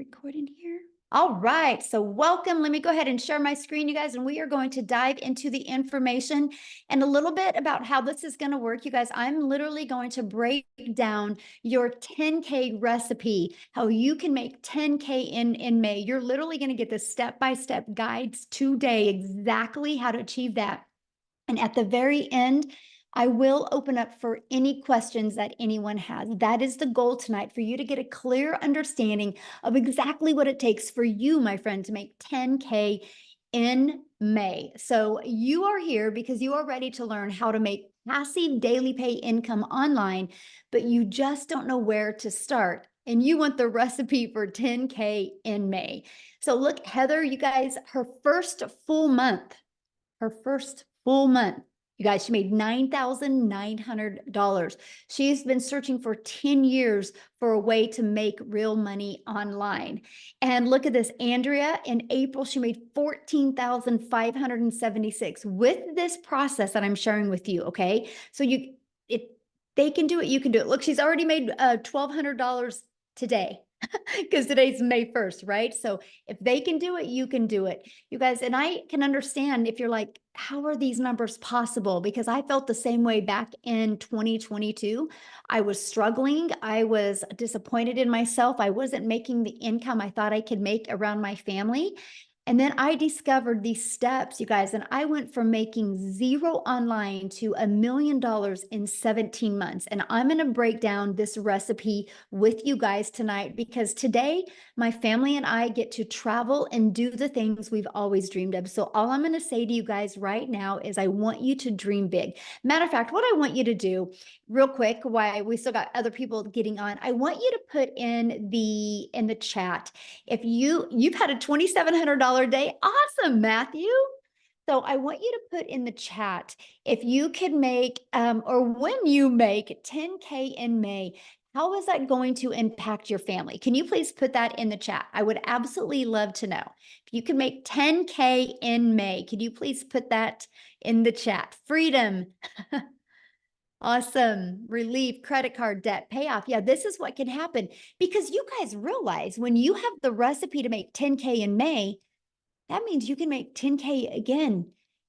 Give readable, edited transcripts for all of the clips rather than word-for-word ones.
Recording here. All right, so welcome. Let me go ahead and share my screen, you guys, and we are going to dive into the information and a little bit about how this is going to work. You guys, I'm literally going to break down your 10K recipe, how you can make 10K in May. You're literally going to get the step-by-step guides today, exactly how to achieve that. And at the very end, I will open up for any questions that anyone has. That is the goal tonight, for you to get a clear understanding of exactly what it takes for you, my friend, to make 10K in May. So you are here because you are ready to learn how to make passive daily pay income online, but you just don't know where to start. And you want the recipe for 10K in May. So look, Heather, you guys, her first full month, you guys, she made $9,900. She's been searching for 10 years for a way to make real money online. And look at this, Andrea, in April, she made $14,576 with this process that I'm sharing with you, okay? So if they can do it, you can do it. Look, she's already made $1,200 today. Because today's May 1st, right? So if they can do it, you can do it. You guys, and I can understand if you're like, how are these numbers possible? Because I felt the same way back in 2022. I was struggling. I was disappointed in myself. I wasn't making the income I thought I could make around my family. And then I discovered these steps, you guys, and I went from making zero online to $1 million in 17 months. And I'm going to break down this recipe with you guys tonight, because today my family and I get to travel and do the things we've always dreamed of. So all I'm going to say to you guys right now is I want you to dream big. Matter of fact, what I want you to do real quick, while we still got other people getting on, I want you to put in the chat, if you've had a $2,700 day. Awesome, Matthew. So I want you to put in the chat, if you could make, or when you make 10K in May, how is that going to impact your family? Can you please put that in the chat? I would absolutely love to know. If you can make 10K in May, could you please put that in the chat? Freedom. Awesome. Relief, credit card debt, payoff. Yeah, this is what can happen, because you guys realize when you have the recipe to make 10K in May, that means you can make 10K again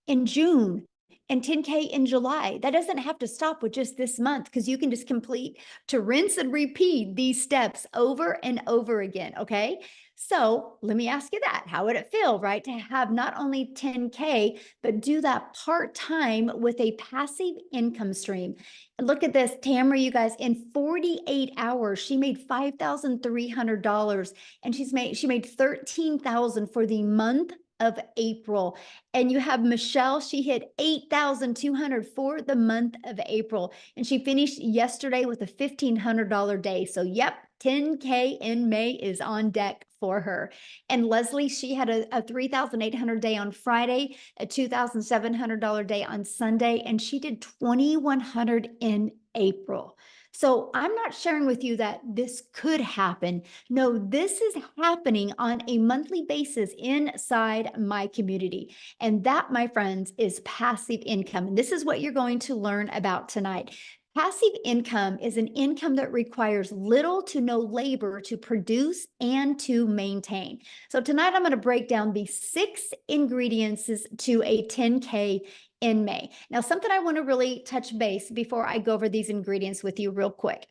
in June and 10K in July. That doesn't have to stop with just this month, because you can just complete to rinse and repeat these steps over and over again. Okay. So let me ask you that. How would it feel, right, to have not only 10K, but do that part-time with a passive income stream? And look at this, Tamara, you guys, in 48 hours, she made $5,300, and she made $13,000 for the month of April. And you have Michelle, she hit 8,200 for the month of April, and she finished yesterday with a $1,500 day. So yep, 10K in May is on deck for her. And Leslie, she had a 3,800 day on Friday, a $2,700 day on Sunday, and she did 2,100 in April. So I'm not sharing with you that this could happen. No, this is happening on a monthly basis inside my community. And that, my friends, is passive income. And this is what you're going to learn about tonight. Passive income is an income that requires little to no labor to produce and to maintain. So tonight I'm going to break down the 6 ingredients to a 10K in May. Now, something I want to really touch base before I go over these ingredients with you real quick.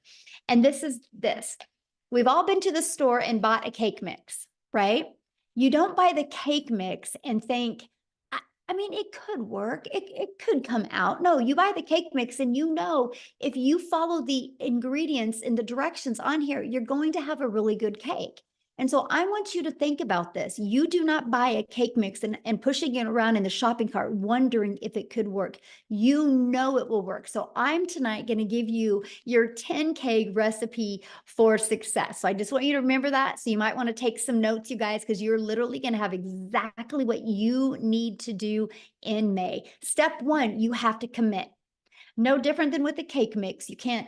And this is this. We've all been to the store and bought a cake mix, right? You don't buy the cake mix and think, I mean, it could work. It could come out. No, you buy the cake mix and you know, if you follow the ingredients and the directions on here, you're going to have a really good cake. And so I want you to think about this. You do not buy a cake mix and pushing it around in the shopping cart, wondering if it could work. You know it will work. So I'm tonight going to give you your 10K recipe for success. So I just want you to remember that. So you might want to take some notes, you guys, because you're literally going to have exactly what you need to do in May. Step 1, you have to commit. No different than with the cake mix. You can't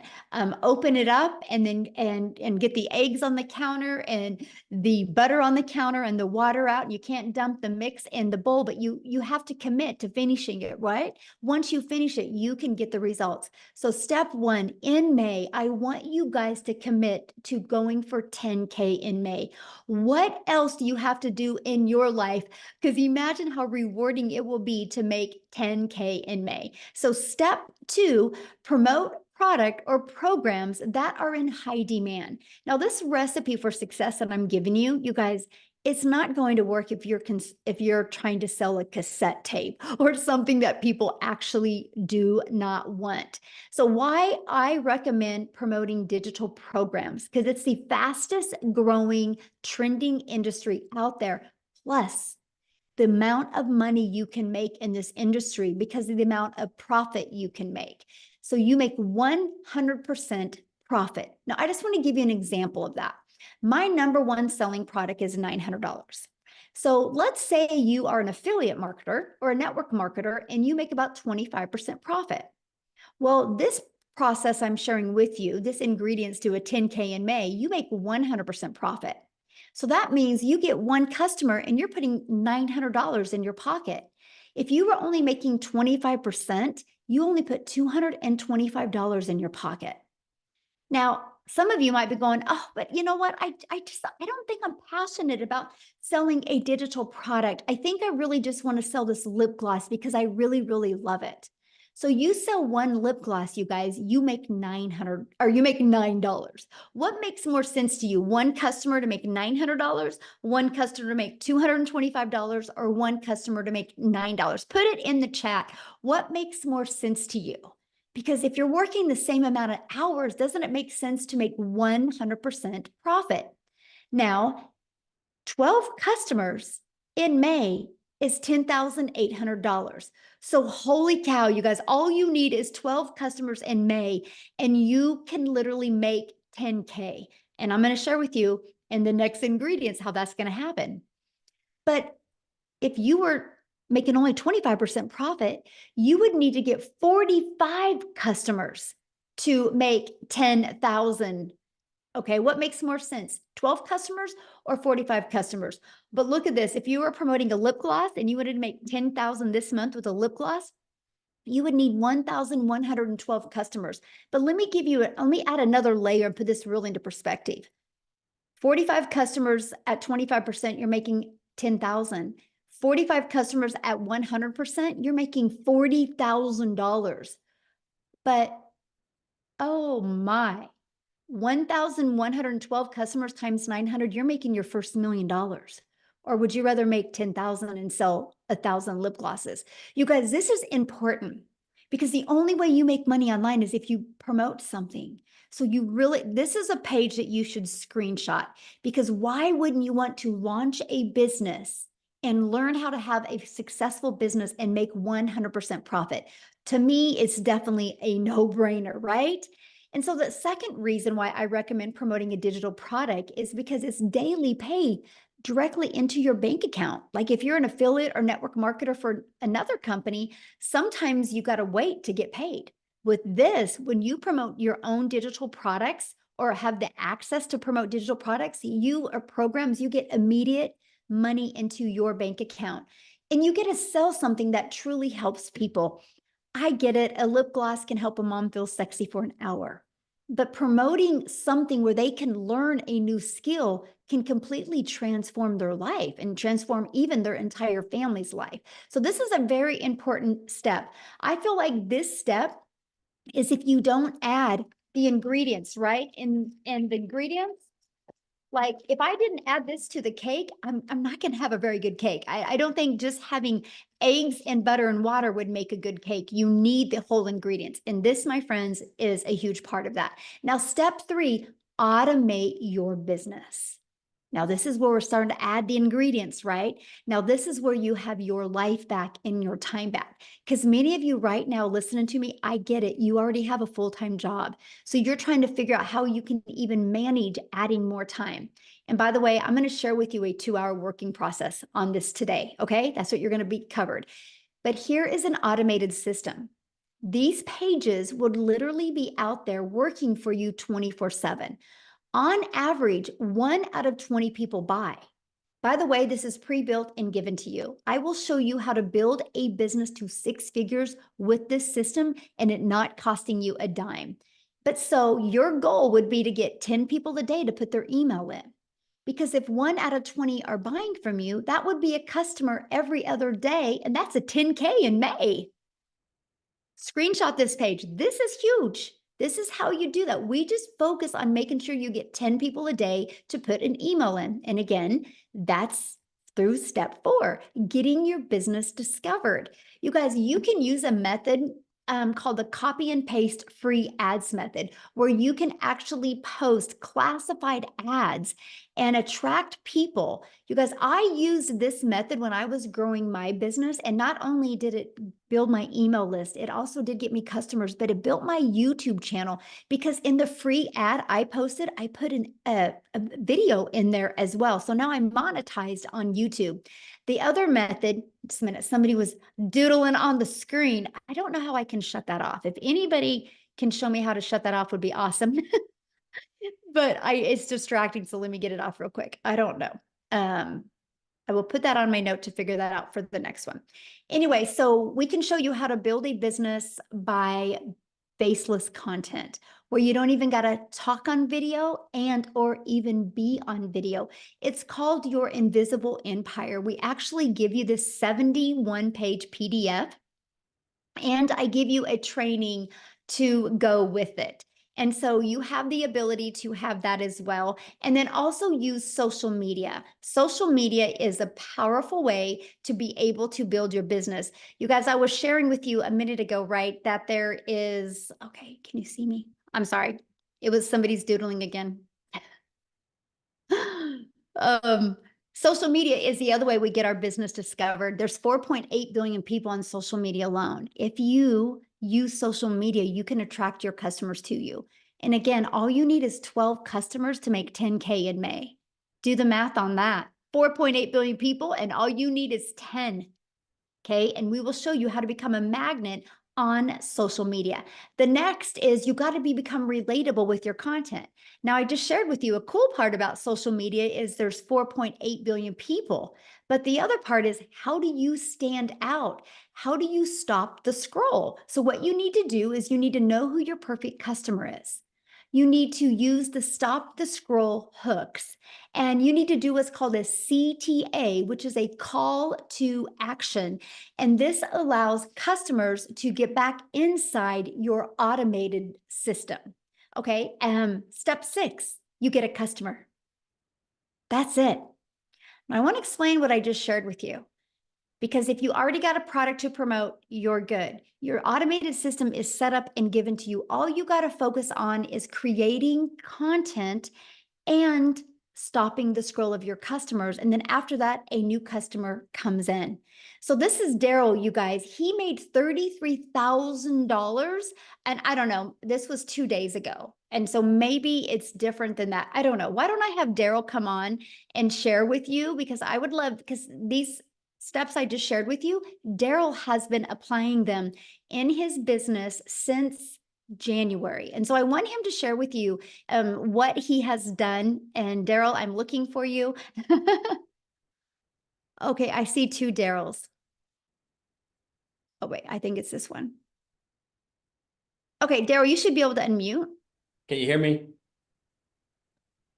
open it up and then and get the eggs on the counter and the butter on the counter and the water out. You can't dump the mix in the bowl, but you have to commit to finishing it, right? Once you finish it, you can get the results. So step one, in May, I want you guys to commit to going for 10K in May. What else do you have to do in your life? Because imagine how rewarding it will be to make 10K in May. So step two, promote product or programs that are in high demand. Now, this recipe for success that I'm giving you, you guys, it's not going to work if you're trying to sell a cassette tape or something that people actually do not want. So why I recommend promoting digital programs, because it's the fastest growing trending industry out there. Plus, the amount of money you can make in this industry because of the amount of profit you can make. So you make 100% profit. Now, I just want to give you an example of that. My number one selling product is $900. So let's say you are an affiliate marketer or a network marketer and you make about 25% profit. Well, this process I'm sharing with you, this ingredients to a 10K in May, you make 100% profit. So that means you get one customer and you're putting $900 in your pocket. If you were only making 25%, you only put $225 in your pocket. Now, some of you might be going, oh, but you know what? I don't think I'm passionate about selling a digital product. I think I really just want to sell this lip gloss because I really, really love it. So you sell one lip gloss, you guys, you make $900 or you make $9. What makes more sense to you? One customer to make $900, one customer to make $225, or one customer to make $9? Put it in the chat. What makes more sense to you? Because if you're working the same amount of hours, doesn't it make sense to make 100% profit? Now, 12 customers in May is $10,800. So holy cow, you guys, all you need is 12 customers in May and you can literally make 10K. And I'm going to share with you in the next ingredients how that's going to happen. But if you were making only 25% profit, you would need to get 45 customers to make 10,000. Okay, what makes more sense? 12 customers or 45 customers? But look at this. If you were promoting a lip gloss and you wanted to make 10,000 this month with a lip gloss, you would need 1,112 customers. But let me add another layer and put this really into perspective. 45 customers at 25%, you're making 10,000. 45 customers at 100%, you're making $40,000. But oh my, 1,112 customers times 900, you're making your first $1 million. Or would you rather make 10,000 and sell 1,000 lip glosses? You guys, this is important because the only way you make money online is if you promote something. So this is a page that you should screenshot, because why wouldn't you want to launch a business and learn how to have a successful business and make 100% profit? To me, it's definitely a no-brainer, right? And so the second reason why I recommend promoting a digital product is because it's daily pay directly into your bank account. Like if you're an affiliate or network marketer for another company, sometimes you got to wait to get paid. With this, when you promote your own digital products or have the access to promote digital products, you or programs, you get immediate money into your bank account. And you get to sell something that truly helps people. I get it. A lip gloss can help a mom feel sexy for an hour. But promoting something where they can learn a new skill can completely transform their life and transform even their entire family's life. So this is a very important step. I feel like this step is if you don't add the ingredients, right? And the ingredients, like if I didn't add this to the cake, I'm not going to have a very good cake. I don't think just having eggs and butter and water would make a good cake. You need the whole ingredients. And this, my friends, is a huge part of that. Now, step 3, automate your business. Now, this is where we're starting to add the ingredients, right? Now, this is where you have your life back and your time back. Because many of you right now listening to me, I get it. You already have a full-time job. So you're trying to figure out how you can even manage adding more time. And by the way, I'm going to share with you a 2-hour working process on this today, okay? That's what you're going to be covered. But here is an automated system. These pages would literally be out there working for you 24/7. On average, 1 out of 20 people buy. By the way, this is pre-built and given to you. I will show you how to build a business to 6 figures with this system and it not costing you a dime. But so your goal would be to get 10 people a day to put their email in. Because if 1 out of 20 are buying from you, that would be a customer every other day, and that's a 10K in May. Screenshot this page. This is huge. This is how you do that. We just focus on making sure you get 10 people a day to put an email in. And again, that's through step 4, getting your business discovered. You guys, you can use a method called the copy and paste free ads method, where you can actually post classified ads and attract people. You guys, I used this method when I was growing my business, and not only did it build my email list, it also did get me customers, but it built my YouTube channel, because in the free ad I posted, I put in a video in there as well. So now I'm monetized on YouTube. The other method, just a minute, somebody was doodling on the screen. I don't know how I can shut that off. If anybody can show me how to shut that off, would be awesome. But it's distracting, so let me get it off real quick. I don't know. I will put that on my note to figure that out for the next one. Anyway, so we can show you how to build a business by faceless content, where you don't even got to talk on video and or even be on video. It's called your invisible empire. We actually give you this 71-page PDF, and I give you a training to go with it. And so you have the ability to have that as well. And then also use social media. Social media is a powerful way to be able to build your business. You guys, I was sharing with you a minute ago, right, that there is, okay, can you see me? I'm sorry. It was somebody's doodling again. Social media is the other way we get our business discovered. There's 4.8 billion people on social media alone. If you use social media, you can attract your customers to you. And again, all you need is 12 customers to make 10K in May. Do the math on that. 4.8 billion people, and all you need is 10. Okay. And we will show you how to become a magnet on social media. The next is you got to become relatable with your content. Now, I just shared with you a cool part about social media is there's 4.8 billion people, but the other part is, how do you stand out? How do you stop the scroll? So what you need to do is you need to know who your perfect customer is. You need to use the stop the scroll hooks, and you need to do what's called a CTA, which is a call to action. And this allows customers to get back inside your automated system. Okay. Step 6, you get a customer. That's it. Now, I want to explain what I just shared with you, because if you already got a product to promote, you're good. Your automated system is set up and given to you. All you got to focus on is creating content and stopping the scroll of your customers. And then after that, a new customer comes in. So this is Daryl, you guys. He made $33,000. And I don't know, this was 2 days ago. And so maybe it's different than that. I don't know. Why don't I have Daryl come on and share with you? Because I would love, because these steps I just shared with you, Daryl has been applying them in his business since January. And so I want him to share with you what he has done. And Daryl, I'm looking for you. Okay, I see 2 Daryls. Oh, wait, I think it's this one. Okay, Daryl, you should be able to unmute. Can you hear me?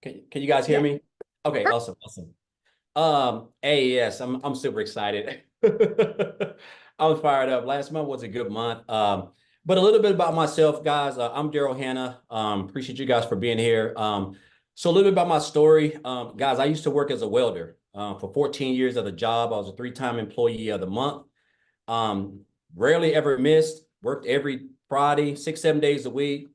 Can you guys hear me? Okay, awesome. Hey, yes, I'm super excited. I'm fired up. Last month was a good month. But a little bit about myself, guys. I'm Daryl Hanna. Appreciate you guys for being here. So a little bit about my story. Guys, I used to work as a welder for 14 years at the job. I was a 3-time employee of the month. Rarely ever missed, worked every Friday, 6-7 days a week.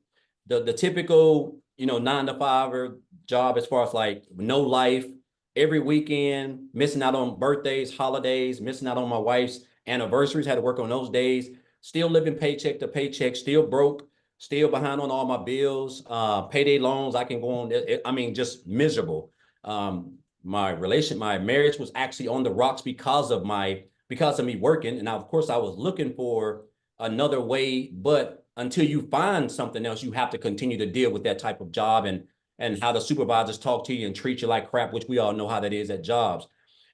The typical, 9-to-5 job, as far as like no life, every weekend, missing out on birthdays, holidays, missing out on my wife's anniversaries, had to work on those days, still living paycheck to paycheck, still broke, still behind on all my bills, payday loans. I can go on, just miserable. My marriage was actually on the rocks because of me working. And now, of course, I was looking for another way. But until you find something else, you have to continue to deal with that type of job and how the supervisors talk to you and treat you like crap, which we all know how that is at jobs.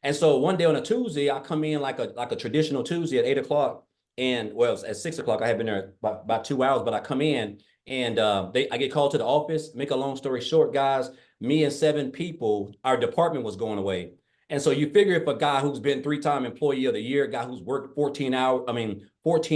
And so one day on a Tuesday, I come in like a traditional Tuesday at 8 o'clock. And well, at 6 o'clock, I had been there about 2 hours, but I come in and I get called to the office. Make a long story short, guys, me and 7 people, our department was going away. And so you figure if a guy who's been 3-time employee of the year, a guy who's worked 14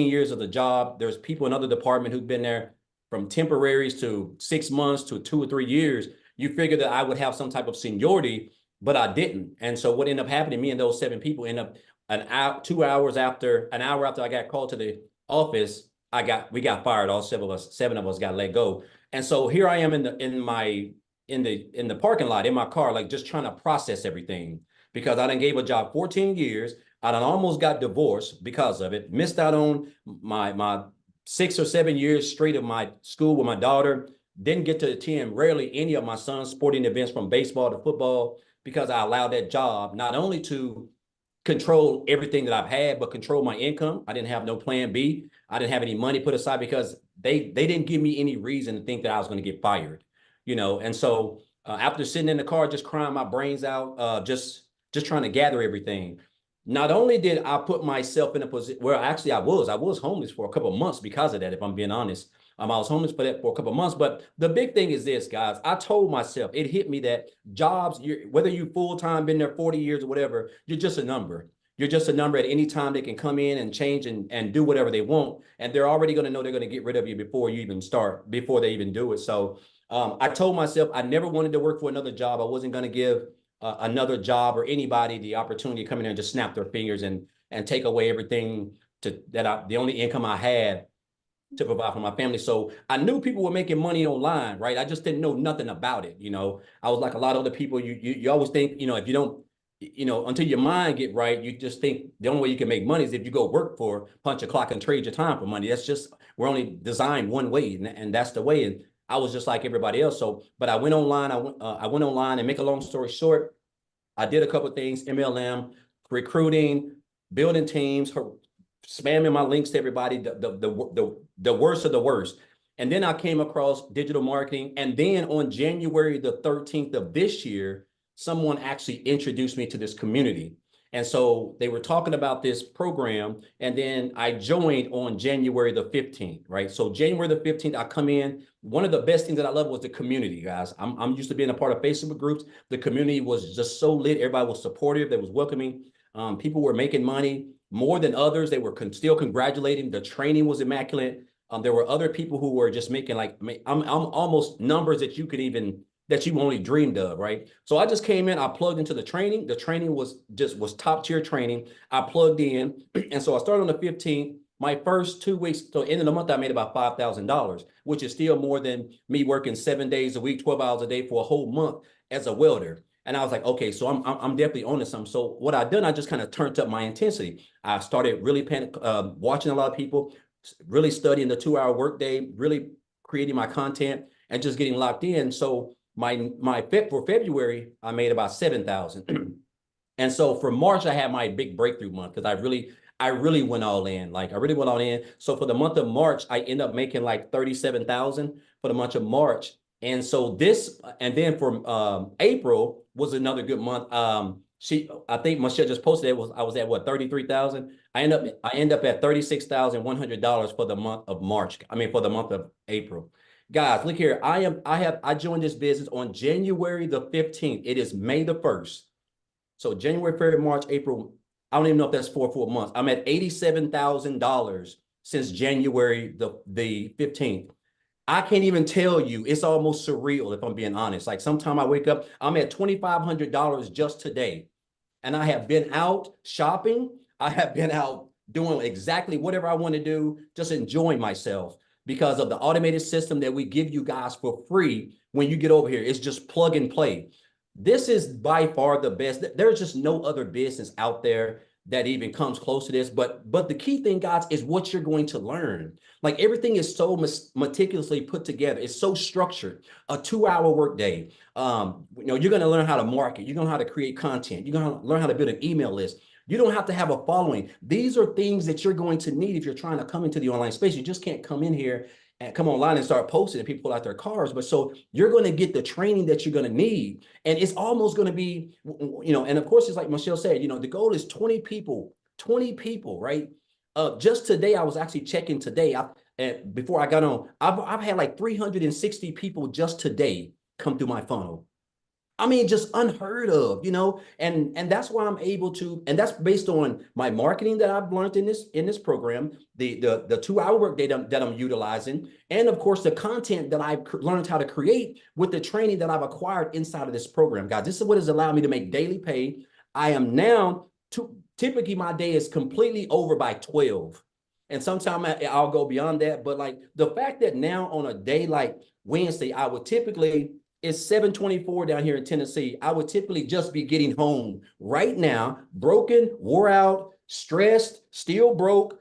years of the job, there's people in other department who've been there from temporaries to 6 months to 2 or 3 years. You figure that I would have some type of seniority, but I didn't. And so what ended up happening, me and those 7 people end up an hour, 2 hours after, an hour after I got called to the office, we got fired. All 7 of us got let go. And so here I am in the parking lot in my car, like just trying to process everything because I done gave a job 14 years. I done almost got divorced because of it. Missed out on my 6 or 7 years straight of my school with my daughter. Didn't get to attend rarely any of my son's sporting events from baseball to football because I allowed that job not only to control everything that I've had, but control my income. I didn't have no plan B. I didn't have any money put aside because they didn't give me any reason to think that I was going to get fired, And so after sitting in the car, just crying my brains out, just trying to gather everything. Not only did I put myself in a position where actually I was homeless for a couple of months because of that, if I'm being honest. I was homeless for a couple of months, but the big thing is this, guys. I told myself, it hit me that jobs, whether you full-time, been there 40 years or whatever, you're just a number. You're just a number at any time. They can come in and change and do whatever they want. And they're already going to know they're going to get rid of you before you even start, before they even do it. So I told myself I never wanted to work for another job. I wasn't going to give another job or anybody the opportunity to come in there and just snap their fingers and take away everything the only income I had to provide for my family. So I knew people were making money online, right? I just didn't know nothing about it. I was like a lot of other people. You always think, if you don't, until your mind get right, you just think the only way you can make money is if you go work for, punch a clock and trade your time for money. That's just, we're only designed one way, and that's the way. And I was just like everybody else. So, but I went online. I went online, and make a long story short, I did a couple of things: MLM, recruiting, building teams, spamming my links to everybody, the worst of the worst. And then I came across digital marketing. And then on January the 13th of this year, someone actually introduced me to this community. And so they were talking about this program. And then I joined on January the 15th, right? So January the 15th, I come in. One of the best things that I love was the community, guys. I'm used to being a part of Facebook groups. The community was just so lit. Everybody was supportive. They was welcoming. People were making money more than others. They were still congratulating. The training was immaculate. There were other people who were just making I'm almost numbers that you only dreamed of, right? So I just came in, I plugged into the training. The training was top tier training. I plugged in. And so I started on the 15th. My first 2 weeks, so end of the month, I made about $5,000, which is still more than me working 7 days a week, 12 hours a day for a whole month as a welder. And I was like, okay, so I'm definitely on to something. So what I done, I just kind of turned up my intensity. I started really watching a lot of people, really studying the 2-hour workday, really creating my content, and just getting locked in. So for February, I made about 7,000. And so for March, I had my big breakthrough month because I really went all in. Like I really went all in. So for the month of March, I ended up making like 37,000 for the month of March. And so and then for April was another good month. I think Michelle just posted it. I was at what, 33,000. I end up at $36,100 for the month of March. I mean, for the month of April. Guys, look here. I joined this business on January the 15th. It is May the 1st. So January, February, March, April. I don't even know if that's 4 full months. I'm at $87,000 since January the 15th. I can't even tell you. It's almost surreal if I'm being honest. Like sometime I wake up, I'm at $2,500 just today. And I have been out shopping. I have been out doing exactly whatever I want to do, just enjoying myself because of the automated system that we give you guys for free when you get over here. It's just plug and play. This is by far the best. There's just no other business out there that even comes close to this. But the key thing, guys, is what you're going to learn. Like everything is so meticulously put together. It's so structured. A 2-hour workday. You're going to learn how to market. You're going to learn how to create content. You're going to learn how to build an email list. You don't have to have a following. These are things that you're going to need if you're trying to come into the online space. You just can't come in here and come online and start posting and people pull out their cars. But so you're going to get the training that you're going to need. And it's almost going to be, and of course, it's like Michelle said, the goal is 20 people, right? Just today, I was actually checking today. And before I got on, I've had like 360 people just today come through my funnel. I mean, just unheard of, and that's why I'm able to, and that's based on my marketing that I've learned in this program, the 2-hour workday that I'm utilizing, and of course the content that I've learned how to create with the training that I've acquired inside of this program, guys. This is what has allowed me to make daily pay. I am now typically my day is completely over by 12. And sometimes I'll go beyond that. But like the fact that now on a day like Wednesday, I would typically, it's 7:24 down here in Tennessee. I would typically just be getting home right now, broken, wore out, stressed, still broke,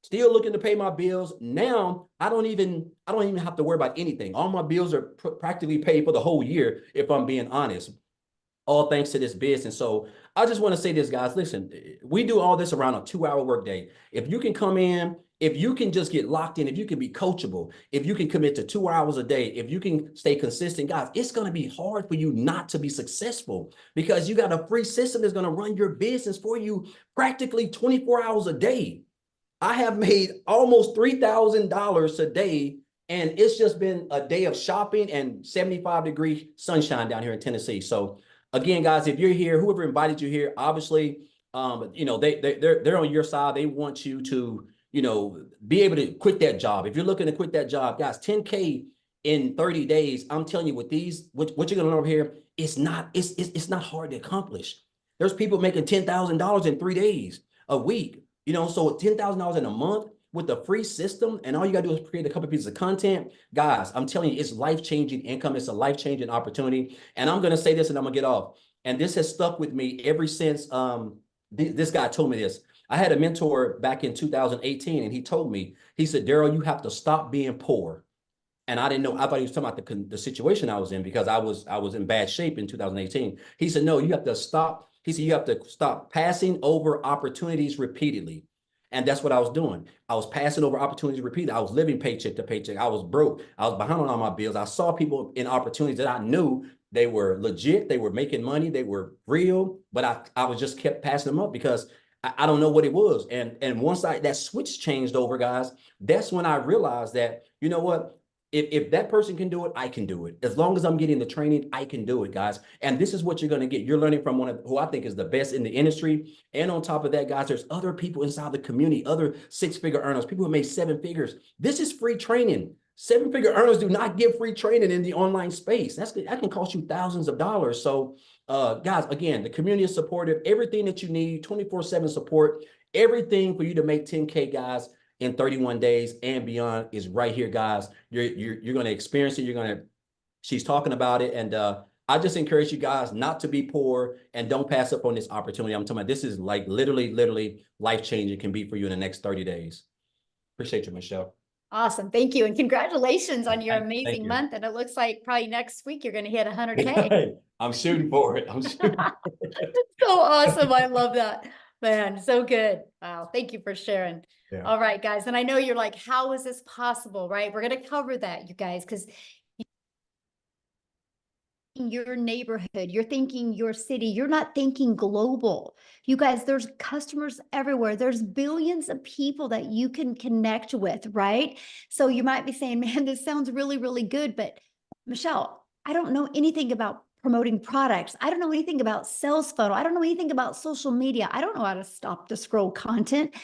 still looking to pay my bills. Now I don't even have to worry about anything. All my bills are practically paid for the whole year, if I'm being honest. All thanks to this business. So I just want to say this, guys. Listen, we do all this around a 2-hour workday. If you can come in, if you can just get locked in, if you can be coachable, if you can commit to 2 hours a day, if you can stay consistent, guys, it's going to be hard for you not to be successful because you got a free system that's going to run your business for you practically 24 hours a day. I have made almost $3,000 a day, and it's just been a day of shopping and 75-degree sunshine down here in Tennessee. So again, guys, if you're here, whoever invited you here, obviously, they're on your side. They want you to, be able to quit that job. If you're looking to quit that job, guys, 10K in 30 days, I'm telling you, with these, what you're gonna learn over here, it's not hard to accomplish. There's people making $10,000 in 3 days, a week, so $10,000 in a month with a free system, and all you gotta do is create a couple pieces of content. Guys, I'm telling you, it's life-changing income. It's a life-changing opportunity. And I'm gonna say this and I'm gonna get off. And this has stuck with me ever since this guy told me this. I had a mentor back in 2018, and he told me, he said, Daryl, you have to stop being poor. And I didn't know, I thought he was talking about the situation I was in because I was in bad shape in 2018. He said, no, you have to stop. He said, you have to stop passing over opportunities repeatedly. And that's what I was doing. I was passing over opportunities repeatedly. I was living paycheck to paycheck. I was broke. I was behind on all my bills. I saw people in opportunities that I knew they were legit. They were making money. They were real. But I was just kept passing them up because I don't know what it was. And once that switch changed over, guys, that's when I realized that, you know what? If that person can do it, I can do it. As long as I'm getting the training, I can do it, guys. And this is what you're going to get. You're learning from one of who I think is the best in the industry. And on top of that, guys, there's other people inside the community, other 6-figure earners, people who made 7 figures. This is free training. 7-figure earners do not give free training in the online space. That can cost you thousands of dollars. So, guys, again, the community is supportive. Everything that you need, 24/7 support, everything for you to make 10K, guys, in 31 days and beyond is right here, guys. You're going to experience it. She's talking about it. And I just encourage you guys not to be poor and don't pass up on this opportunity. I'm talking about this is like literally life-changing. It can be for you in the next 30 days. Appreciate you, Michelle. Awesome. Thank you. And congratulations on your Thank amazing you. month. And it looks like probably next week you're going to hit 100K. I'm shooting for it. So awesome. I love that, man. So good. Wow. Thank you for sharing. Yeah. All right, guys. And I know you're like, how is this possible? Right? We're going to cover that, you guys, because your neighborhood, you're thinking your city, you're not thinking global. You guys, there's customers everywhere. There's billions of people that you can connect with, right? So you might be saying, man, this sounds really, really good. But Michelle, I don't know anything about promoting products. I don't know anything about sales funnel. I don't know anything about social media. I don't know how to stop the scroll content.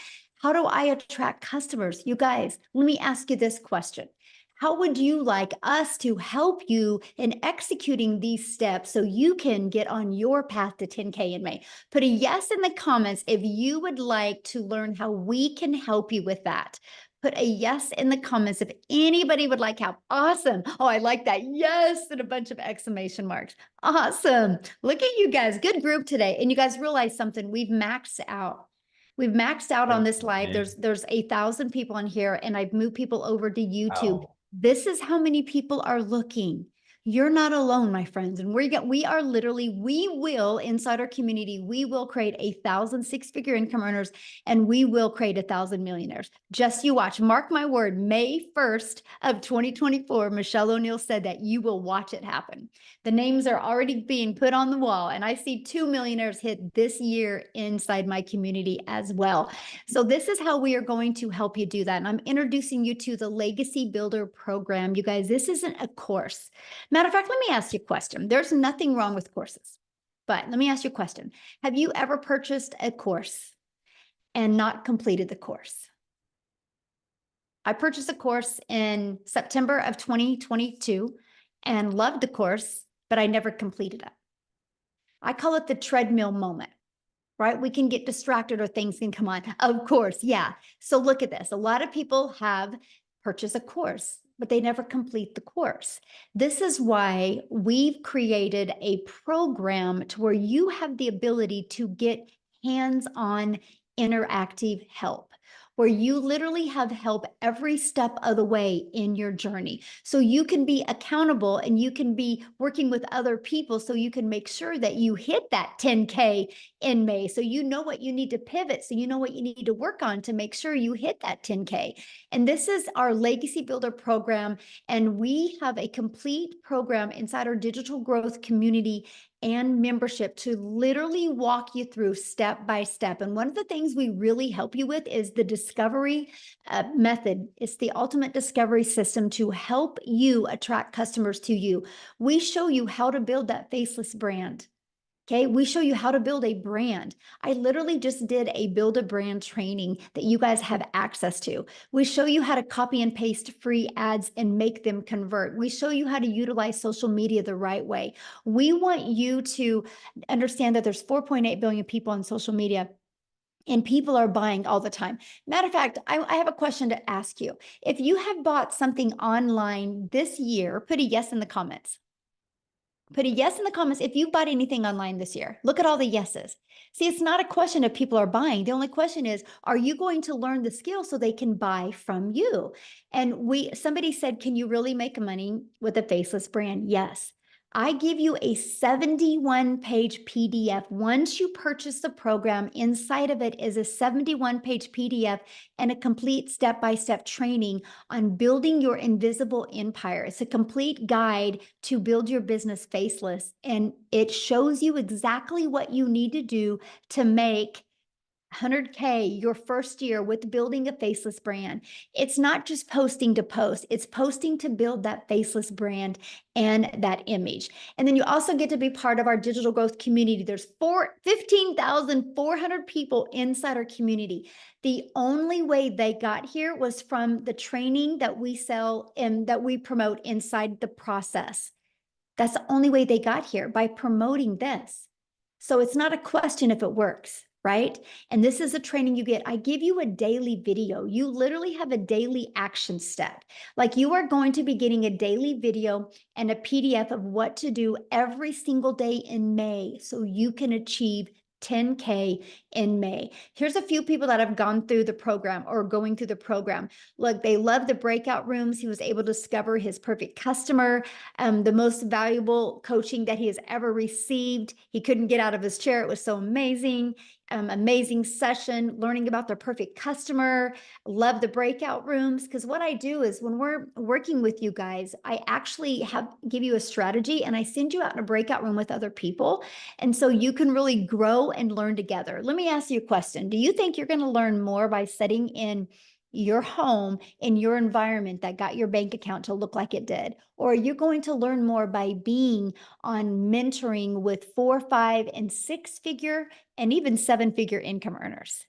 How do I attract customers? You guys, let me ask you this question. How would you like us to help you in executing these steps so you can get on your path to 10K in May? Put a yes in the comments if you would like to learn how we can help you with that. Put a yes in the comments if anybody would like help. Awesome. Oh, I like that. Yes, and a bunch of exclamation marks. Awesome. Look at you guys. Good group today. And you guys realize something. We've maxed out. We've maxed out on this live. There's 1,000 people in here, and I've moved people over to YouTube. Wow. This is how many people are looking. You're not alone, my friends. And we are literally, we will inside our community, we will create 1,000 six-figure income earners, and we will create 1,000 millionaires. Just you watch. Mark my word, May 1st of 2024, Michelle O'Neill said that you will watch it happen. The names are already being put on the wall, and I see 2 millionaires hit this year inside my community as well. So this is how we are going to help you do that. And I'm introducing you to the Legacy Builder program. You guys, this isn't a course. Matter of fact, let me ask you a question. There's nothing wrong with courses, but let me ask you a question. Have you ever purchased a course and not completed the course? I purchased a course in September of 2022 and loved the course, but I never completed it. I call it the treadmill moment, right? We can get distracted or things can come on. Of course, yeah. So look at this. A lot of people have purchased a course, but they never complete the course. This is why we've created a program to where you have the ability to get hands-on interactive help, where you literally have help every step of the way in your journey. So you can be accountable and you can be working with other people so you can make sure that you hit that 10K in May. So you know what you need to pivot. So you know what you need to work on to make sure you hit that 10K. And this is our Legacy Builder program. And we have a complete program inside our digital growth community and membership to literally walk you through step by step. And one of the things we really help you with is the discovery method. It's the ultimate discovery system to help you attract customers to you. We show you how to build that faceless brand. Okay, we show you how to build a brand. I literally just did a build a brand training that you guys have access to. We show you how to copy and paste free ads and make them convert. We show you how to utilize social media the right way. We want you to understand that there's 4.8 billion people on social media and people are buying all the time. Matter of fact, I have a question to ask you. If you have bought something online this year, put a yes in the comments. Put a yes in the comments if you bought anything online this year. Look at all the yeses. See, it's not a question if people are buying. The only question is, are you going to learn the skill so they can buy from you? And somebody said, can you really make money with a faceless brand? Yes. I give you a 71-page PDF. Once you purchase the program, inside of it is a 71-page PDF and a complete step-by-step training on building your invisible empire. It's a complete guide to build your business faceless, and it shows you exactly what you need to do to make 100K your first year with building a faceless brand. It's not just posting to post, it's posting to build that faceless brand and that image. And then you also get to be part of our digital growth community. There's 15,400 people inside our community. The only way they got here was from the training that we sell and that we promote inside the process. That's the only way they got here, by promoting this. So it's not a question if it works, right? And this is a training you get. I give you a daily video. You literally have a daily action step. Like, you are going to be getting a daily video and a PDF of what to do every single day in May so you can achieve 10K in May. Here's a few people that have gone through the program or going through the program. Look, they love the breakout rooms. He was able to discover his perfect customer, the most valuable coaching that he has ever received. He couldn't get out of his chair. It was so amazing. Amazing session, learning about their perfect customer. Love the breakout rooms, because what I do is when we're working with you guys, I actually give you a strategy and I send you out in a breakout room with other people. And so you can really grow and learn together. Let me ask you a question. Do you think you're going to learn more by sitting in your home, in your environment that got your bank account to look like it did? Or are you going to learn more by being on mentoring with 4, 5, and 6-figure and even 7-figure income earners?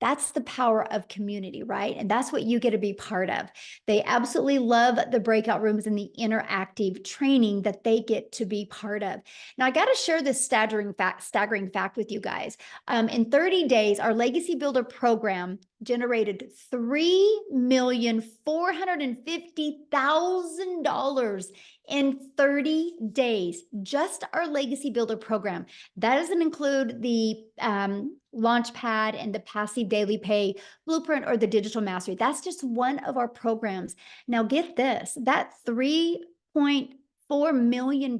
That's the power of community, right? And that's what you get to be part of. They absolutely love the breakout rooms and the interactive training that they get to be part of. Now, I got to share this staggering fact with you guys. In 30 days, our Legacy Builder program generated $3,450,000 in 30 days. Just our Legacy Builder program. That doesn't include the Launchpad and the passive daily pay blueprint or the digital mastery. That's just one of our programs. Now get this, that million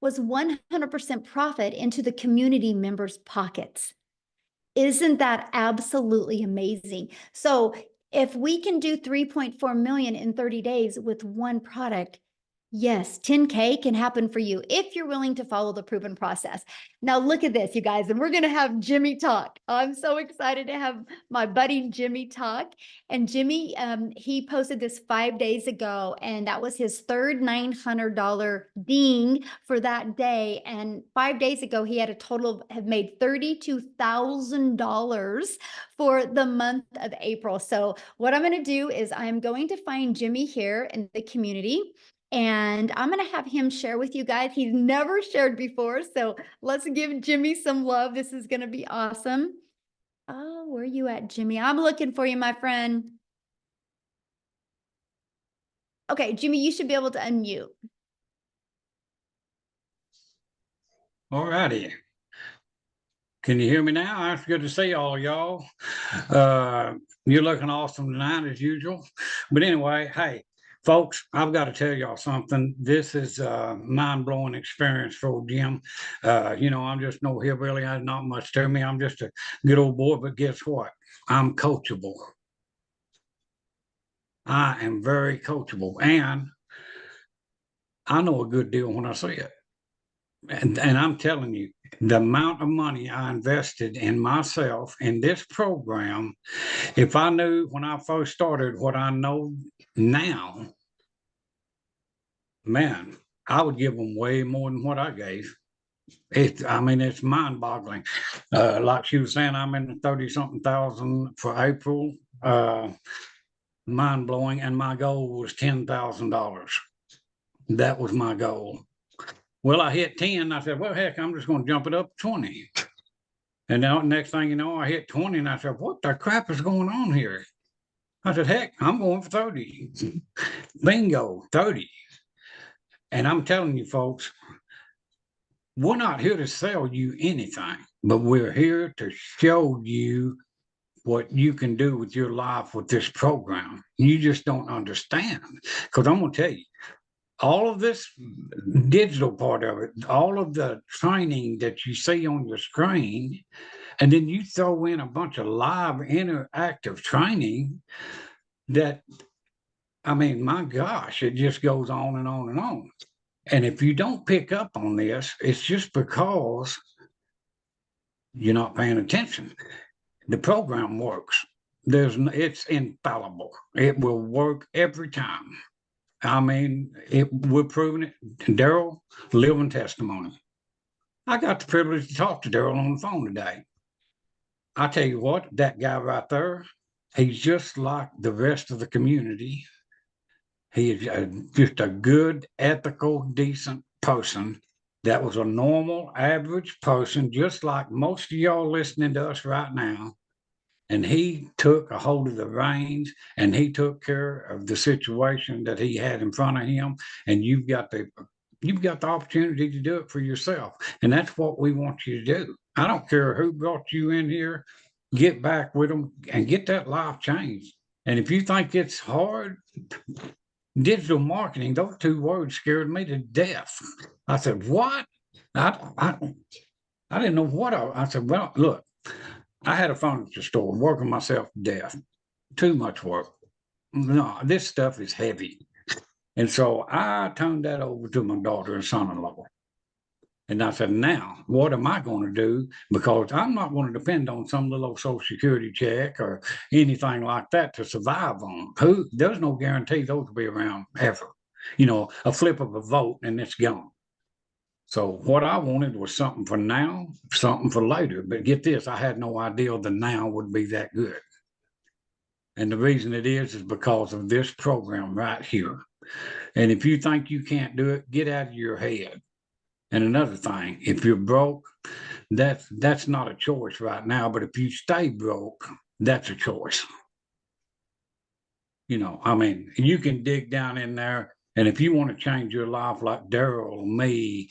was 100% profit into the community members' pockets. Isn't that absolutely amazing? So if we can do 3.4 million in 30 days with one product, yes, 10K can happen for you if you're willing to follow the proven process. Now look at this, you guys, and we're going to have Jimmy talk. I'm so excited to have my buddy Jimmy talk. And Jimmy, he posted this 5 days ago, and that was his third $900 ding for that day. And 5 days ago, he had a total of have made $32,000 for the month of April. So what I'm going to do is I'm going to find Jimmy here in the community. And I'm going to have him share with you guys. He's never shared before. So let's give Jimmy some love. This is going to be awesome. Oh, where are you at, Jimmy? I'm looking for you, my friend. Okay, Jimmy, you should be able to unmute. All righty. Can you hear me now? It's good to see all y'all. You're looking awesome tonight as usual. But anyway, hey, folks, I've got to tell y'all something. This is a mind-blowing experience for Jim. I'm just no hillbilly. There's not much to me. I'm just a good old boy, but guess what? I'm coachable. I am very coachable, and I know a good deal when I see it. And I'm telling you, the amount of money I invested in myself in this program, if I knew when I first started what I know now, man, I would give them way more than what I gave. It's mind-boggling. Like she was saying, I'm in the 30-something thousand for April. Mind-blowing, and my goal was $10,000. That was my goal. Well, I hit 10. I said, well, heck, I'm just going to jump it up to 20. And now, next thing you know, I hit 20, and I said, what the crap is going on here? I said, heck, I'm going for 30. Bingo, 30. And I'm telling you, folks, we're not here to sell you anything, but we're here to show you what you can do with your life with this program. You just don't understand. Because I'm going to tell you, all of this digital part of it, all of the training that you see on your screen, and then you throw in a bunch of live interactive training that, my gosh, it just goes on and on and on. And if you don't pick up on this, it's just because you're not paying attention. The program works. It's infallible. It will work every time. We're proving it. Daryl, living testimony. I got the privilege to talk to Daryl on the phone today. I tell you what, that guy right there, he's just like the rest of the community. He is just a good, ethical, decent person that was a normal, average person, just like most of y'all listening to us right now. And he took a hold of the reins, and he took care of the situation that he had in front of him. And you've got the opportunity to do it for yourself. And that's what we want you to do. I don't care who brought you in here, get back with them and get that life changed. And if you think it's hard, digital marketing, those two words scared me to death. I said, what? I didn't know what I said, well, look, I had a furniture store working myself to death. Too much work. No, this stuff is heavy. And so I turned that over to my daughter and son-in-law. And I said, now, what am I going to do? Because I'm not going to depend on some little Social Security check or anything like that to survive on. There's no guarantee those will be around ever. A flip of a vote and it's gone. So what I wanted was something for now, something for later. But get this, I had no idea the now would be that good. And the reason it is because of this program right here. And if you think you can't do it, get out of your head. And another thing, if you're broke, that's not a choice right now. But if you stay broke, that's a choice. You can dig down in there. And if you want to change your life like Daryl, me,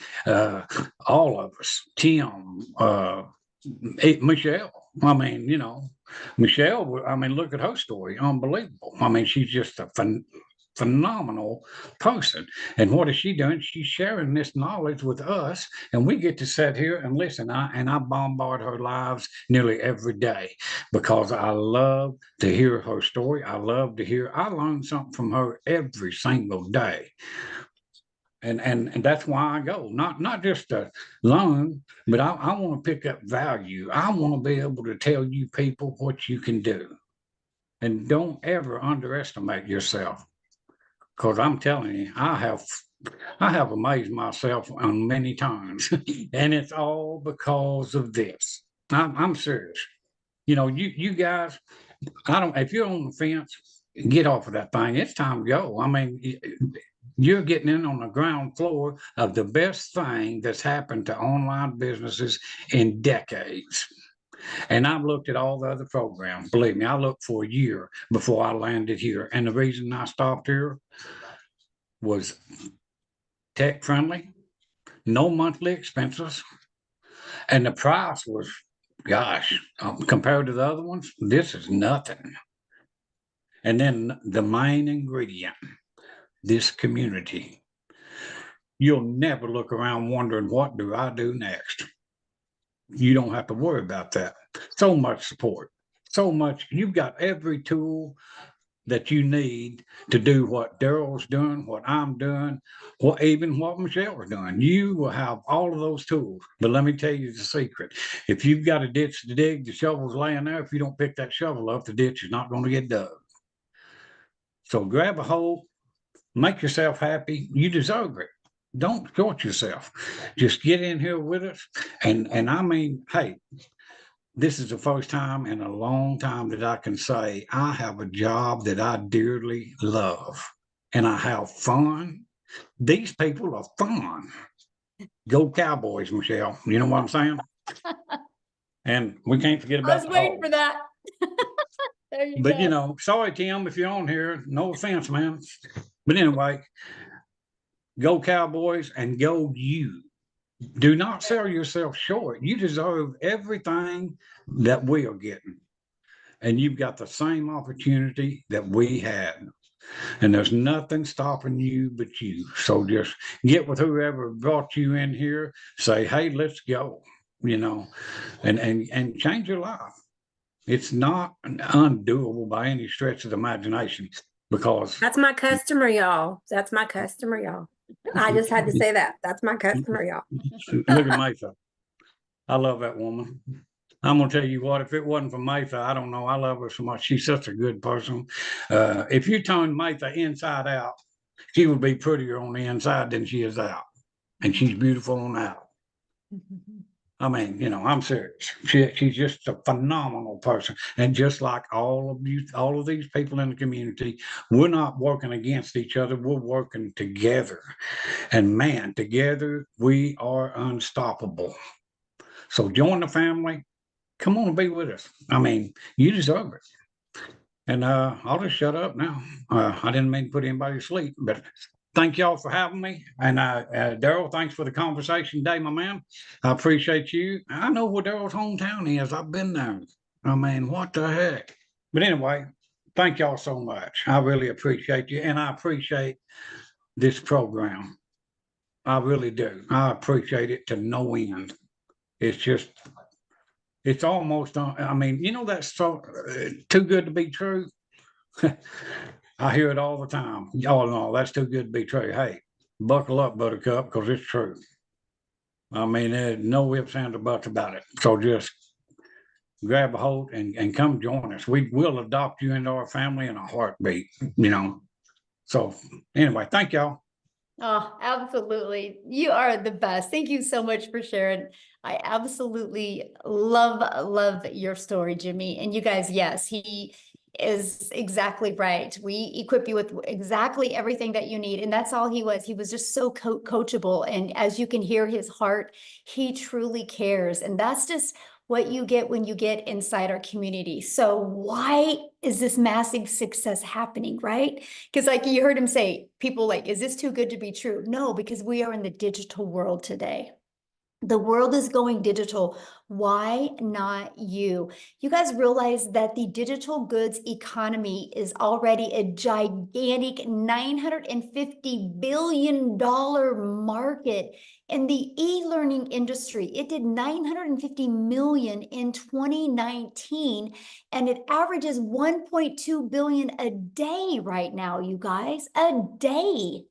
all of us, Tim, Michelle, Michelle, look at her story. Unbelievable. She's just phenomenal person. And what is she doing? She's sharing this knowledge with us, and we get to sit here and listen. I bombard her lives nearly every day because I love to hear her story. I love to hear. I learn something from her every single day. And that's why I go, not just to learn, but I want to pick up value. I want to be able to tell you people what you can do. And don't ever underestimate yourself. Because I'm telling you, I have amazed myself on many times. And it's all because of this. I'm serious. You guys, if you're on the fence, get off of that thing. It's time to go. I mean, you're getting in on the ground floor of the best thing that's happened to online businesses in decades. And I've looked at all the other programs. Believe me, I looked for a year before I landed here. And the reason I stopped here was tech friendly, no monthly expenses, and the price was, gosh, compared to the other ones, this is nothing. And then the main ingredient, this community. You'll never look around wondering, what do I do next? You don't have to worry about that. So much support, so much. You've got every tool that you need to do what Daryl's doing, what I'm doing, even what Michelle's doing. You will have all of those tools. But let me tell you the secret. If you've got a ditch to dig, the shovel's laying there. If you don't pick that shovel up, the ditch is not going to get dug. So grab a hole, make yourself happy. You deserve it. Don't short yourself. Just get in here with us. And I mean, hey, this is the first time in a long time that I can say I have a job that I dearly love and I have fun. These people are fun. Go Cowboys, Michelle. You know what I'm saying? And we can't forget about I was waiting for that. There you But go. sorry, Tim, if you're on here, no offense, man. But anyway, go Cowboys and go you. Do not sell yourself short. You deserve everything that we are getting. And you've got the same opportunity that we had. And there's nothing stopping you but you. So just get with whoever brought you in here, say, hey, let's go, and change your life. It's not undoable by any stretch of the imagination because That's my customer, y'all. That's my customer, y'all. I just had to say that. That's my customer, y'all. look at Maytha. I love that woman. I'm gonna tell you what, if it wasn't for Maytha, I don't know. I love her so much. She's such a good person. If you turn Maytha inside out, she would be prettier on the inside than she is out. And she's beautiful on out. I mean, I'm serious. She's just a phenomenal person. And just like all of you, all of these people in the community, we're not working against each other. We're working together. And man, together we are unstoppable. So join the family. Come on and be with us. I mean, you deserve it. And I'll just shut up now. I didn't mean to put anybody to sleep, but thank y'all for having me. And Daryl, thanks for the conversation today, my man. I appreciate you. I know where Daryl's hometown is. I've been there. I mean, what the heck? But anyway, thank y'all so much. I really appreciate you. And I appreciate this program. I really do. I appreciate it to no end. It's almost, I mean, that's so too good to be true. I hear it all the time. Y'all know that's too good to be true. Hey, buckle up, Buttercup, because it's true. I mean, there's no ifs, ands, or buts about it. So just grab a hold and come join us. We will adopt you into our family in a heartbeat, So anyway, thank y'all. Oh, absolutely. You are the best. Thank you so much for sharing. I absolutely love your story, Jimmy. And you guys, yes, he is exactly right. We equip you with exactly everything that you need. And that's all he was. He was just so coachable. And as you can hear his heart, he truly cares. And that's just what you get when you get inside our community. So why is this massive success happening, right? Because like you heard him say, people like, is this too good to be true? No, because we are in the digital world today. The world is going digital. Why not you? You guys realize that the digital goods economy is already a gigantic $950 billion market in the e-learning industry. It did 950 million in 2019, and it averages 1.2 billion a day right now, you guys, a day.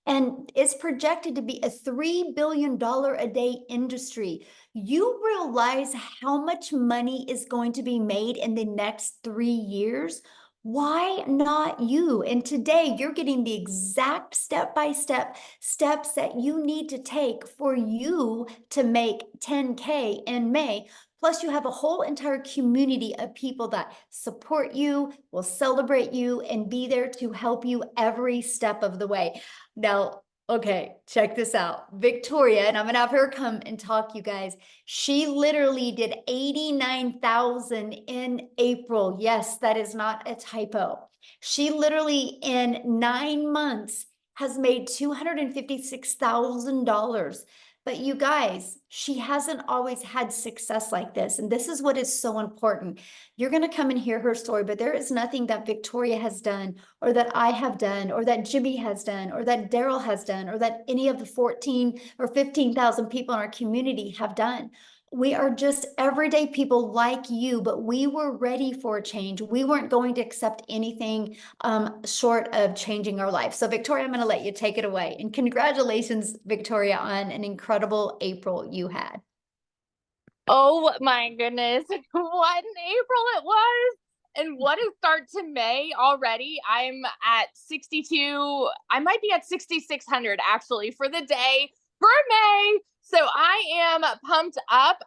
And it's projected to be a $3 billion a day industry. You realize how much money is going to be made in the next 3 years? Why not you? And today you're getting the exact step-by-step steps that you need to take for you to make 10K in May. Plus, you have a whole entire community of people that support you, will celebrate you, and be there to help you every step of the way. Now, okay, check this out. Victoria, and I'm gonna have her come and talk, you guys. She literally did 89,000 in April. Yes, that is not a typo. She literally in 9 months has made $256,000. But you guys, she hasn't always had success like this. And this is what is so important. You're going to come and hear her story, but there is nothing that Victoria has done, or that I have done, or that Jimmy has done, or that Daryl has done, or that any of the 14 or 15,000 people in our community have done. We are just everyday people like you, but we were ready for a change. We weren't going to accept anything short of changing our life. So Victoria, I'm going to let you take it away. And congratulations, Victoria, on an incredible April you had. Oh my goodness, what an April it was. And what a start to May already. I'm at 62. I might be at 6,600 actually for the day for May. So I am pumped up.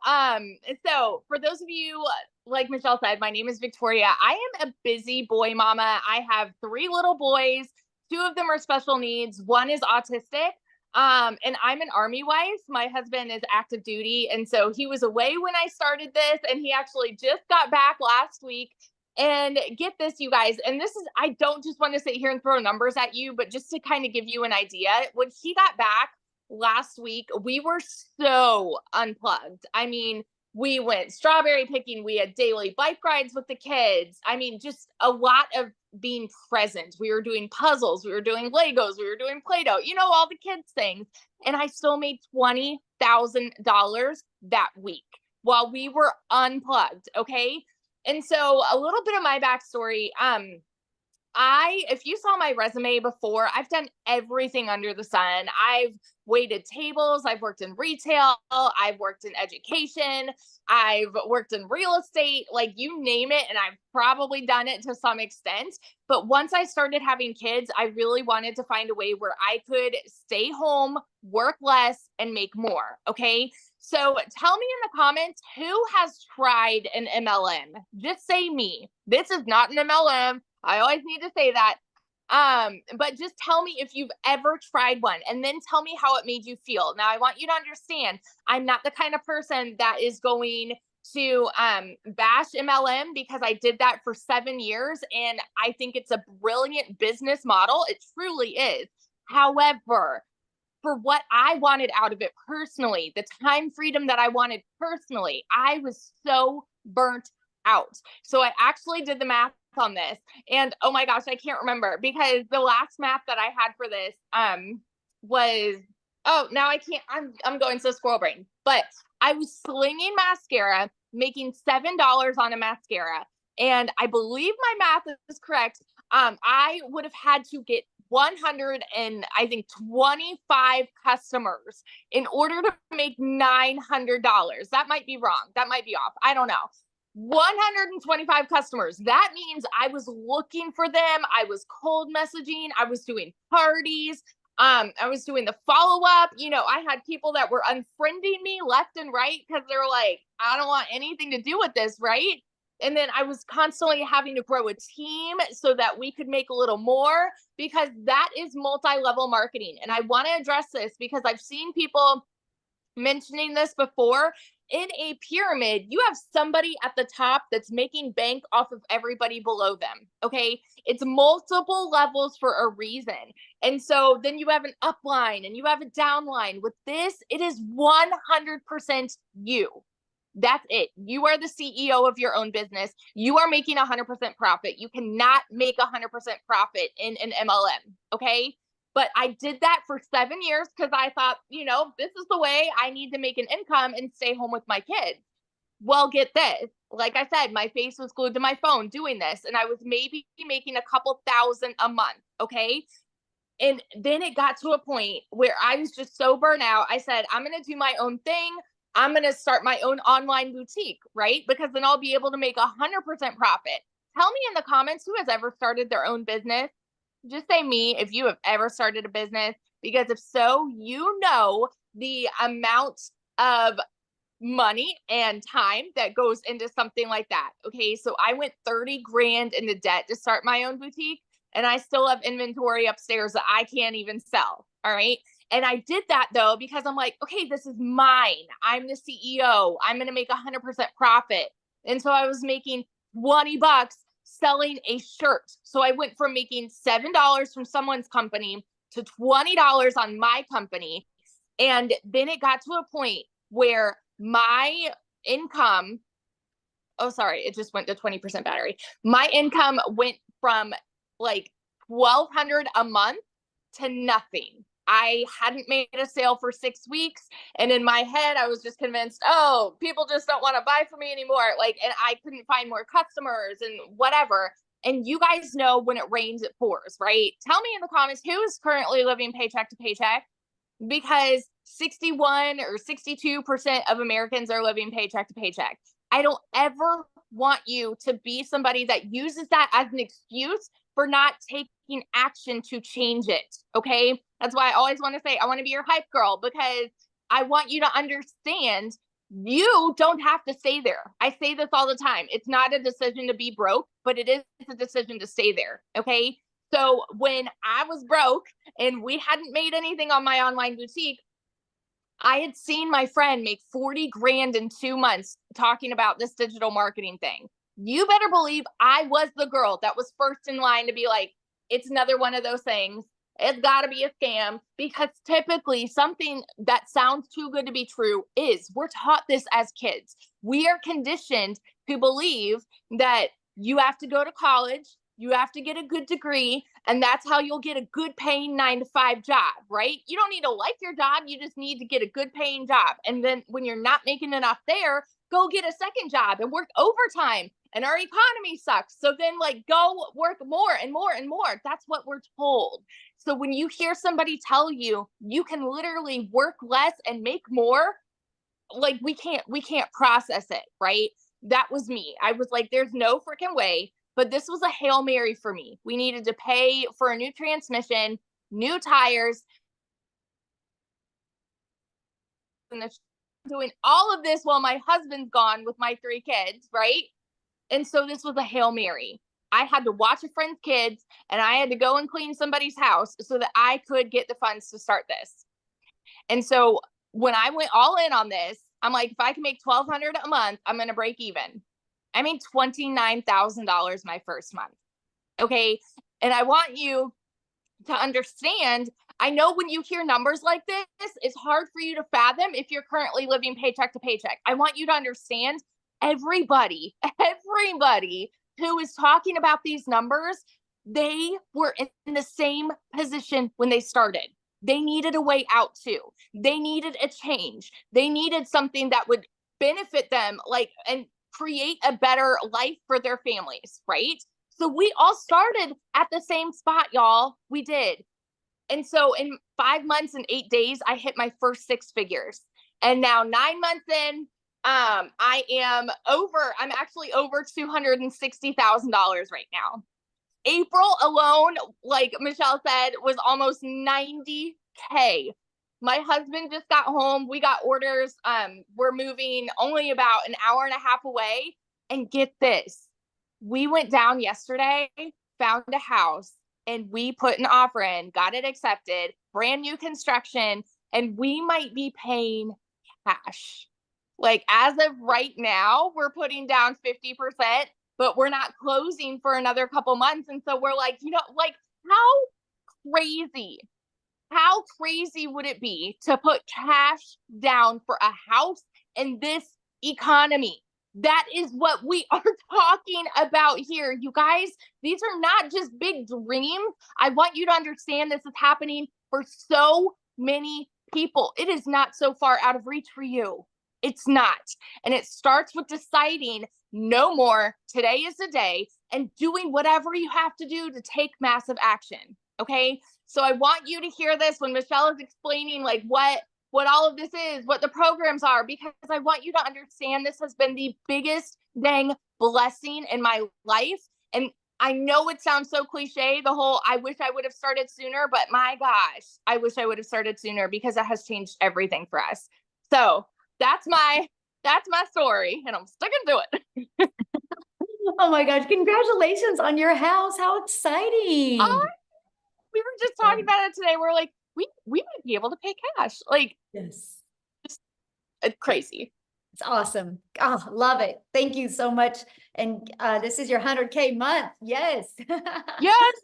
So for those of you, like Michelle said, my name is Victoria. I am a busy boy mama. I have 3 little boys. 2 of them are special needs. 1 is autistic. And I'm an Army wife. My husband is active duty. And so he was away when I started this, and he actually just got back last week. And get this, you guys, and this is, I don't just want to sit here and throw numbers at you, but just to kind of give you an idea, when he got back last week, we were so unplugged. I mean, we went strawberry picking. We had daily bike rides with the kids. I mean, just a lot of being present. We were doing puzzles. We were doing Legos. We were doing Play-Doh, you know, all the kids things. And I still made $20,000 that week while we were unplugged. Okay. And so a little bit of my backstory, if you saw my resume before, I've done everything under the sun. I've waited tables. I've worked in retail. I've worked in education. I've worked in real estate, like you name it. And I've probably done it to some extent. But once I started having kids, I really wanted to find a way where I could stay home, work less, and make more. Okay. So tell me in the comments, who has tried an MLM? Just say me. This is not an MLM. I always need to say that. But just tell me if you've ever tried one, and then tell me how it made you feel. Now, I want you to understand, I'm not the kind of person that is going to bash MLM, because I did that for 7 years, and I think it's a brilliant business model. It truly is. However, for what I wanted out of it personally, the time freedom that I wanted personally, I was so burnt out. So I actually did the math on this, and oh my gosh, I can't remember, because the last math that I had for this was, oh, now I can't, I'm going so squirrel brain, but I was slinging mascara, making $7 on a mascara, and I believe my math is correct. I would have had to get 125 customers in order to make $900. That might be wrong. That might be off. I don't know. 125 customers. That means I was looking for them. I was cold messaging. I was doing parties. I was doing the follow-up. You know, I had people that were unfriending me left and right because they were like, I don't want anything to do with this, right? And then I was constantly having to grow a team so that we could make a little more, because that is multi-level marketing. And I want to address this because I've seen people mentioning this before, in a pyramid, you have somebody at the top that's making bank off of everybody below them. Okay. It's multiple levels for a reason. And so then you have an upline and you have a downline. With this, it is 100% you. That's it. You are the CEO of your own business. You are making 100% profit. You cannot make 100% profit in an MLM. Okay. But I did that for 7 years because I thought, this is the way I need to make an income and stay home with my kids. Well, get this. Like I said, my face was glued to my phone doing this, and I was maybe making a couple thousand a month. Okay. And then it got to a point where I was just so burnt out. I said, I'm going to do my own thing. I'm going to start my own online boutique, right? Because then I'll be able to make 100% profit. Tell me in the comments who has ever started their own business. Just say me if you have ever started a business, because if so, the amount of money and time that goes into something like that. Okay. So I went 30 grand into debt to start my own boutique, and I still have inventory upstairs that I can't even sell. All right. And I did that though, because I'm like, okay, this is mine. I'm the CEO. I'm going to make 100% profit. And so I was making $20 selling a shirt. So I went from making $7 from someone's company to $20 on my company. And then it got to a point where my income, it just went to 20% battery. My income went from like $1,200 a month to nothing. I hadn't made a sale for 6 weeks. And in my head, I was just convinced, people just don't want to buy from me anymore. And I couldn't find more customers and whatever. And you guys know when it rains, it pours, right? Tell me in the comments who is currently living paycheck to paycheck, because 61 or 62% of Americans are living paycheck to paycheck. I don't ever want you to be somebody that uses that as an excuse for not taking action to change it. Okay. That's why I always want to say, I want to be your hype girl, because I want you to understand you don't have to stay there. I say this all the time. It's not a decision to be broke, but it is a decision to stay there. Okay. So when I was broke and we hadn't made anything on my online boutique, I had seen my friend make 40 grand in 2 months talking about this digital marketing thing. You better believe I was the girl that was first in line to be like, it's another one of those things. It's got to be a scam, because typically something that sounds too good to be true is. We're taught this as kids. We are conditioned to believe that you have to go to college, you have to get a good degree, and that's how you'll get a good paying 9-to-5 job, right? You don't need to like your job. You just need to get a good paying job. And then when you're not making enough there, go get a second job and work overtime. And our economy sucks. So then go work more and more and more. That's what we're told. So when you hear somebody tell you, you can literally work less and make more, we can't process it, right? That was me. I was like, there's no freaking way. But this was a Hail Mary for me. We needed to pay for a new transmission, new tires, and doing all of this while my husband's gone with my 3 kids, right? And so this was a Hail Mary. I had to watch a friend's kids, and I had to go and clean somebody's house so that I could get the funds to start this. And so when I went all in on this, I'm like, if I can make $1,200 a month, I'm going to break even. I made $29,000 my first month. Okay. And I want you to understand, I know when you hear numbers like this, it's hard for you to fathom if you're currently living paycheck to paycheck. I want you to understand everybody who is talking about these numbers, they were in the same position when they started. They needed a way out too. They needed a change. They needed something that would benefit them, and create a better life for their families, right? So we all started at the same spot, y'all. We did. And so in 5 months and 8 days, I hit my first 6 figures. And now 9 months in, I'm actually over $260,000 right now. April alone, like Michelle said, was almost 90K. My husband just got home. We got orders. We're moving only about an hour and a half away. And get this, we went down yesterday, found a house, and we put an offer in, got it accepted, brand new construction, and we might be paying cash. Like as of right now, we're putting down 50%, but we're not closing for another couple months. And so we're like, like crazy, how crazy would it be to put cash down for a house in this economy? That is what we are talking about here. You guys, these are not just big dreams. I want you to understand this is happening for so many people. It is not so far out of reach for you. It's not. And it starts with deciding no more. Today is the day, and doing whatever you have to do to take massive action. Okay. So I want you to hear this when Michelle is explaining like what all of this is, what the programs are, because I want you to understand this has been the biggest dang blessing in my life. And I know it sounds so cliche, the whole I wish I would have started sooner, but my gosh, I wish I would have started sooner because it has changed everything for us. So that's my story, and I'm sticking to it. Oh my gosh, congratulations on your house. How exciting. We were just talking about it today. We're like, we might be able to pay cash. Like, Yes. it's crazy. It's awesome. Oh, love it. Thank you so much. And this is your 100K month. Yes. Yes.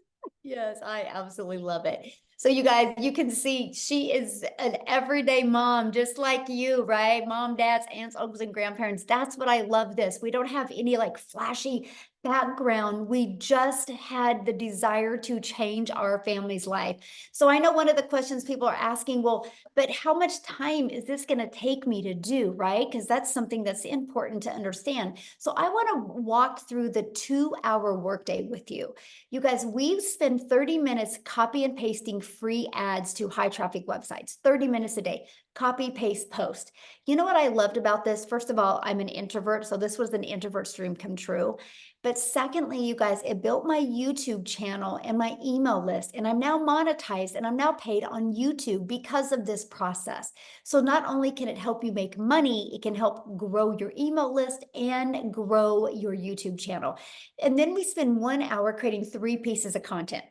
Yes, I absolutely love it. So you guys, you can see she is an everyday mom, just like you, right? Mom, dads, aunts, uncles, and grandparents. That's what I love this. We don't have any like flashy background. We just had the desire to change our family's life. So I know one of the questions people are asking, well, but how much time is this going to take me to do, right? Because that's something that's important to understand. So I want to walk through the 2-hour workday with you. You guys, we spend 30 minutes copy and pasting free ads to high traffic websites, 30 minutes a day, copy, paste, post. You know what I loved about this? First of all, I'm an introvert, so this was an introvert's dream come true. But secondly, you guys, it built my YouTube channel and my email list, and I'm now monetized and I'm now paid on YouTube because of this process. So not only can it help you make money, it can help grow your email list and grow your YouTube channel. And then we spend 1 hour creating 3 pieces of content.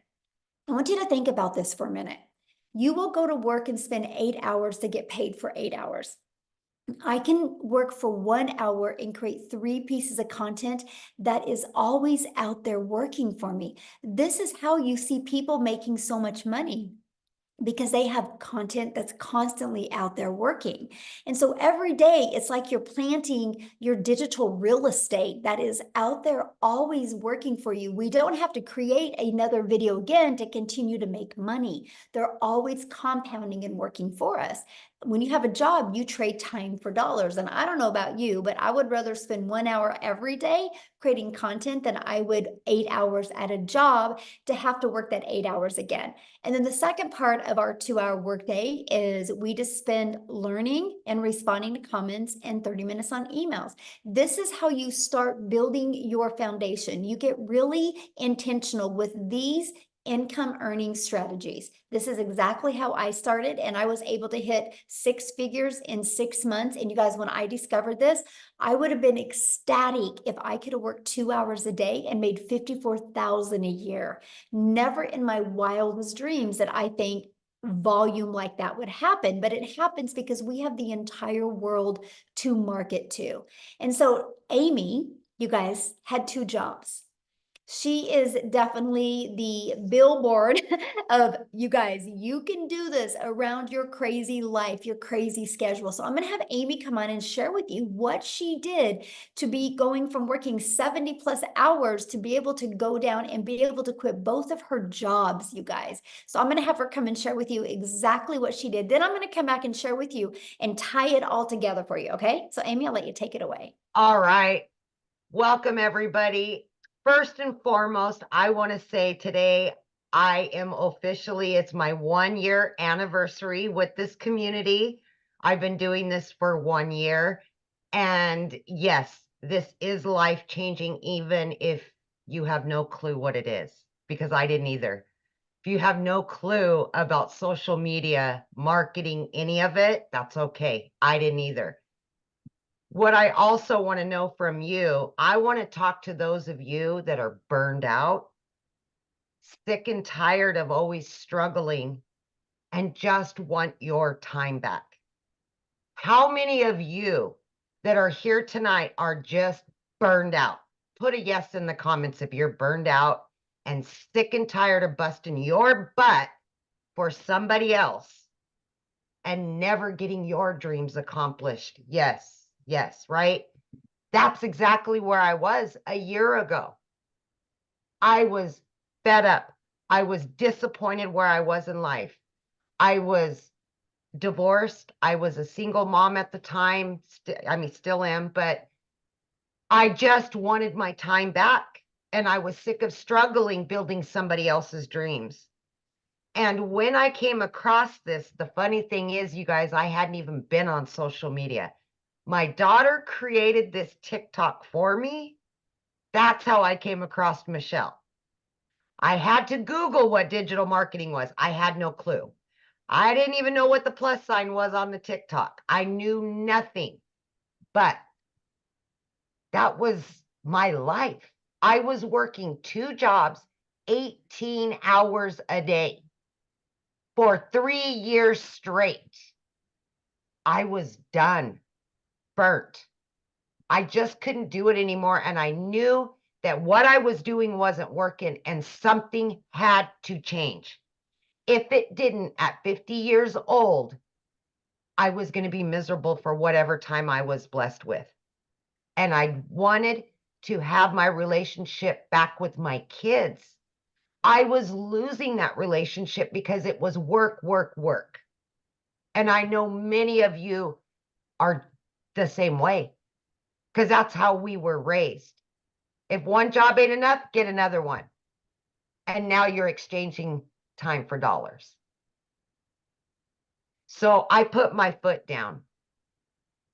I want you to think about this for a minute. You will go to work and spend 8 hours to get paid for 8 hours. I can work for 1 hour and create 3 pieces of content that is always out there working for me. This is how you see people making so much money, because they have content that's constantly out there working. And so every day it's like you're planting your digital real estate that is out there always working for you. We don't have to create another video again to continue to make money. They're always compounding and working for us. When you have a job, you trade time for dollars. And I don't know about you, but I would rather spend 1 hour every day creating content than I would 8 hours at a job to have to work that 8 hours again. And then the second part of our 2-hour workday is we just spend learning and responding to comments and 30 minutes on emails. This is how you start building your foundation. You get really intentional with these income earning strategies. This is exactly how I started, and I was able to hit 6 figures in 6 months. And you guys, when I discovered this, I would have been ecstatic if I could have worked 2 hours a day and made $54,000 a year. Never in my wildest dreams that I think volume like that would happen, but it happens because we have the entire world to market to. And so Amy, you guys, had 2 jobs. She is definitely the billboard of, you guys, you can do this around your crazy life, your crazy schedule. So I'm going to have Amy come on and share with you what she did to be going from working 70 plus hours to be able to go down and be able to quit both of her jobs, you guys. So I'm going to have her come and share with you exactly what she did. Then I'm going to come back and share with you and tie it all together for you. Okay. So Amy, I'll let you take it away. All right. Welcome, everybody. First and foremost, I want to say today I am officially, it's my 1-year anniversary with this community. I've been doing this for 1 year. And yes, this is life-changing, even if you have no clue what it is, because I didn't either. If you have no clue about social media, marketing, any of it, that's okay. I didn't either. What I also want to know from you, I want to talk to those of you that are burned out, sick and tired of always struggling, and just want your time back. How many of you that are here tonight are just burned out. Put a yes in the comments if you're burned out and sick and tired of busting your butt for somebody else and never getting your dreams accomplished. Yes, yes, right? That's exactly where I was a year ago. I was fed up. I was disappointed where I was in life. I was divorced. I was a single mom at the time. Still am, but I just wanted my time back. And I was sick of struggling building somebody else's dreams. And when I came across this, the funny thing is, you guys, I hadn't even been on social media. My daughter created this TikTok for me. That's how I came across Michelle. I had to Google what digital marketing was. I had no clue. I didn't even know what the plus sign was on the TikTok. I knew nothing, but that was my life. I was working 2 jobs, 18 hours a day for 3 years straight. I was done, burnt. I just couldn't do it anymore. And I knew that what I was doing wasn't working and something had to change. If it didn't, at 50 years old, I was going to be miserable for whatever time I was blessed with. And I wanted to have my relationship back with my kids. I was losing that relationship because it was work, work, work. And I know many of you are the same way because that's how we were raised. If one job ain't enough, get another one. And now you're exchanging time for dollars. So I put my foot down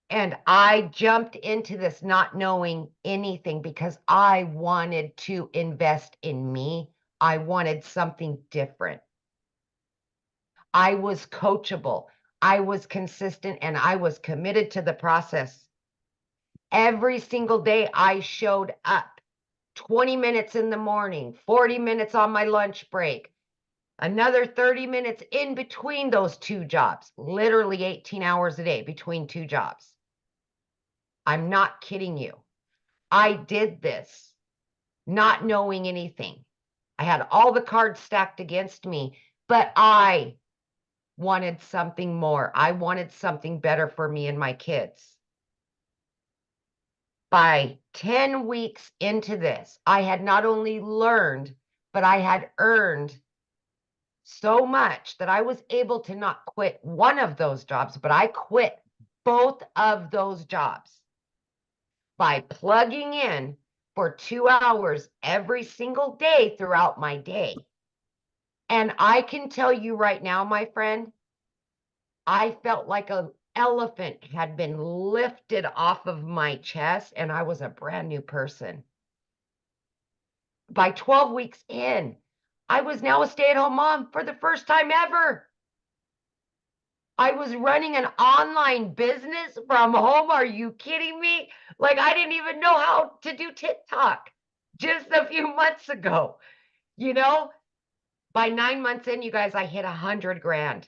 and I jumped into this not knowing anything because I wanted to invest in me. I wanted something different. I was coachable. I was consistent and I was committed to the process. Every single day I showed up 20 minutes in the morning, 40 minutes on my lunch break, another 30 minutes in between those 2 jobs, literally 18 hours a day between 2 jobs. I'm not kidding you. I did this not knowing anything. I had all the cards stacked against me, but I wanted something more. I wanted something better for me and my kids. By 10 weeks into this, I had not only learned, but I had earned so much that I was able to not quit one of those jobs, but I quit both of those jobs by plugging in for 2 hours every single day throughout my day. And I can tell you right now, my friend, I felt like an elephant had been lifted off of my chest and I was a brand new person. By 12 weeks in, I was now a stay-at-home mom for the first time ever. I was running an online business from home. Are you kidding me? Like, I didn't even know how to do TikTok just a few months ago. You know, by 9 months in, you guys, I hit 100 grand.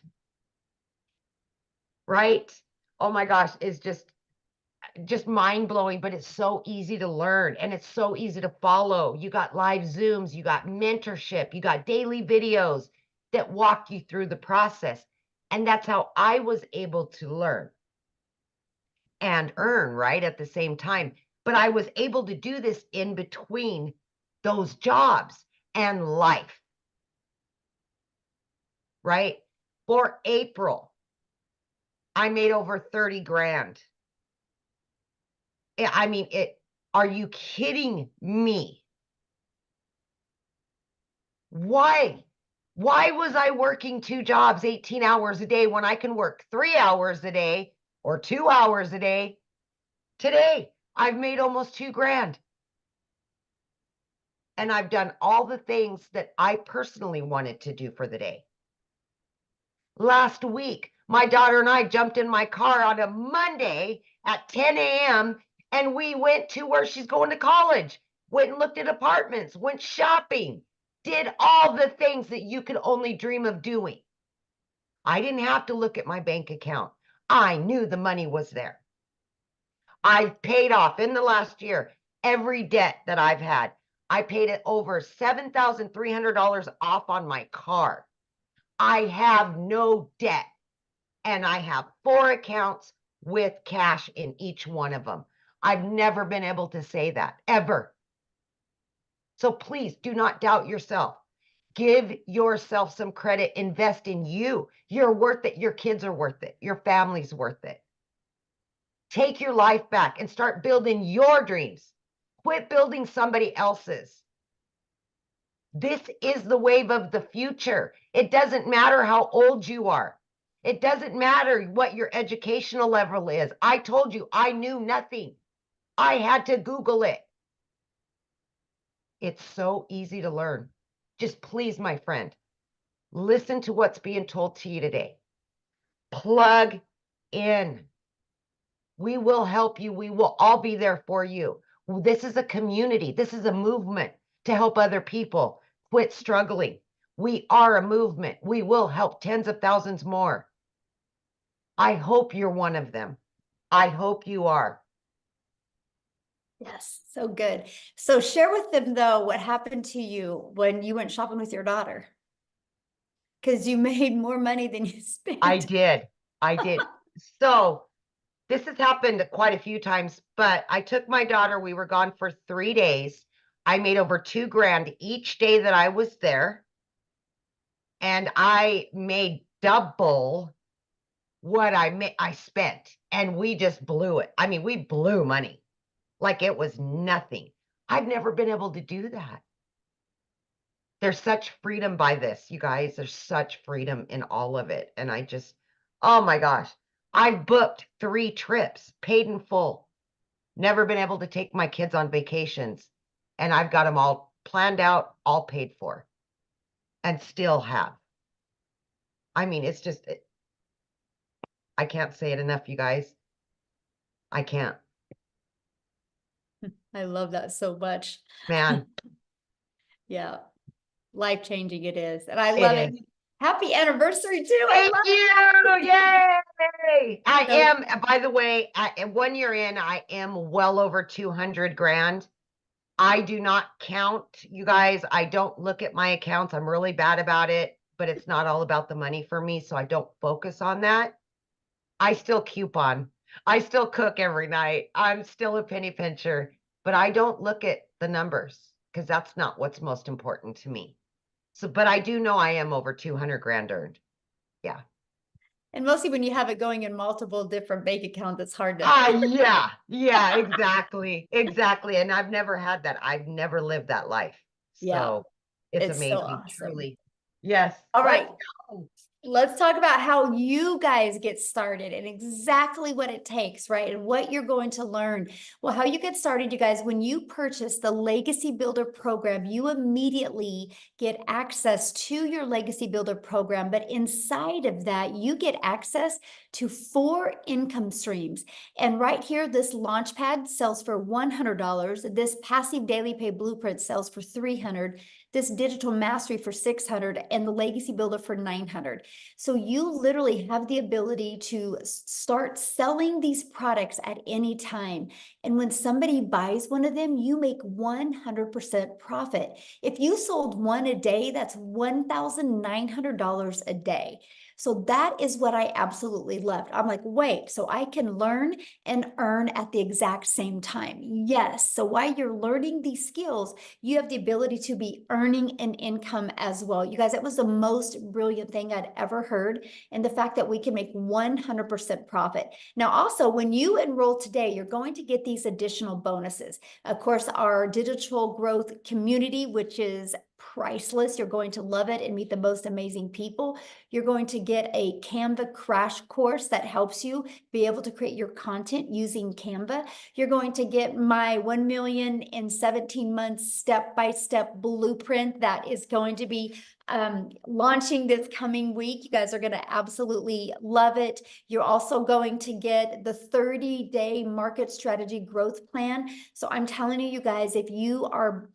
Right? Oh my gosh, it's just mind-blowing, but it's so easy to learn and it's so easy to follow. You got live Zooms, you got mentorship, you got daily videos that walk you through the process. And that's how I was able to learn and earn, right, at the same time. But I was able to do this in between those jobs and life, right? For April, I made over 30 grand. I mean, are you kidding me? Why? Why was I working 2 jobs, 18 hours a day when I can work 3 hours a day or 2 hours a day? Today, I've made almost 2 grand. And I've done all the things that I personally wanted to do for the day. Last week, my daughter and I jumped in my car on a Monday at 10 a.m. and we went to where she's going to college, went and looked at apartments, went shopping, did all the things that you could only dream of doing. I didn't have to look at my bank account. I knew the money was there. I paid off in the last year every debt that I've had. I paid it over $7,300 off on my car. I have no debt, and I have 4 accounts with cash in each one of them. I've never been able to say that, ever. So please do not doubt yourself. Give yourself some credit. Invest in you. You're worth it. Your kids are worth it. Your family's worth it. Take your life back and start building your dreams. Quit building somebody else's. This is the wave of the future. It doesn't matter how old you are. It doesn't matter what your educational level is. I told you I knew nothing. I had to Google it. It's so easy to learn. Just please, my friend, listen to what's being told to you today. Plug in. We will help you. We will all be there for you. This is a community. This is a movement to help other people quit struggling. We are a movement. We will help tens of thousands more. I hope you're one of them. I hope you are. Yes, so good. So share with them though, what happened to you when you went shopping with your daughter. Because you made more money than you spent. I did. So this has happened quite a few times, but I took my daughter. We were gone for 3 days. I made over $2,000 each day that I was there. And I made double what I spent. And we just blew it. I mean, we blew money like it was nothing. I've never been able to do that. There's such freedom by this, you guys. There's such freedom in all of it. And I just, oh my gosh, I've booked 3 trips, paid in full. Never been able to take my kids on vacations. And I've got them all planned out, all paid for, and still have. I mean, it's just, I can't say it enough, you guys. I can't. I love that so much. Man, Yeah. Life-changing it is. And I It love it. is. Happy anniversary too. I thank love you. Yay. I So- am, by the way, 1 year in, I am well over 200 grand. I do not count, you guys. I don't look at my accounts. I'm really bad about it, but it's not all about the money for me. So I don't focus on that. I still coupon. I still cook every night. I'm still a penny pincher, but I don't look at the numbers because that's not what's most important to me. So, but I do know I am over 200 grand earned. Yeah. And mostly when you have it going in multiple different bank accounts, it's hard to. Yeah, exactly. Exactly. And I've never had that. I've never lived that life. Yeah. So it's It's so amazing, awesome. truly. Yes. All Let's right. go. Let's talk about how you guys get started and exactly what it takes, right? And what you're going to learn. Well, how you get started, you guys, when you purchase the Legacy Builder program, you immediately get access to your Legacy Builder program. But inside of that, you get access to 4 income streams. And right here, this Launchpad sells for $100. This Passive Daily Pay Blueprint sells for $300. This Digital Mastery for $600 and the Legacy Builder for $900. So you literally have the ability to start selling these products at any time. And when somebody buys one of them, you make 100% profit. If you sold one a day, that's $1,900 a day. So that is what I absolutely loved. I'm like, wait, so I can learn and earn at the exact same time. Yes. So while you're learning these skills, you have the ability to be earning an income as well. You guys, that was the most brilliant thing I'd ever heard. And the fact that we can make 100% profit. Now, also, when you enroll today, you're going to get these additional bonuses. Of course, our digital growth community, which is priceless. You're going to love it and meet the most amazing people. You're going to get a Canva crash course that helps you be able to create your content using Canva. You're going to get my 1 million in 17 months step-by-step blueprint that is going to be launching this coming week. You guys are going to absolutely love it. You're also going to get the 30-day market strategy growth plan. So I'm telling you guys, if you are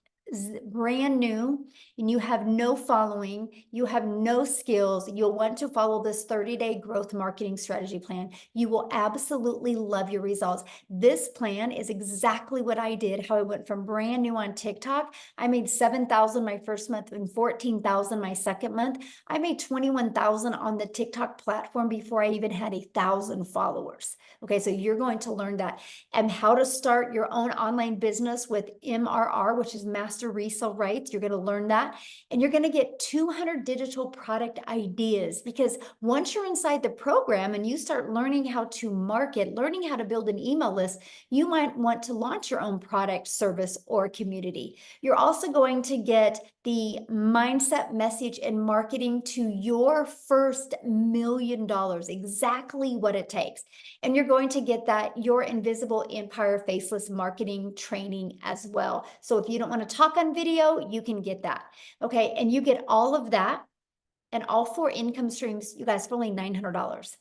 brand new and you have no following, you have no skills, you'll want to follow this 30-day growth marketing strategy plan. You will absolutely love your results. This plan is exactly what I did, how I went from brand new on TikTok. I made 7,000 my first month and 14,000 my second month. I made 21,000 on the TikTok platform before I even had 1,000 followers. Okay, so you're going to learn that, and how to start your own online business with MRR, which is master resale rights. You're going to learn that, and you're going to get 200 digital product ideas, because once you're inside the program and you start learning how to market, learning how to build an email list, you might want to launch your own product, service, or community. You're also going to get the mindset, message, and marketing to your first $1 million, exactly what it takes. And you're going to get that Your Invisible Empire Faceless marketing training as well. So if you don't want to talk on video, you can get that. Okay, and you get all of that and all 4 income streams, you guys, for only $900.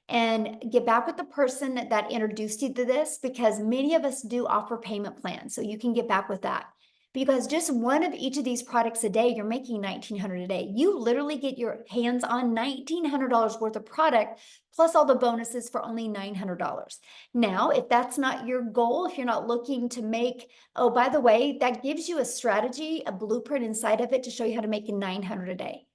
And get back with the person that introduced you to this, because many of us do offer payment plans. So you can get back with that. Because just one of each of these products a day, you're making $1,900 a day. You literally get your hands on $1,900 worth of product, plus all the bonuses for only $900. Now, if that's not your goal, if you're not looking to make, oh, by the way, that gives you a strategy, a blueprint inside of it to show you how to make $900 a day,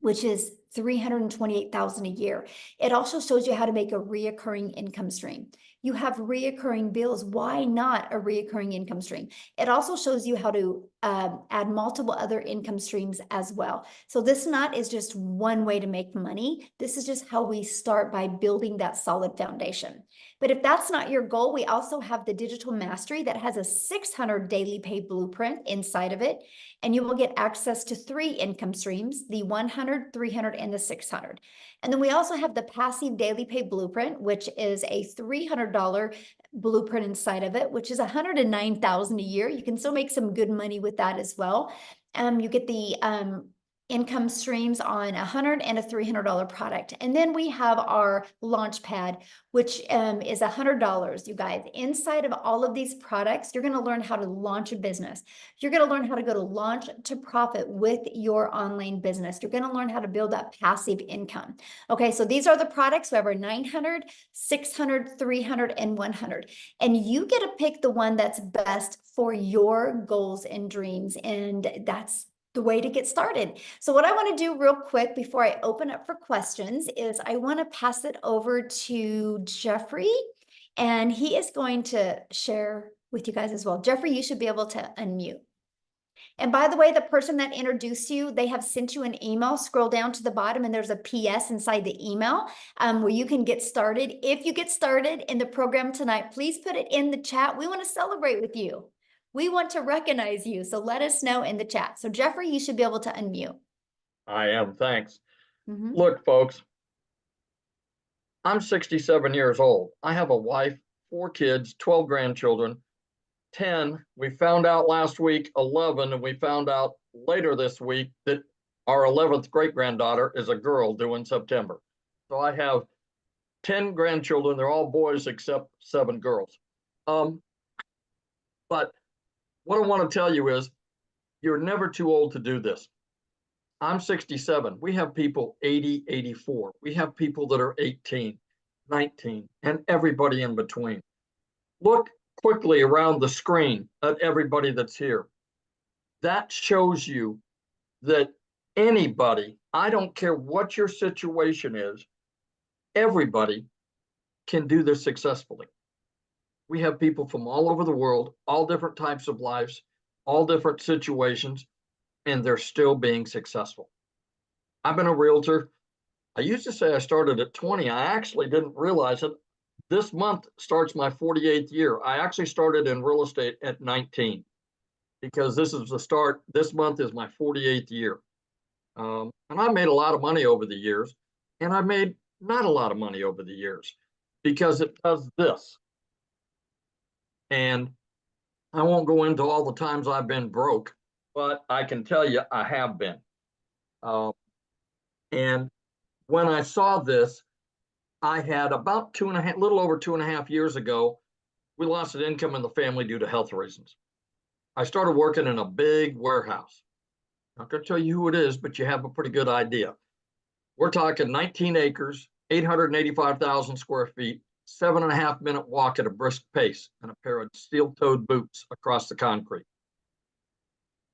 which is $328,000 a year. It also shows you how to make a reoccurring income stream. You have reoccurring bills. Why not a reoccurring income stream? It also shows you how to add multiple other income streams as well. So this not is just one way to make money. This is just how we start, by building that solid foundation. But if that's not your goal, we also have the Digital Mastery that has a 600 daily pay blueprint inside of it. And you will get access to 3 income streams, the 100, 300, and the 600. And then we also have the Passive Daily Pay Blueprint, which is a $300 blueprint inside of it, which is $109,000 a year. You can still make some good money with that as well. You get the income streams on $100 and a $300 product. And then we have our launch pad, which is $100, you guys. Inside of all of these products, you're going to learn how to launch a business. You're going to learn how to go to launch to profit with your online business. You're going to learn how to build that passive income. Okay, so these are the products. We have our 900, 600, 300, and 100. And you get to pick the one that's best for your goals and dreams. And that's the way to get started. So what I want to do real quick before I open up for questions is I want to pass it over to Jeffrey, and he is going to share with you guys as well. Jeffrey, you should be able to unmute. And by the way, the person that introduced you, they have sent you an email. Scroll down to the bottom and there's a PS inside the email where you can get started. If you get started in the program tonight, please put it in the chat. We want to celebrate with you. We want to recognize you. So let us know in the chat. So Jeffrey, you should be able to unmute. I am, thanks. Look, folks, I'm 67 years old. I have a wife, 4 kids, 12 grandchildren, 10. We found out last week, 11, and we found out later this week that our 11th great-granddaughter is a girl due in September. So I have 10 grandchildren. They're all boys except 7 girls. But what I want to tell you is you're never too old to do this. I'm 67. We have people 80, 84. We have people that are 18, 19, and everybody in between. Look quickly around the screen at everybody that's here. That shows you that anybody, I don't care what your situation is, everybody can do this successfully. We have people from all over the world, all different types of lives, all different situations, and they're still being successful. I've been a realtor. I used to say I started at 20. I actually didn't realize it. This month starts my 48th year. I actually started in real estate at 19 because this is the start. This month is my 48th year. And I made a lot of money over the years, and I made not a lot of money over the years because it does this. And I won't go into all the times I've been broke, but I can tell you I have been. And when I saw this, I had about little over 2.5 years ago, we lost an income in the family due to health reasons. I started working in a big warehouse. Not going to tell you who it is, but you have a pretty good idea. We're talking 19 acres, 885,000 square feet, 7.5 minute walk at a brisk pace, and a pair of steel-toed boots across the concrete.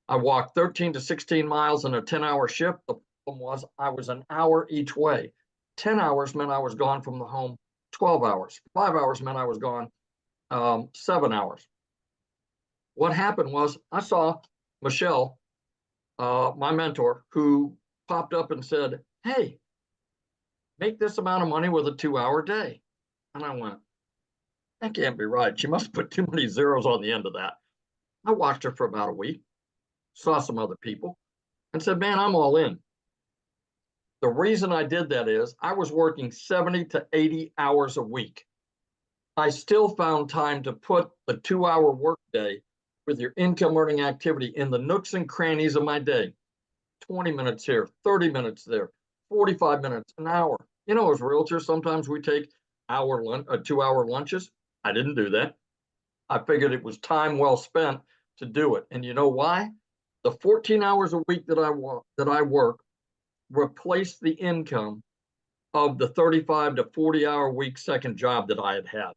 I walked 13 to 16 miles in a 10-hour shift. The problem was I was an hour each way. 10 hours meant I was gone from the home 12 hours. 5 hours meant I was gone 7 hours. What happened was I saw Michelle, my mentor, who popped up and said, hey, make this amount of money with a 2-hour day. And I went, that can't be right. She must have put too many zeros on the end of that. I watched her for about a week, saw some other people, and said, man, I'm all in. The reason I did that is I was working 70 to 80 hours a week. I still found time to put the 2-hour workday with your income earning activity in the nooks and crannies of my day. 20 minutes here, 30 minutes there, 45 minutes, an hour. You know, as realtors, sometimes we take 2-hour lunches. I didn't do that. I figured it was time well spent to do it. And you know why? The 14 hours a week that I work replaced the income of the 35 to 40-hour week second job that I had had.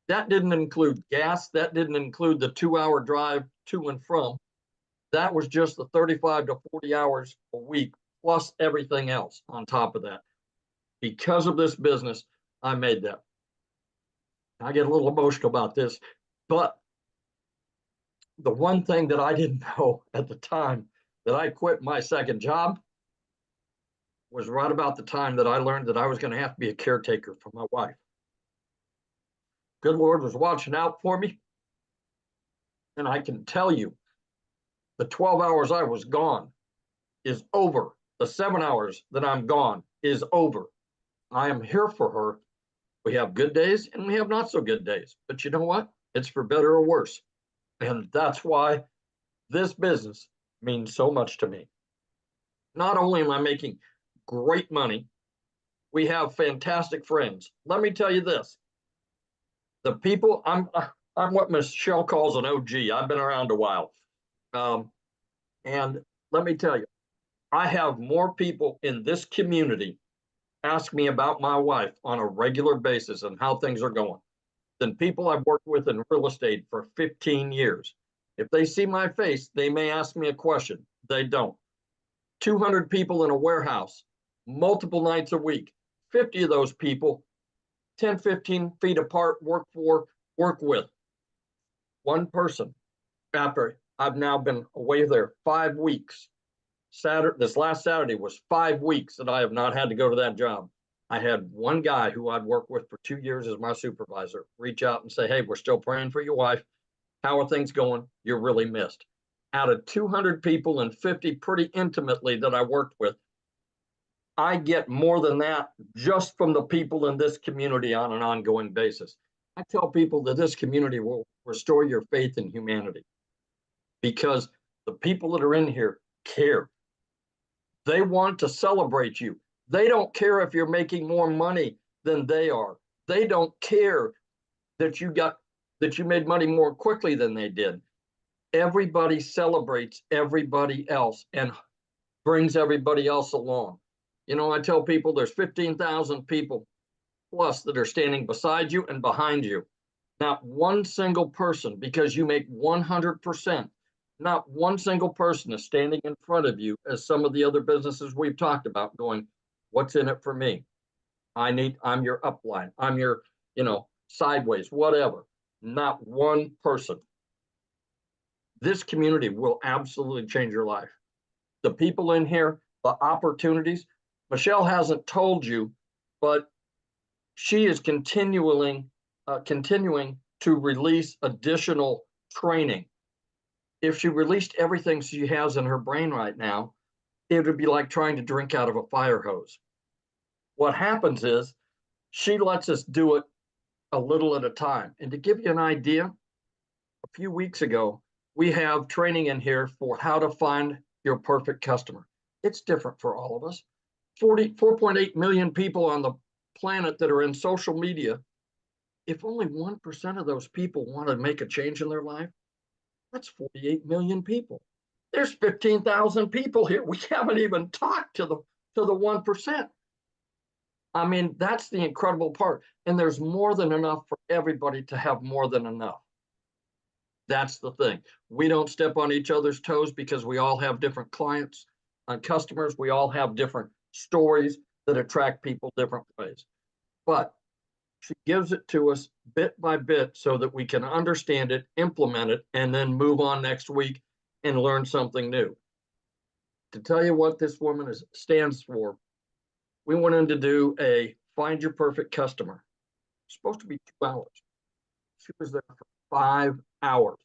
That didn't include gas. That didn't include the 2-hour drive to and from. That was just the 35 to 40 hours a week, plus everything else on top of that. Because of this business, I made that. I get a little emotional about this, but the one thing that I didn't know at the time that I quit my second job was right about the time that I learned that I was going to have to be a caretaker for my wife. Good Lord was watching out for me. And I can tell you, the 12 hours I was gone is over. The 7 hours that I'm gone is over. I am here for her. We have good days and we have not so good days. But you know what? It's for better or worse. And that's why this business means so much to me. Not only am I making great money, we have fantastic friends. Let me tell you this. The people, I'm what Michelle calls an OG. I've been around a while. And let me tell you, I have more people in this community ask me about my wife on a regular basis and how things are going than people I've worked with in real estate for 15 years. If they see my face, they may ask me a question. They don't. 200 people in a warehouse, multiple nights a week, 50 of those people, 10, 15 feet apart, work with. One person, after I've now been away there 5 weeks. This last Saturday was 5 weeks that I have not had to go to that job. I had one guy who I'd worked with for 2 years as my supervisor reach out and say, hey, we're still praying for your wife. How are things going? You're really missed. Out of 200 people and 50 pretty intimately that I worked with, I get more than that just from the people in this community on an ongoing basis. I tell people that this community will restore your faith in humanity because the people that are in here care. They want to celebrate you. They don't care if you're making more money than they are. They don't care that you made money more quickly than they did. Everybody celebrates everybody else and brings everybody else along. You know, I tell people there's 15,000 people plus that are standing beside you and behind you. Not one single person, because you make 100%, not one single person is standing in front of you as some of the other businesses we've talked about going, what's in it for me? I'm your upline. I'm your, sideways, whatever. Not one person. This community will absolutely change your life. The people in here, the opportunities, Michelle hasn't told you, but she is continuing to release additional training. If she released everything she has in her brain right now, it would be like trying to drink out of a fire hose. What happens is she lets us do it a little at a time. And to give you an idea, a few weeks ago, we have training in here for how to find your perfect customer. It's different for all of us. 4.8 million people on the planet that are in social media. If only 1% of those people want to make a change in their life, That's 48 million people. There's 15,000 people here. We haven't even talked to the 1%. I mean, that's the incredible part. And there's more than enough for everybody to have more than enough. That's the thing. We don't step on each other's toes because we all have different clients and customers. We all have different stories that attract people different ways. But she gives it to us bit by bit so that we can understand it, implement it, and then move on next week and learn something new. To tell you what this woman stands for, we went in to do a Find Your Perfect Customer. It's supposed to be 2 hours. She was there for 5 hours.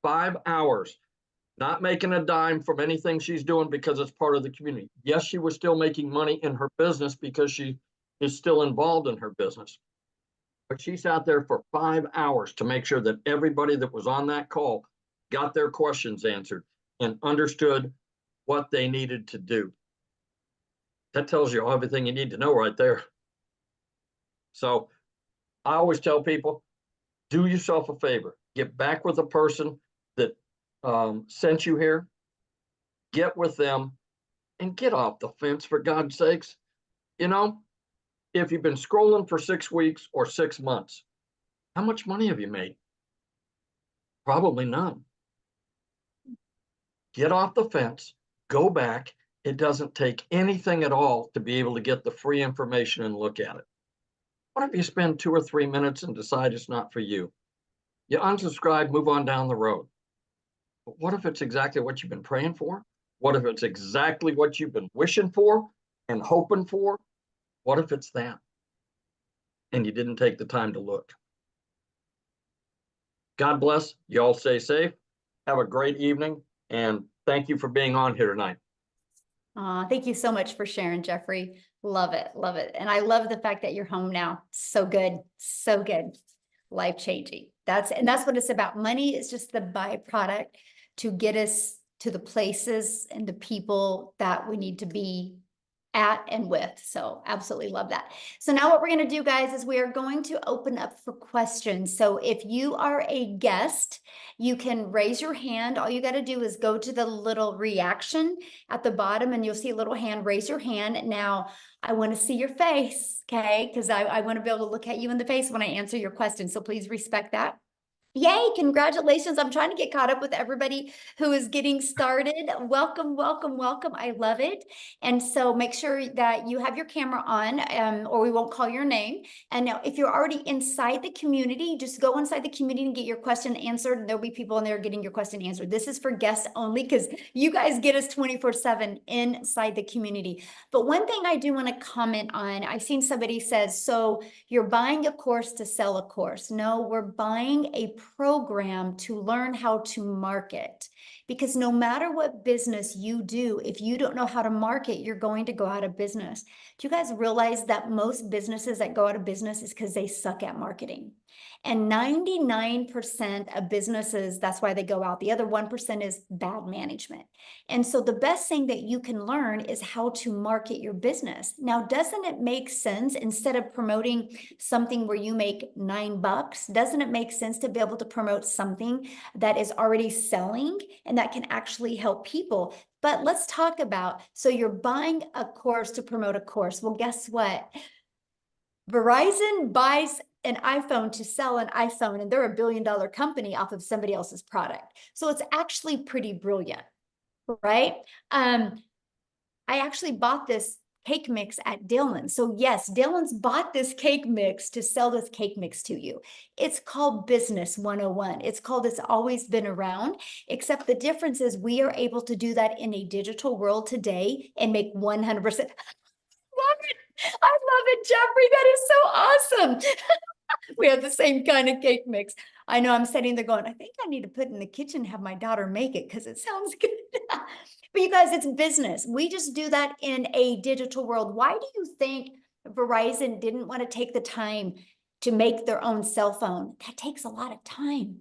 5 hours, not making a dime from anything she's doing because it's part of the community. Yes, she was still making money in her business because she is still involved in her business. But she sat there for 5 hours to make sure that everybody that was on that call got their questions answered and understood what they needed to do. That tells you everything you need to know right there. So I always tell people, do yourself a favor, get back with the person that sent you here, get with them and get off the fence, for God's sakes. You know, if you've been scrolling for 6 weeks or 6 months, how much money have you made? Probably none. Get off the fence, go back. It doesn't take anything at all to be able to get the free information and look at it. What if you spend 2 or 3 minutes and decide it's not for you? You unsubscribe, move on down the road. But what if it's exactly what you've been praying for? What if it's exactly what you've been wishing for and hoping for? What if it's that? And you didn't take the time to look. God bless. You all stay safe. Have a great evening. And thank you for being on here tonight. Thank you so much for sharing, Jeffrey. Love it. Love it. And I love the fact that you're home now. So good. So good. Life-changing. That's what it's about. Money is just the byproduct to get us to the places and the people that we need to be at and with. So absolutely love that. So now what we're going to do, guys, is we are going to open up for questions. So if you are a guest, you can raise your hand. All you got to do is go to the little reaction at the bottom and you'll see a little hand. Raise your hand. Now I want to see your face, okay? Because I want to be able to look at you in the face when I answer your question. So please respect that. Yay, congratulations. I'm trying to get caught up with everybody who is getting started. Welcome, welcome, welcome. I love it. And so make sure that you have your camera on or we won't call your name. And now if you're already inside the community, just go inside the community and get your question answered. There'll be people in there getting your question answered. This is for guests only because you guys get us 24/7 inside the community. But one thing I do want to comment on, I've seen somebody says, so you're buying a course to sell a course. No, we're buying a program to learn how to market, because no matter what business you do, if you don't know how to market, you're going to go out of business. Do you guys realize that most businesses that go out of business is because they suck at marketing? And 99% of businesses, that's why they go out. The other 1% is bad management. And so the best thing that you can learn is how to market your business. Now, doesn't it make sense, instead of promoting something where you make $9, doesn't it make sense to be able to promote something that is already selling and that can actually help people? But let's talk about, so you're buying a course to promote a course. Well, guess what? Verizon buys an iPhone to sell an iPhone, and they're a $1 billion company off of somebody else's product. So it's actually pretty brilliant, right? I actually bought this cake mix at Dylan's. So yes, Dylan's bought this cake mix to sell this cake mix to you. It's called Business 101. It's called It's Always Been Around, except the difference is we are able to do that in a digital world today and make 100%. Love it. I love it, Jeffrey. That is so awesome. We have the same kind of cake mix. I know I'm sitting there going, I think I need to put it in the kitchen and have my daughter make it because it sounds good. But you guys, it's business. We just do that in a digital world. Why do you think Verizon didn't want to take the time to make their own cell phone? That takes a lot of time.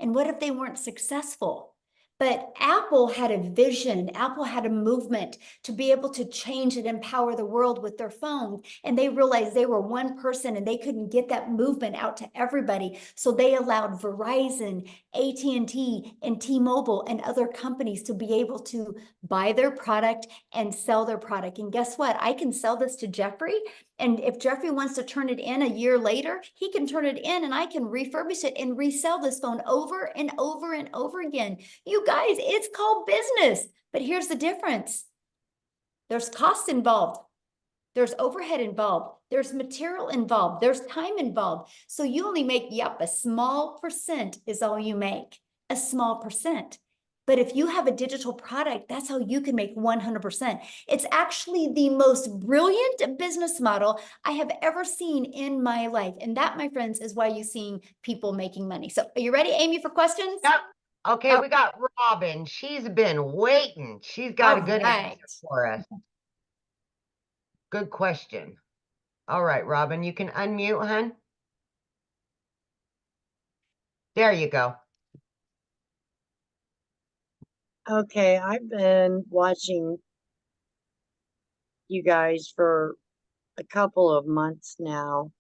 And what if they weren't successful? But Apple had a vision. Apple had a movement to be able to change and empower the world with their phone. And they realized they were one person and they couldn't get that movement out to everybody. So they allowed Verizon, AT&T, and T-Mobile and other companies to be able to buy their product and sell their product. And guess what? I can sell this to Jeffrey. And if Jeffrey wants to turn it in a year later, he can turn it in and I can refurbish it and resell this phone over and over and over again. You guys, it's called business. But here's the difference. There's costs involved. There's overhead involved. There's material involved. There's time involved. So you only make, yep, a small percent is all you make, a small percent. But if you have a digital product, that's how you can make 100%. It's actually the most brilliant business model I have ever seen in my life. And that, my friends, is why you're seeing people making money. So are you ready, Amy, for questions? Yep. Okay, Oh. we got Robin. She's been waiting. She's got a All good right. answer for us. Good question. All right, Robin, you can unmute, hun. There you go. Okay, I've been watching you guys for a couple of months now.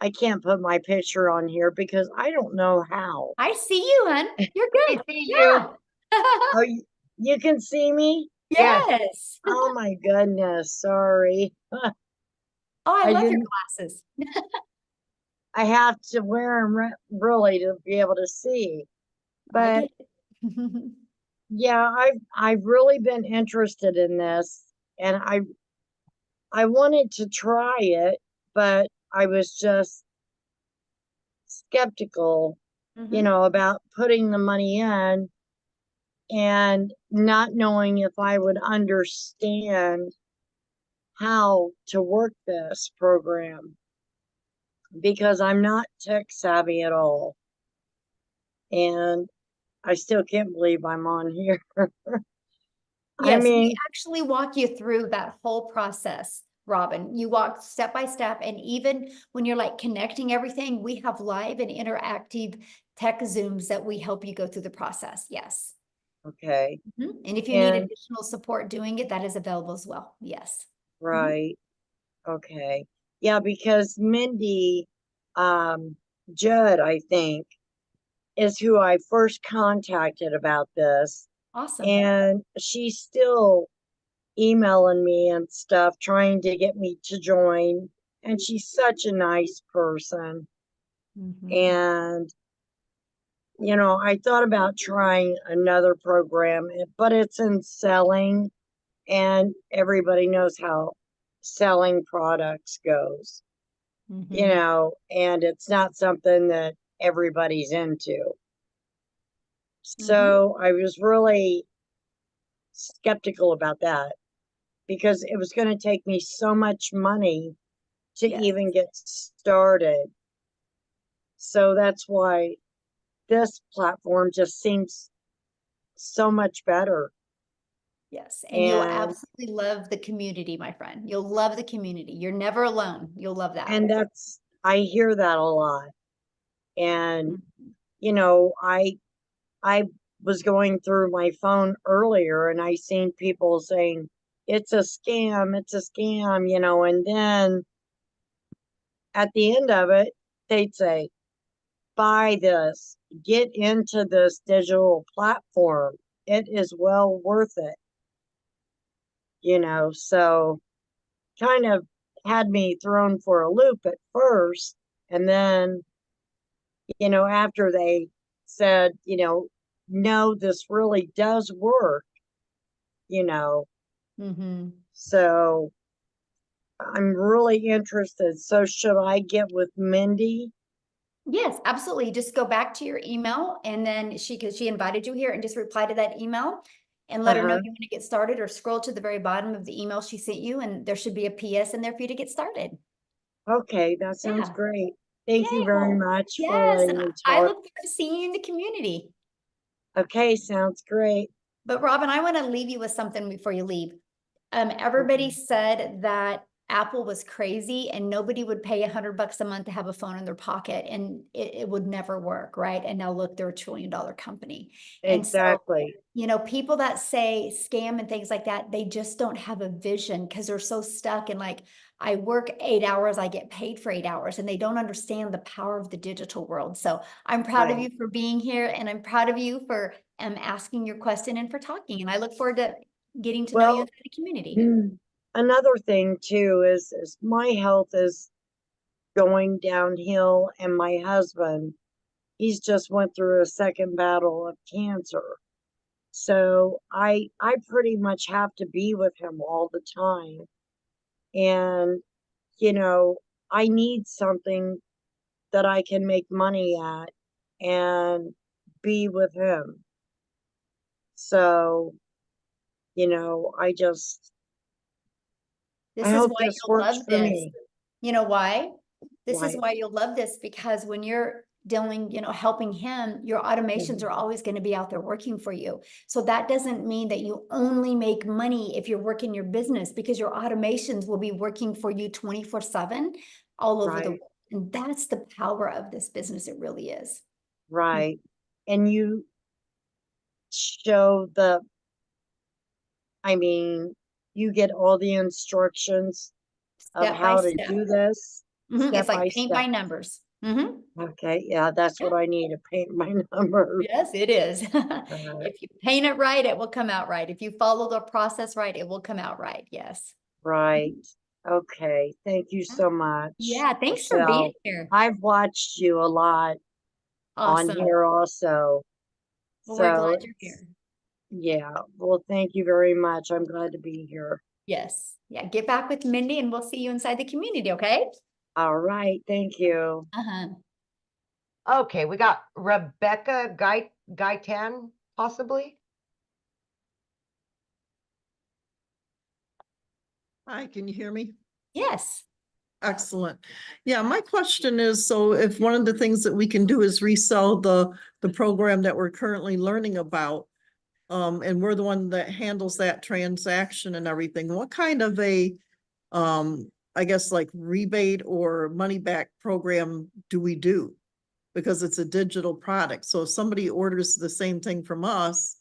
I can't put my picture on here because I don't know how. I see you, hun. You're I good. see Yeah. Oh, you can see me? Yes. Oh my goodness, sorry. Oh, I I love your didn't- glasses. I have to wear them really to be able to see. I But get it. yeah, I've really been interested in this, and I wanted to try it, but I was just skeptical, you Mhm. know, about putting the money in and not knowing if I would understand how to work this program because I'm not tech savvy at all. And I still can't believe I'm on here. I Yes, we mean, actually walk you through that whole process, Robin. You walk step by step, and even when you're like connecting everything, we have live and interactive tech Zooms that we help you go through the process. Yes. okay, And if you need And- additional support doing it, that is available as well. Yes. right. Okay. Yeah, because Mindy Judd, I think, is who I first contacted about this. Awesome. And she's still emailing me and stuff, trying to get me to join. And she's such a nice person. Mhm. And, you know, I thought about trying another program, but it's in selling, and everybody knows how selling products goes, you Mhm. know, and it's not something that everybody's into. So I was really skeptical about that because it was going to take me so much money to Yes. even get started. So that's why this platform just seems so much better. Yes. And you'll And absolutely love the community, my friend. You'll love the community. You're never alone. You'll love that. and that's I hear that a lot. And Mhm. you know, I was going through my phone earlier and I seen people saying it's a scam, you know, and then at the end of it, they'd say, buy this, get into this digital platform. It is well worth it, you know, so kind of had me thrown for a loop at first. And then, you know, after they said, you know, no, this really does work, you know, Mhm. so I'm really interested. So should I get with Mindy? Yes, absolutely. Just go back to your email and then because she invited you here, and just reply to that email and let her know Uh-huh. you want to get started, or scroll to the very bottom of the email she sent you and there should be a PS in there for you to get started. Okay, that sounds Yeah. great. Thank you Yay. very Well, much for yes, letting and me I talk. look forward to seeing you in the community. Okay, sounds great. But Robin, I want to leave you with something before you leave. Everybody Okay. said that Apple was crazy and nobody would pay $100 a month to have a phone in their pocket, and it would never work, right? And now look, they're $1 trillion company. And so, Exactly. you know, people that say scam and things like that, they just don't have a vision because they're so stuck in like, I work 8 hours, I get paid for 8 hours, and they don't understand the power of the digital world. So I'm proud of Right. you for being here, and I'm proud of you for asking your question and for talking. And I look forward to getting to know you Well, in the community. another thing too is my health is going downhill, and my husband, he's just went through a second battle of cancer. So I pretty much have to be with him all the time. And, you know, I need something that I can make money at and be with him. So, you know, I This is hope why this you'll works love for this. me. You know why? This is Why? why you'll love this, because when you're dealing, you know, helping him, your automations are always going to be out there working for you. So that doesn't mean that you only make money if you're working your business, because your automations will be working for you 24/7 all over the Right, world. And that's the power of this business. It really is. right. And you show I mean, you get all the instructions of Step by how to step. do this It's step by like paint by step. numbers. Okay, yeah, that's Yeah. what I need to paint my numbers. Yes, it is. Uh, If you paint it right, it will come out right. If you follow the process right, it will come out right. Yes. right. Okay, thank you so much, Yeah, thanks for being Michelle. here. I've watched you a lot on Awesome. here also. Well, we're So glad you're here. yeah, well, thank you very much. I'm glad to be here. Yes. Yeah, get back with Mindy and we'll see you inside the community, okay? All right, thank you. Uh-huh. Okay, we got Rebecca Gaitan, possibly. Hi, can you hear me? Yes. Excellent. Yeah, my question is, so if one of the things that we can do is resell the program that we're currently learning about, and we're the one that handles that transaction and everything, what kind of a, I guess like rebate or money back program do we do? Because it's a digital product. So if somebody orders the same thing from us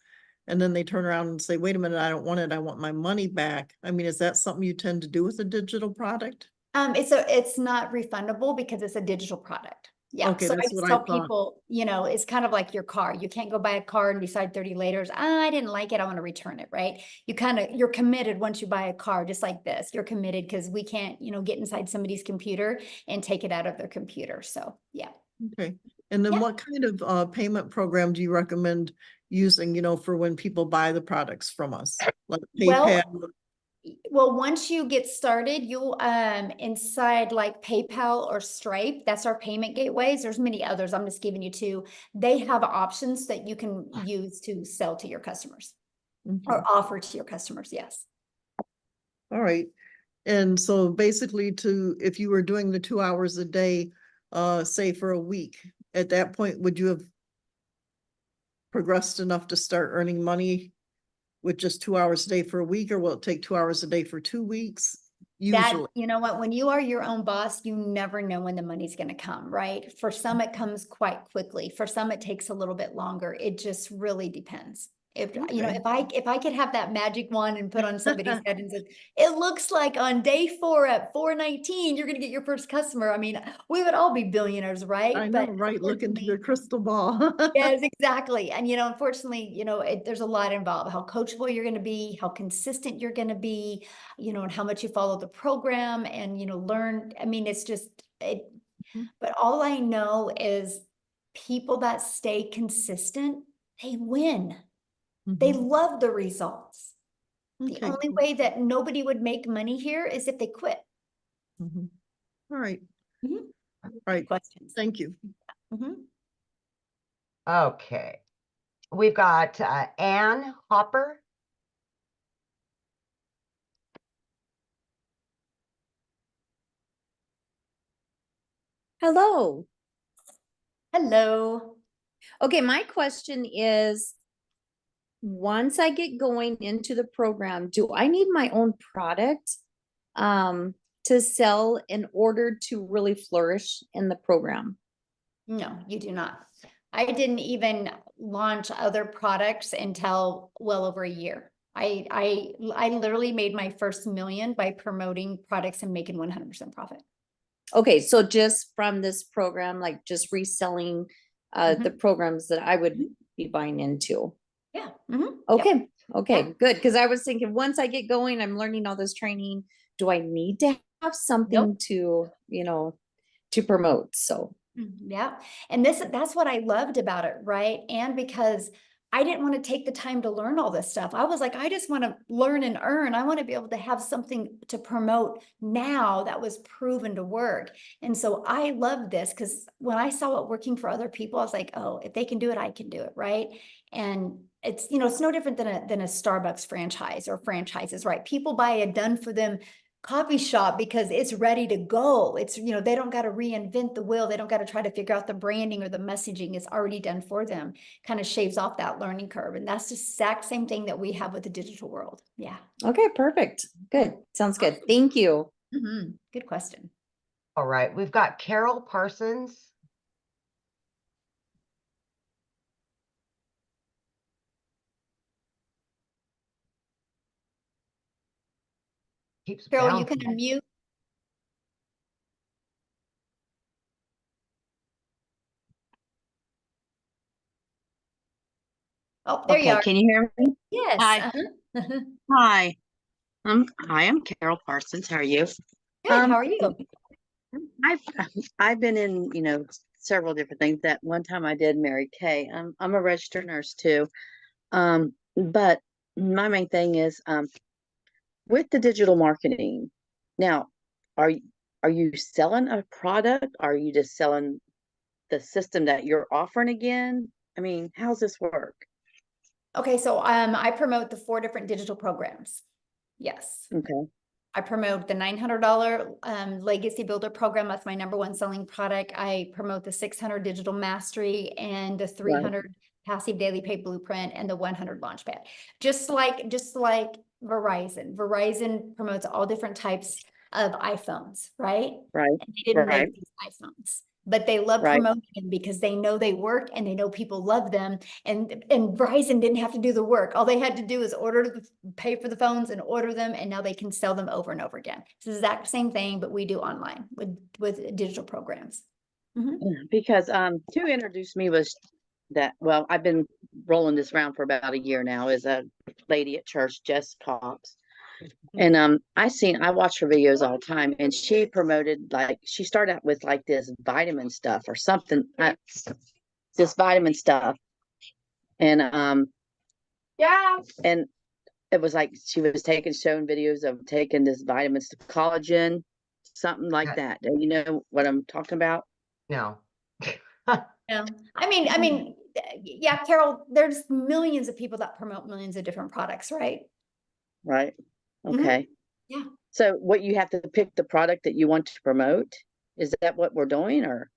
and then they turn around and say, wait a minute, I don't want it, I want my money back. I mean, is that something you tend to do with a digital product? It's not refundable because it's a digital product. Yeah. Okay, So I that's just what I tell thought. people, you know, it's kind of like your car. You can't go buy a car and decide 30 later, I didn't like it, I want to return it, right? You're committed once you buy a car, just like this. You're committed because we can't, you know, get inside somebody's computer and take it out of their computer. So yeah. Okay. And then Yeah. what kind of payment program do you recommend using, you know, for when people buy the products from us? Like PayPal? Well, once you get started, you'll inside like PayPal or Stripe, that's our payment gateways. There's many others. I'm just giving you two. They have options that you can use to sell to your customers Okay. or offer to your customers. Yes. All right. And so basically if you were doing the 2 hours a day, say for a week, at that point, would you have progressed enough to start earning money with just 2 hours a day for a week, or will it take 2 hours a day for 2 weeks? Usually. You know what, when you are your own boss, you never know when the money's going to come, right? For some, it comes quite quickly. For some, it takes a little bit longer. It just really depends. If, you know, Okay. if I could have that magic wand and put on somebody's head and said, it looks like on day 4 at 4:19, you're going to get your first customer. I mean, we would all be billionaires, right? I know, But right? Look into unfortunately, your crystal ball. yes, exactly. And, you know, unfortunately, you know, there's a lot involved, how coachable you're going to be, how consistent you're going to be, you know, and how much you follow the program and, you know, learn. I mean, it's just, but all I know is people that stay consistent, they win. They love the results. The Okay, only cool. way that nobody would make money here is if they quit. All right. Mhm. All right. Questions? Thank you. Okay, we've got Ann Hopper. Hello. Hello. Okay, my question is, once I get going into the program, do I need my own product? to sell in order to really flourish in the program? No, you do not. I didn't even launch other products until well over a year. I literally made my first million by promoting products and making 100% profit. Okay, so just from this program, like just reselling the programs that I would be buying into. Yeah. Okay. Okay, good. Because I was thinking once I get going, I'm learning all this training. Do I need to have something to, to promote? So Yeah. And that's what I loved about it, right? And because I didn't want to take the time to learn all this stuff. I was like, I just want to learn and earn. I want to be able to have something to promote now that was proven to work. And so I loved this because when I saw it working for other people, I was like, oh, if they can do it, I can do it, right? And it's, it's no different than a Starbucks franchise or franchises, right? People buy a done for them coffee shop because it's ready to go. It's, they don't got to reinvent the wheel. They don't got to try to figure out the branding or the messaging. It's already done for them. Kind of shaves off that learning curve. And that's the exact same thing that we have with the digital world. Yeah. okay, perfect. Good. Sounds good. Thank you. Good question. All right, we've got Carol Parsons. Keeps Carol, you can bouncing. unmute. Oh, there you Okay, are. can you hear me? Yes. Hi. Hi. I'm Carol Parsons. How are you? Good. How are you? I've I've been in, several different things. That one time I did Mary Kay. I'm a registered nurse too. But my main thing is with the digital marketing. Now, are you selling a product? Are you just selling the system that you're offering again? I mean, how's this work? Okay, so I promote the 4 different digital programs. Yes. Okay. I promote the $900 Legacy Builder program. That's my #1 selling product. I promote the 600 Digital Mastery and the 300 Passive Daily Pay Blueprint and the 100 Launchpad. Just like Verizon. Verizon promotes all different types of iPhones, right? Right. And they didn't Right. make these iPhones, but they love Right. promoting them because they know they work and they know people love them. And Verizon didn't have to do the work. All they had to do is pay for the phones and order them, and now they can sell them over and over again. It's the exact same thing, but we do online with digital programs. Because who introduced me was that, well, I've been rolling this around for about a year now, is a lady at church, Jess Cox. And I watch her videos all the time, and she promoted, like, she started out with like this vitamin stuff or something, this vitamin stuff. And and it was like she was showing videos of taking this vitamins to collagen, something like that. Do you know what I'm talking about? No. Yeah. I mean, yeah, Carol, there's millions of people that promote millions of different products, right? Right. Okay. Yeah. So what, you have to pick the product that you want to promote? Is that what we're doing, or?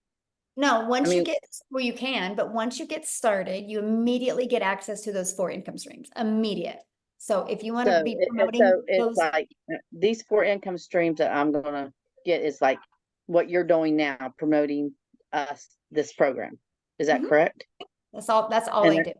No, once you mean- get, well, you can, but once you get started, you immediately get access to those 4 income streams. Immediate. So if you want to be promoting so it's those, like these 4 income streams that I'm gonna get is like what you're doing now, promoting this program. Is that correct? that's all And I do.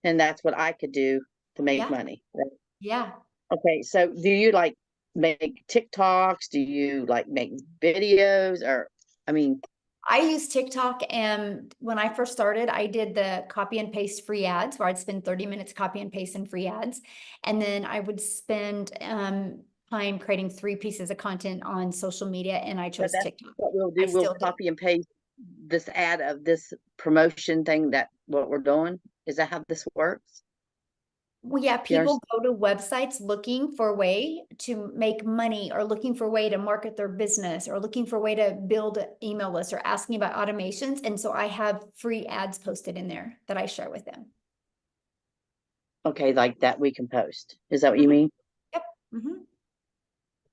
And that's what I could do to make Yeah. money. Right? Yeah. Okay, so do you like make TikToks? Do you like make videos? Or, I mean, I use TikTok, and when I first started, I did the copy and paste free ads where I'd spend 30 minutes copy and paste in free ads. And then I would spend time creating 3 pieces of content on social media, and I chose TikTok. what we'll do, I we'll still do. copy and paste this ad of this promotion thing, that what we're doing. Is that how this works? Well, yeah, people go to websites looking for a way to make money, or looking for a way to market their business, or looking for a way to build an email list, or asking about automations. And so I have free ads posted in there that I share with them. Okay, like that we can post. Is that what you mean? Yep.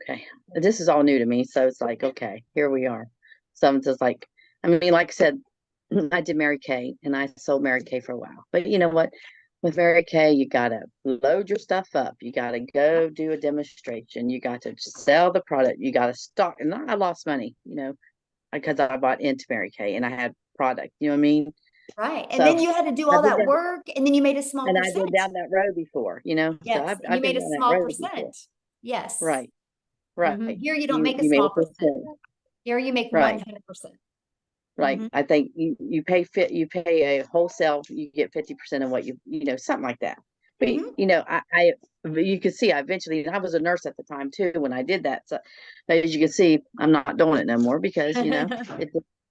Okay. This is all new to me. So it's like, okay, here we are. So I'm just like, I mean, like I said, I did Mary Kay and I sold Mary Kay for a while. But you know what? with Mary Kay, you gotta load your stuff up. You gotta go do a demonstration. You got to sell the product. You gotta stock. And I lost money, because I bought into Mary Kay and I had product. You know what I mean? Right. And So then you had to do I've all been that down, work, and then you made a small and I've been percent. down that road before. So Yes, and you I've been made a down that small road before. percent. Yes. Right. Mhm. Right. Here you don't make a You made a small percent. percent. Here you make Right. 100%. Right. Mhm. I think you pay a wholesale, you get 50% of what something like that. But Mhm. you can see I eventually, and I was a nurse at the time too when I did that. So as you can see, I'm not doing it no more because it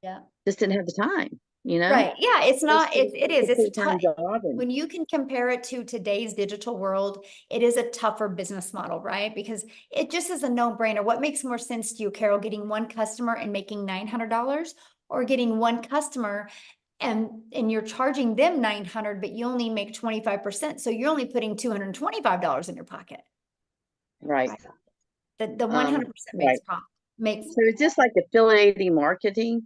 Yeah. just didn't have the time, Right. Yeah. It's not, it is. It's a full-time tough. job and When you can compare it to today's digital world, it is a tougher business model, right? Because it just is a no-brainer. What makes more sense to you, Carol, getting one customer and making $900, or getting one customer and you're charging them 900, but you only make 25%. So you're only putting $225 in your pocket. right. The 100% makes Right. profit. Makes So it's just like affiliating marketing.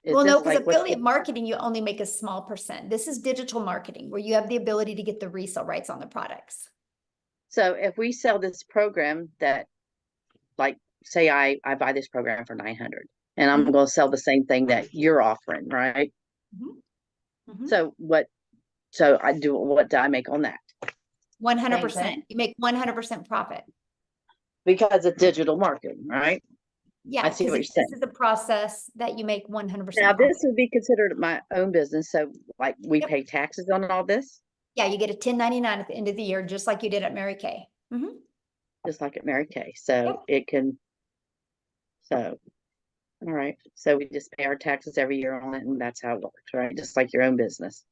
Is Well, no, this because like what affiliate marketing, you only make a small percent. This is digital marketing where you have the ability to get the resale rights on the products. So if we sell this program that, like, say I buy this program for 900 and I'm Mhm. going to sell the same thing that you're offering, right? Mhm. Mhm. So what do I make on that? 100%. You make 100% profit. Because it's digital marketing, right? Yeah, I see because what you're this saying. is a process that you make 100% Now profit. this would be considered my own business. So like we Yep. pay taxes on all this, Yeah, you get a 1099 at the end of the year, just like you did at Mary Kay. Mhm. just like at Mary Kay. So Yep. so all right. So we just pay our taxes every year on it, and that's how it works, right? Just like your own business.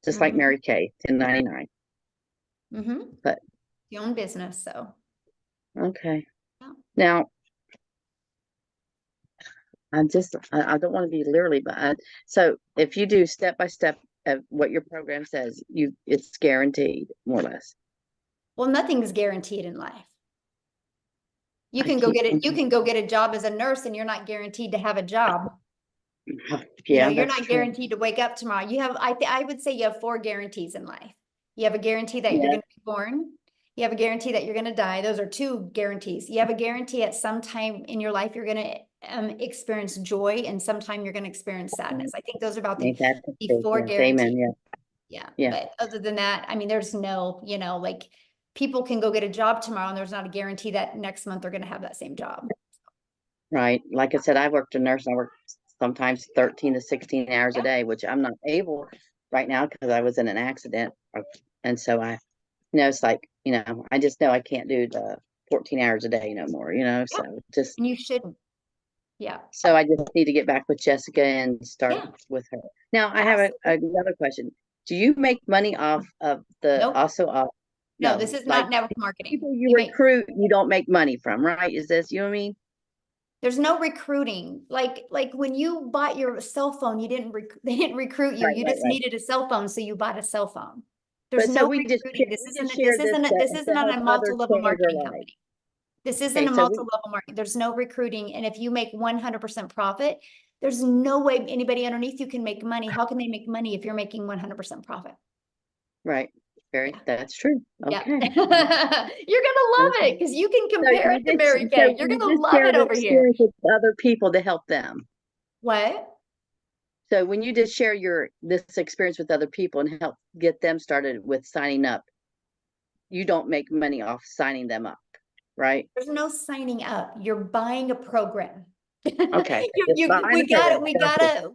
Just like Mhm. Mary Kay, 1099. Mhm. But Your own business, so. okay. Yeah. Now I don't want to be literally, but so if you do step by step of what your program says, it's guaranteed, more or less. Well, nothing's guaranteed in life. You I can go can't get it. You think can go get a job as a nurse and you're not guaranteed to have a job. of- Yeah, You're that's not true. guaranteed to wake up tomorrow. You have, I would say you have 4 guarantees in life. You have a guarantee that you're Yeah. going to be born. You have a guarantee that you're going to die. Those are 2 guarantees. You have a guarantee at some time in your life, you're going to experience joy, and sometime you're going to experience sadness. I think those are about Ain't that the the truth? 4 Yes, guarantees. amen. Yeah. Yeah. Yeah. But other than that, I mean, there's no, like people can go get a job tomorrow and there's not a guarantee that next month they're going to have that same job. Right. Like I said, I worked a nurse and I worked sometimes 13 to 16 hours a Yeah. day, which I'm not able right now because I was in an accident. And so it's like, I just know I can't do the 14 hours a day no more, so just, And you shouldn't. Yeah. so I just need to get back with Jessica and start Yeah. with her. Now I have another question. Do you make money off of Nope. No, this is like not network marketing. people you recruit, you don't make money from, right? Is this, you know what I mean? There's no recruiting. Like when you bought your cell phone, they didn't recruit you. You just needed a cell phone, so you bought a cell phone. There's But so no we just recruiting. This we isn't just share this isn't to on help a others multi-level change their marketing lives. company. This isn't Okay, a so multi-level marketing. There's no recruiting. And if you make 100% profit, there's no way anybody underneath you can make money. How can they make money if you're making 100% profit? Right. Yeah. That's true. Yeah. Okay. You're gonna love it because you can compare it to Mary Kay. So You're you gonna just love share it the over here. experience with other people to help them. What? So when you just share this experience with other people and help get them started with signing up, you don't make money off signing them up, right? There's no signing up. You're buying a program. Okay.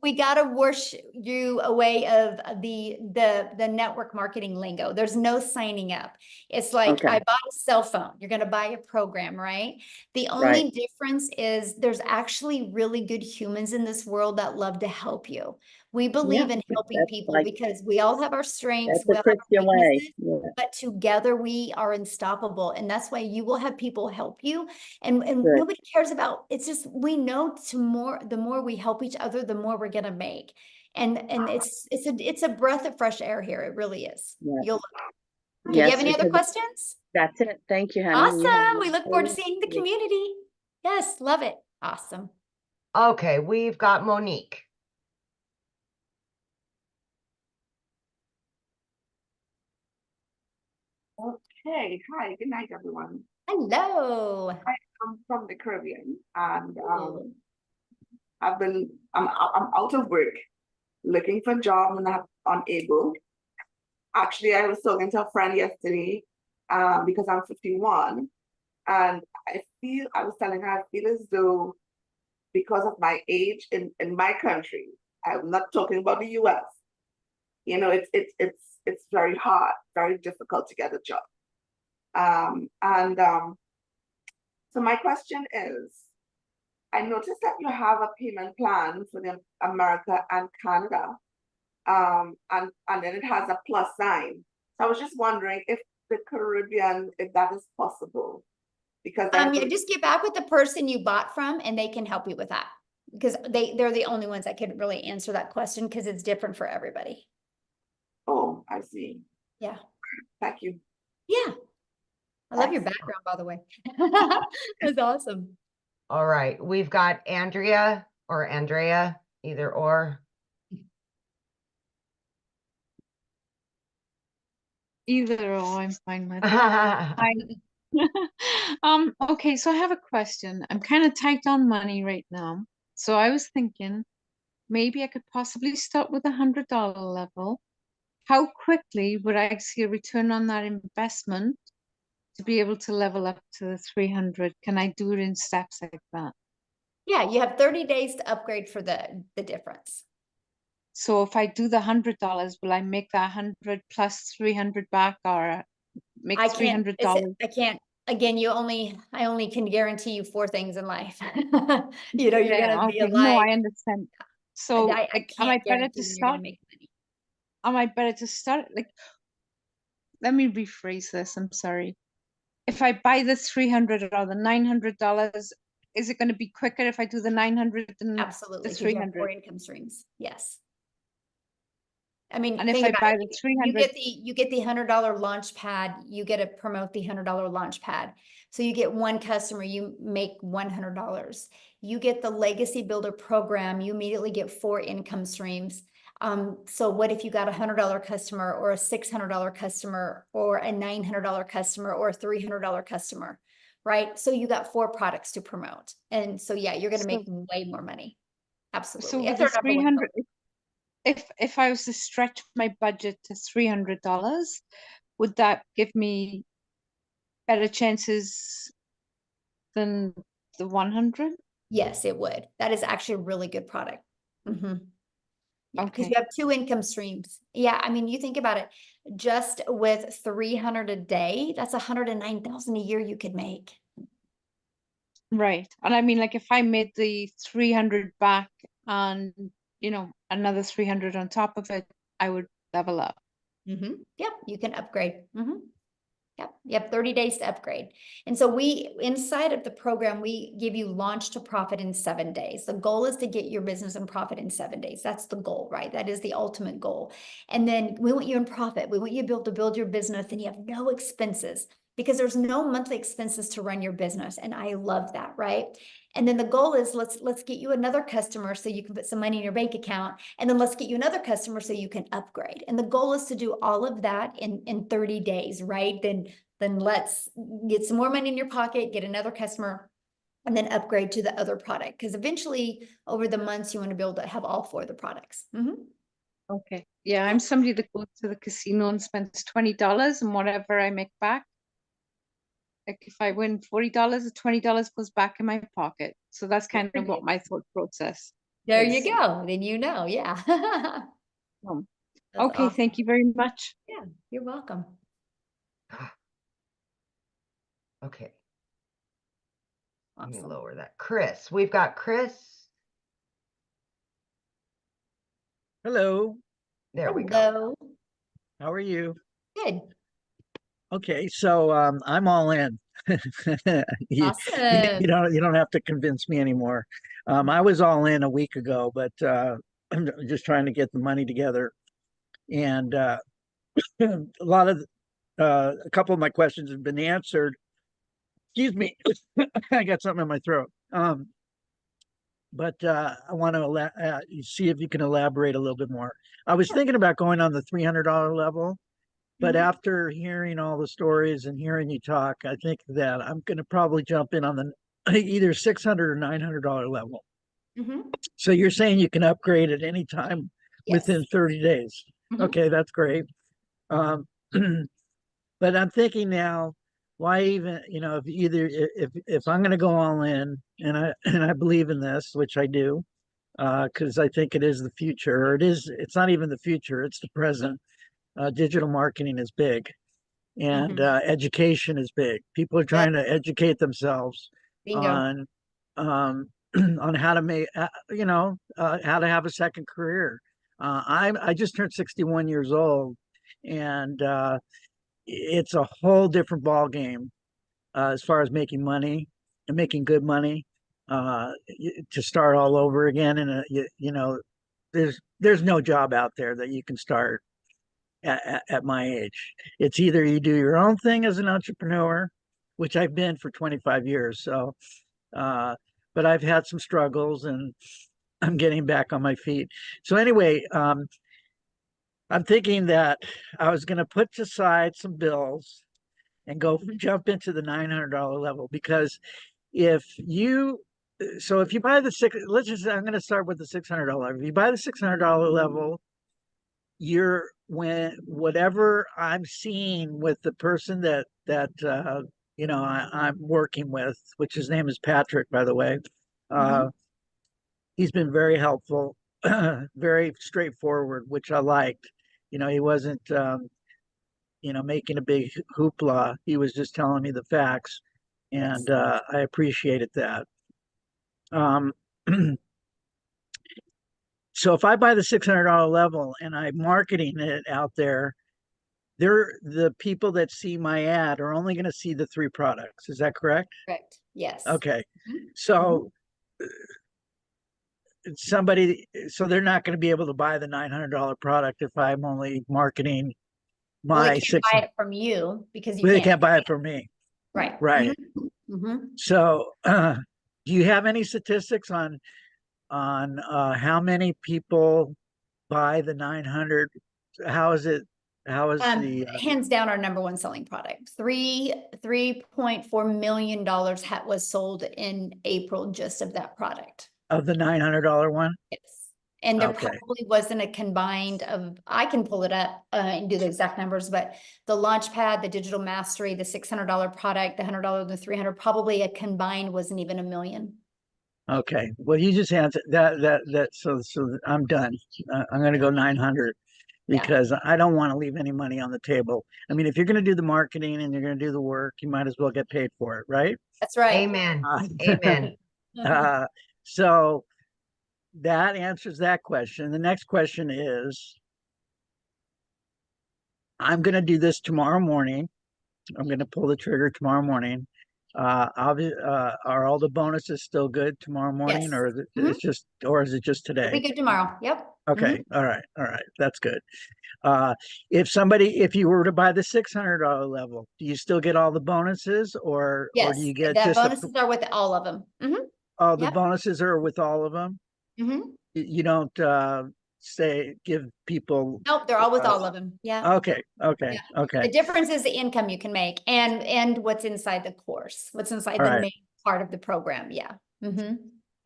We gotta wash you away of the network marketing lingo. There's no signing up. It's like I bought a cell phone. You're gonna buy a program, right? The only difference is there's actually really good humans in this world that love to help you. We believe in helping people because we all have our strengths, we all have our weaknesses, but together we are unstoppable. And that's why you will have people help you. And nobody cares about, it's just, we know the more we help each other, the more we're gonna make. And it's a breath of fresh air here. It really is. You'll do you have any other questions? That's it. Thank you, honey. Awesome. We look forward to seeing the community. Yes, love it. Awesome. Okay, we've got Monique. Okay, hi, good night, everyone. Hello. I'm from the Caribbean, and Ooh. I'm out of work, looking for a job, and I'm unable. Actually, I was talking to a friend yesterday, because I'm 51, and I was telling her, I feel as though because of my age in my country, I'm not talking about the US, you know, it's very hard, very difficult to get a job. So my question is, I noticed that you have a payment plan for the America and Canada, and then it has a plus sign. So I was just wondering if the Caribbean, if that is possible, because then Yeah, just get back with the person you bought from and they can help you with that. Because they're the only ones that can really answer that question because it's different for everybody. oh, I see. Yeah. Thank you. Yeah. I love your Thanks. background, by the way. That's awesome. All right, we've got Andrea or Andrea, either or. Either or, I'm fine with. Hi. Okay, so I have a question. I'm kind of tight on money right now. So I was thinking maybe I could possibly start with $100 level. How quickly would I see a return on that investment to be able to level up to the 300? Can I do it in steps like that? Yeah, you have 30 days to upgrade for the difference. So if I do the $100, will I make that 100 plus 300 back, or make I can't, $300? I can't, again, I only can guarantee you 4 things in life. You know, you're Yeah, gonna be okay. No, alive. I understand. So I like, am I can't better guarantee to when you're gonna start? make money. Am I better to start? Like, let me rephrase this. I'm sorry. If I buy the 300 or the $900, is it going to be quicker if I do the 900 than the Absolutely, because you have 4 300? income streams. Yes. I mean, And if think I about buy it. the You 300, get the $100 launch pad, you get to promote the $100 launch pad. So you get 1 customer, you make $100. You get the legacy builder program, you immediately get 4 income streams. So what if you got a $100 customer or a $600 customer or a $900 customer or a $300 customer, right? So you got 4 products to promote. And so, yeah, you're going to make way more money. so Absolutely. with If the they're number 1 300, if I was to stretch my budget to $300, would that give me better chances than the 100? Yes, it would. That is actually a really good product. Yeah, because you Okay. have 2 income streams. Yeah, I mean, you think about it, just with 300 a day, that's 109,000 a year you could make. Right. And I mean, like, if I made the 300 back and, another 300 on top of it, I would level up. Yep, you can upgrade. Yep, you have 30 days to upgrade. And so inside of the program, we give you launch to profit in 7 days. The goal is to get your business in profit in 7 days. That's the goal, right? That is the ultimate goal. And then we want you in profit. We want you to be able to build your business and you have no expenses because there's no monthly expenses to run your business. And I love that, right? And then the goal is let's get you another customer so you can put some money in your bank account. And then let's get you another customer so you can upgrade. And the goal is to do all of that in 30 days, right? Then let's get some more money in your pocket, get another customer, and then upgrade to the other product. Because eventually over the months, you want to be able to have all 4 of the products. Okay. Yeah, I'm somebody that goes to the casino and spends $20 and whatever I make back. Like if I win $40, the $20 goes back in my pocket. So that's kind of what my thought process There is. you go. Then yeah. That's Okay, awesome. thank you very much. Yeah, you're welcome. Okay. Let me Awesome. lower that. Chris, we've got Chris. Hello. There we go. Hello. How are you? Good. Okay, so I'm all in. You, Awesome. you don't have to convince me anymore. I was all in a week ago, but I'm just trying to get the money together. And a couple of my questions have been answered. Excuse me, I got something in my throat. But I want to see if you can elaborate a little bit more. I was thinking about going on the $300 level. But Mhm. after hearing all the stories and hearing you talk, I think that I'm going to probably jump in on the either 600 or $900 level. Mhm. So you're saying you can upgrade at any time within Yes. 30 days. Mhm. Okay, that's great. Um, but I'm thinking now, why even, if either if I'm going to go all in, and I believe in this, which I do, because I think it is the future, or it's not even the future, it's the present. Digital marketing is big, and education is big. People are trying to educate themselves Bingo. on on how to make how to have a second career. I just turned 61 years old, and it's a whole different ball game as far as making money and making good money, to start all over again. And there's no job out there that you can start at my age. It's either you do your own thing as an entrepreneur, which I've been for 25 years. So, but I've had some struggles, and I'm getting back on my feet. So anyway, I'm thinking that I was going to put aside some bills and go jump into the $900 level, because if you if you buy the I'm going to start with the $600. If you buy the $600 level, whatever I'm seeing with the person that I'm working with, which his name is Patrick, by the way. He's been very helpful, very straightforward, which I liked. He wasn't making a big hoopla. He was just telling me the facts, and I appreciated that. So if I buy the $600 level and I'm marketing it out there, the people that see my ad are only going to see the 3 products. Is that correct? Correct. Yes. Okay. Mhm. So they're not going to be able to buy the $900 product if I'm only marketing Well, my they can't buy it from you because you They can't. can't buy it from me. Right. Right. Mhm. So, do you have any statistics on how many people buy the 900? How is it? How is the Hands down our number one selling product. $3.4 million was sold in April just of that product. of the $900 one? Yes. And there Okay. probably wasn't a combined of, I can pull it up and do the exact numbers, but the Launchpad, the Digital Mastery, the $600 product, the $100, the 300, probably a combined wasn't even $1 million. Okay. Well, you just answered that. So I'm done. I'm going to go 900 because I don't want to leave any money on the table. I mean, if you're going to do the marketing and you're going to do the work, you might as well get paid for it, right? That's right. Amen. Amen. So that answers that question. The next question is, I'm going to do this tomorrow morning. I'm going to pull the trigger tomorrow morning. Are all the bonuses still good tomorrow morning, Yes. or is it just It'll today? be good tomorrow. Yep. Okay. All right. That's good. If you were to buy the $600 level, do you still get all the bonuses, or Yes. do you get The just bonuses are with all of them. oh, the Yep. bonuses are with all of them? You don't give people. Nope, they're all with all of them. Yeah. Okay. The difference is the income you can make and what's inside the course, what's inside All the right. main part of the program. Yeah.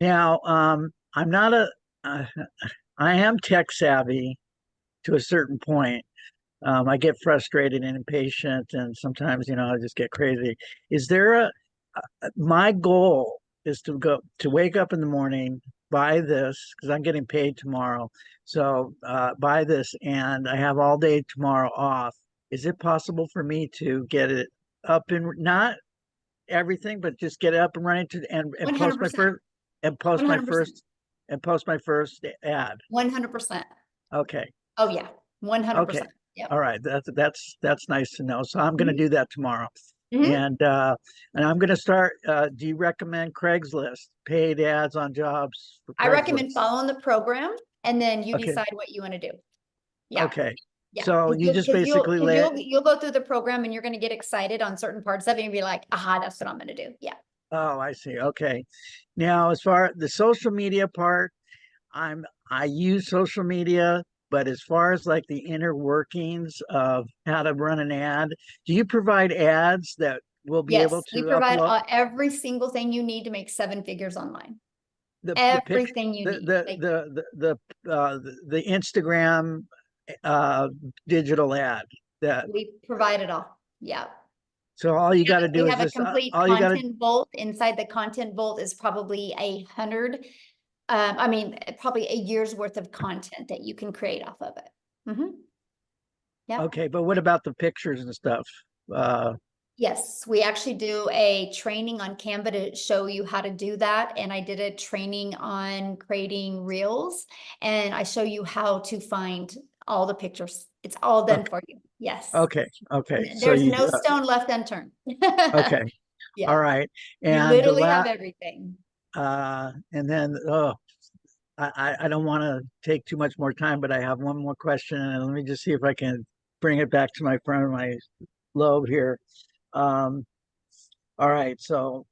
Now, I'm not I am tech savvy to a certain point. I get frustrated and impatient, and sometimes, I just get crazy. Is there my goal is to wake up in the morning, buy this, because I'm getting paid tomorrow. So, buy this, and I have all day tomorrow off. Is it possible for me to get it up and not everything, but just get it up and running and post my 100%. first and post my 100%. first and post my first ad? 100%. Okay. Oh yeah. 100%. Okay. Yep. All right. That's nice to know. So I'm going to do that tomorrow. And I'm going to start. Do you recommend Craigslist, paid ads on jobs for Craigslist? I recommend following the program and then you Okay. decide what you want to do. Yeah. Okay. Yeah. So you just basically you'll go through the program and you're going to get excited on certain parts of it and be like, aha, that's what I'm going to do. Yeah. Oh, I see. Okay. Now, as far as the social media part, I use social media but as far as like the inner workings of how to run an ad, do you provide ads that will be able Yes, to we provide upload every single thing you need to make 7 figures online. the picture, Everything you need. Like, the Instagram digital ad that we provide it all. Yeah. so all you got to do We is have a just complete all you got to content vault. Inside the content vault is probably 100. I mean, probably a year's worth of content that you can create off of it. Yeah. okay, but what about the pictures and stuff? Yes, we actually do a training on Canva to show you how to do that. And I did a training on creating reels, and I show you how to find all the pictures. It's all done for you. Yes. Okay. So There's you no stone left unturned. okay. Yeah. All right. You And literally have everything. and then I don't want to take too much more time, but I have one more question, and let me just see if I can bring it back to my front of my lobe here. All right, so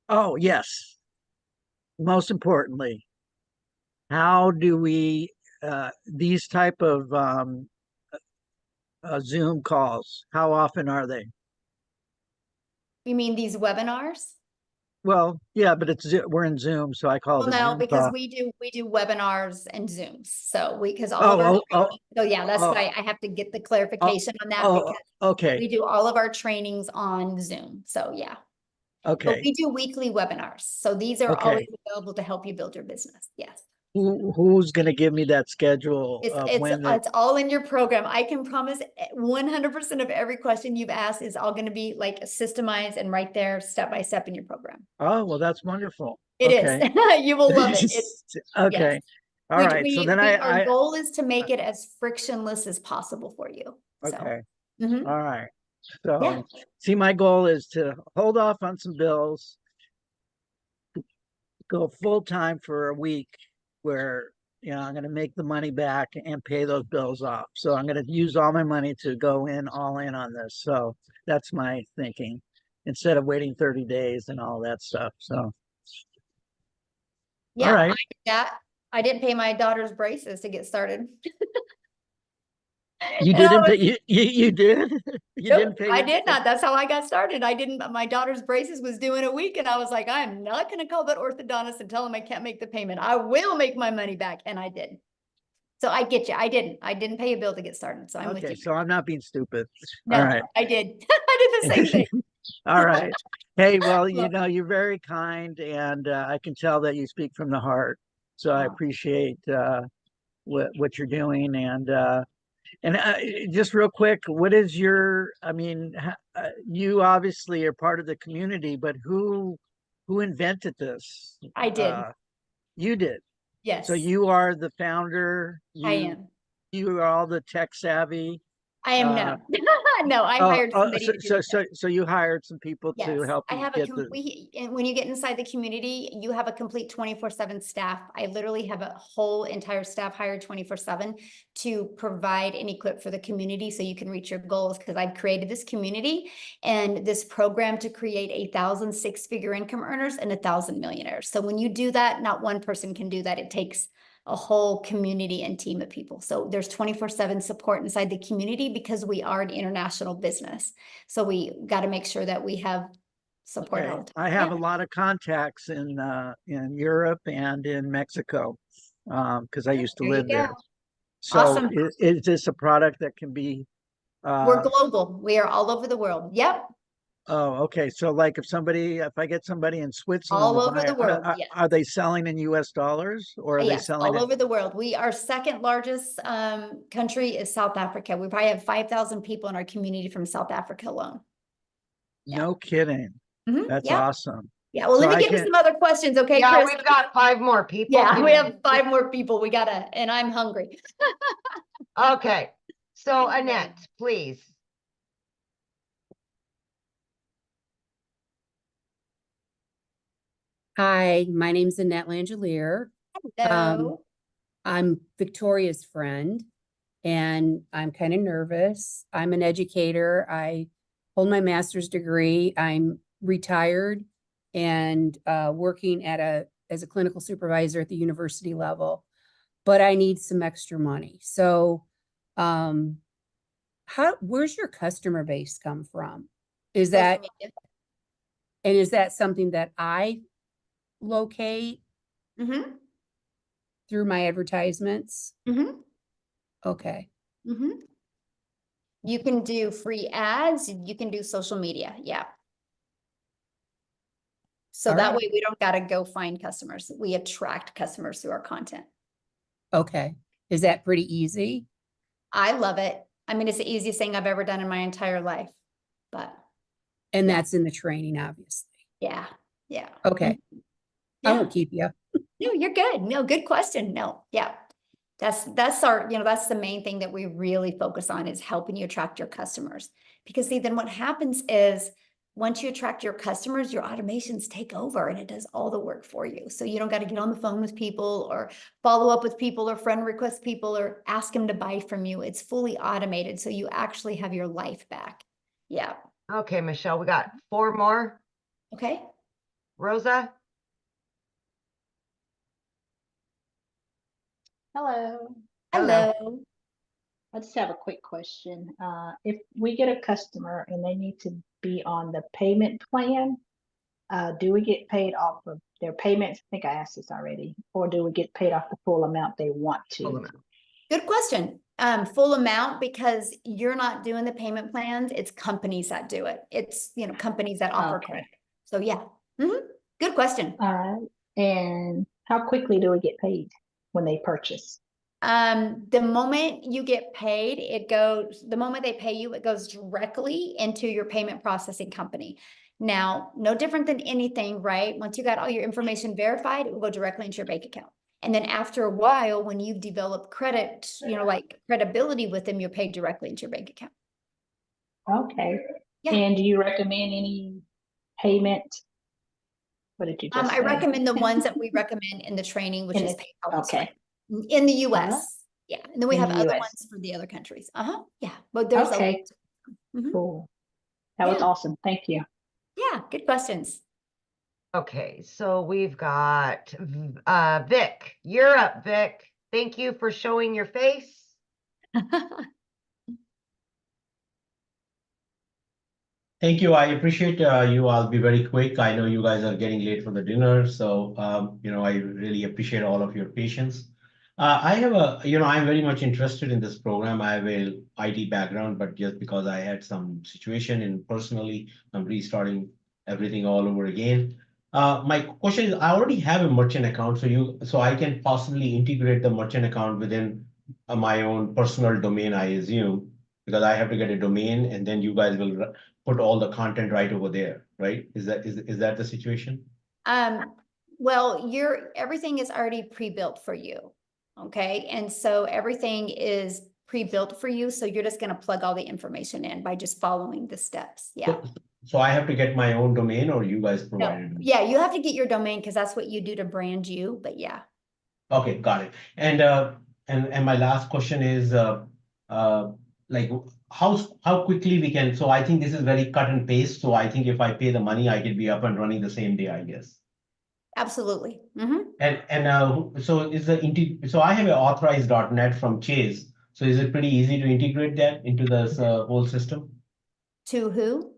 oh yes, most importantly, how do we these type of Zoom calls, how often are they? You mean these webinars? Well, yeah, but we're in Zoom, so I call Well, it a no, Zoom because call. we do webinars and Zooms. So because all of our training, so yeah, that's why I have to get the clarification on that, because okay. we do all of our trainings on Zoom. So yeah. But Okay. we do weekly webinars. So these are Okay. always available to help you build your business. Yes. Who's going to give me that schedule of when It's all in your program. I can promise 100% of every question you've asked is all going to be like systemized and right there step by step in your program. Oh, well, that's wonderful. It Okay. is. You will love it. Okay. Yes. All right. So then our goal is to make it as frictionless as possible for you. Okay. So, All right. So yeah. see, my goal is to hold off on some bills, go full time for a week where, you know, I'm going to make the money back and pay those bills off. So I'm going to use all my money to go in all in on this. So that's my thinking, instead of waiting 30 days and all that stuff. So Yeah, all right. I didn't pay my daughter's braces to get started. You didn't pay, you did? You Nope, didn't pay I your did not. That's how I got started. I didn't, my daughter's braces was due in a week, and I was like, I'm not going to call that orthodontist and tell him I can't make the payment. I will make my money back. And I did. So I get you. I didn't pay a bill to get started. So I'm with Okay, you. so I'm not being stupid. No, All right. I did. I did the same thing. All right. Hey, well, you know, you're very kind, and I can tell that you speak from the heart. So I appreciate what you're doing. And just real quick, what is your, I mean, you obviously are part of the community, but who invented this? I did. You did. Yes. So you are the founder. I am. You are all the tech savvy. I am no. No, I hired somebody to do it. So you hired some people to Yes, help I you have get and when you get inside the community, you have a complete 24/7 staff. I literally have a whole entire staff hired 24/7 to provide and equip for the community so you can reach your goals, because I've created this community and this program to create 1,000 six-figure income earners and 1,000 millionaires. So when you do that, not one person can do that. It takes a whole community and team of people. So there's 24/7 support inside the community because we are an international business. So we got to make sure that we have support. Okay. All the time. I have a lot of contacts in Europe and in Mexico, because I used to There you live there. go. So Awesome. is this a product that can be We're global. We are all over the world. Yep. oh, okay. So like if I get somebody in Switzerland All to over buy, the world. Yes. are they selling in US dollars, or are they Yes, selling all it? over the world. Our second largest country is South Africa. We probably have 5,000 people in our community from South Africa alone. No kidding. That's Yeah. awesome. Yeah. Well, So let me I get to can- some other questions. Okay, Yeah, Chris? we've got 5 more people. Yeah, we have 5 more people. And I'm hungry. Okay. So Annette, please. Hi, my name's Annette Langelier. Hello. I'm Victoria's friend, and I'm kind of nervous. I'm an educator. I hold my master's degree. I'm retired and working at a as a clinical supervisor at the university level, but I need some extra money. So, where's your customer base come from? Is that, and is that something that I locate Mm-hmm. through my advertisements? Mm-hmm. Okay. Mm-hmm. You can do free ads, you can do social media, yeah. So All that right. way we don't gotta go find customers. We attract customers through our content. Okay. Is that pretty easy? I love it. I mean, it's the easiest thing I've ever done in my entire life, but And Yeah. that's in the training, obviously. yeah, yeah. Okay. I Yeah. won't keep you. No, you're good. No, good question. No, yeah. That's our, that's the main thing that we really focus on is helping you attract your customers. Because see, then what happens is once you attract your customers, your automations take over and it does all the work for you. So you don't got to get on the phone with people or follow up with people or friend request people or ask them to buy from you. It's fully automated. So you actually have your life back. Yeah. Okay, Michelle, we got 4 more. Okay. Rosa? Hello. Hello. I just have a quick question. If we get a customer and they need to be on the payment plan, do we get paid off of their payments? I think I asked this already. Or do we get paid off the full amount they want to? Good question. Full amount because you're not doing the payment plans. It's companies that do it. It's, companies that offer Okay. credit. So yeah. Good question. All right. And how quickly do we get paid when they purchase? The moment you get paid, the moment they pay you, it goes directly into your payment processing company. Now, no different than anything, right? Once you got all your information verified, it will go directly into your bank account. And then after a while, when you've developed credit, like credibility with them, you're paid directly into your bank account. Okay. Yeah. And do you recommend any payment? What did you just I say? recommend the ones that we recommend in the training, which In is the- PayPal. okay. In the US. Yeah. And then we In have the other US. ones for the other countries. Yeah. But there's Okay. Mhm. Cool. That was Yeah. awesome. Thank you. Yeah, good questions. Okay, so we've got Vic. You're up, Vic. Thank you for showing your face. Thank you. I appreciate you. I'll be very quick. I know you guys are getting late for the dinner, so I really appreciate all of your patience. I have I'm very much interested in this program. I have a IT background, but just because I had some situation and personally, I'm restarting everything all over again. My question is, I already have a merchant account, so I can possibly integrate the merchant account within my own personal domain, I assume, because I have to get a domain, and then you guys will put all the content right over there, right? Is that the situation? Well, everything is already pre-built for you. Okay. And so everything is pre-built for you. So you're just going to plug all the information in by just following the steps. Yeah. So I have to get my own domain, or you guys provide it? Yeah, you have to get your domain because that's what you do to brand you. But yeah. Okay, got it. And my last question is like how quickly we can. So I think this is very cut and paste. So I think if I pay the money, I can be up and running the same day, I guess. Absolutely. So I have an authorized.net from Chase. So is it pretty easy to integrate that into this whole system? To who?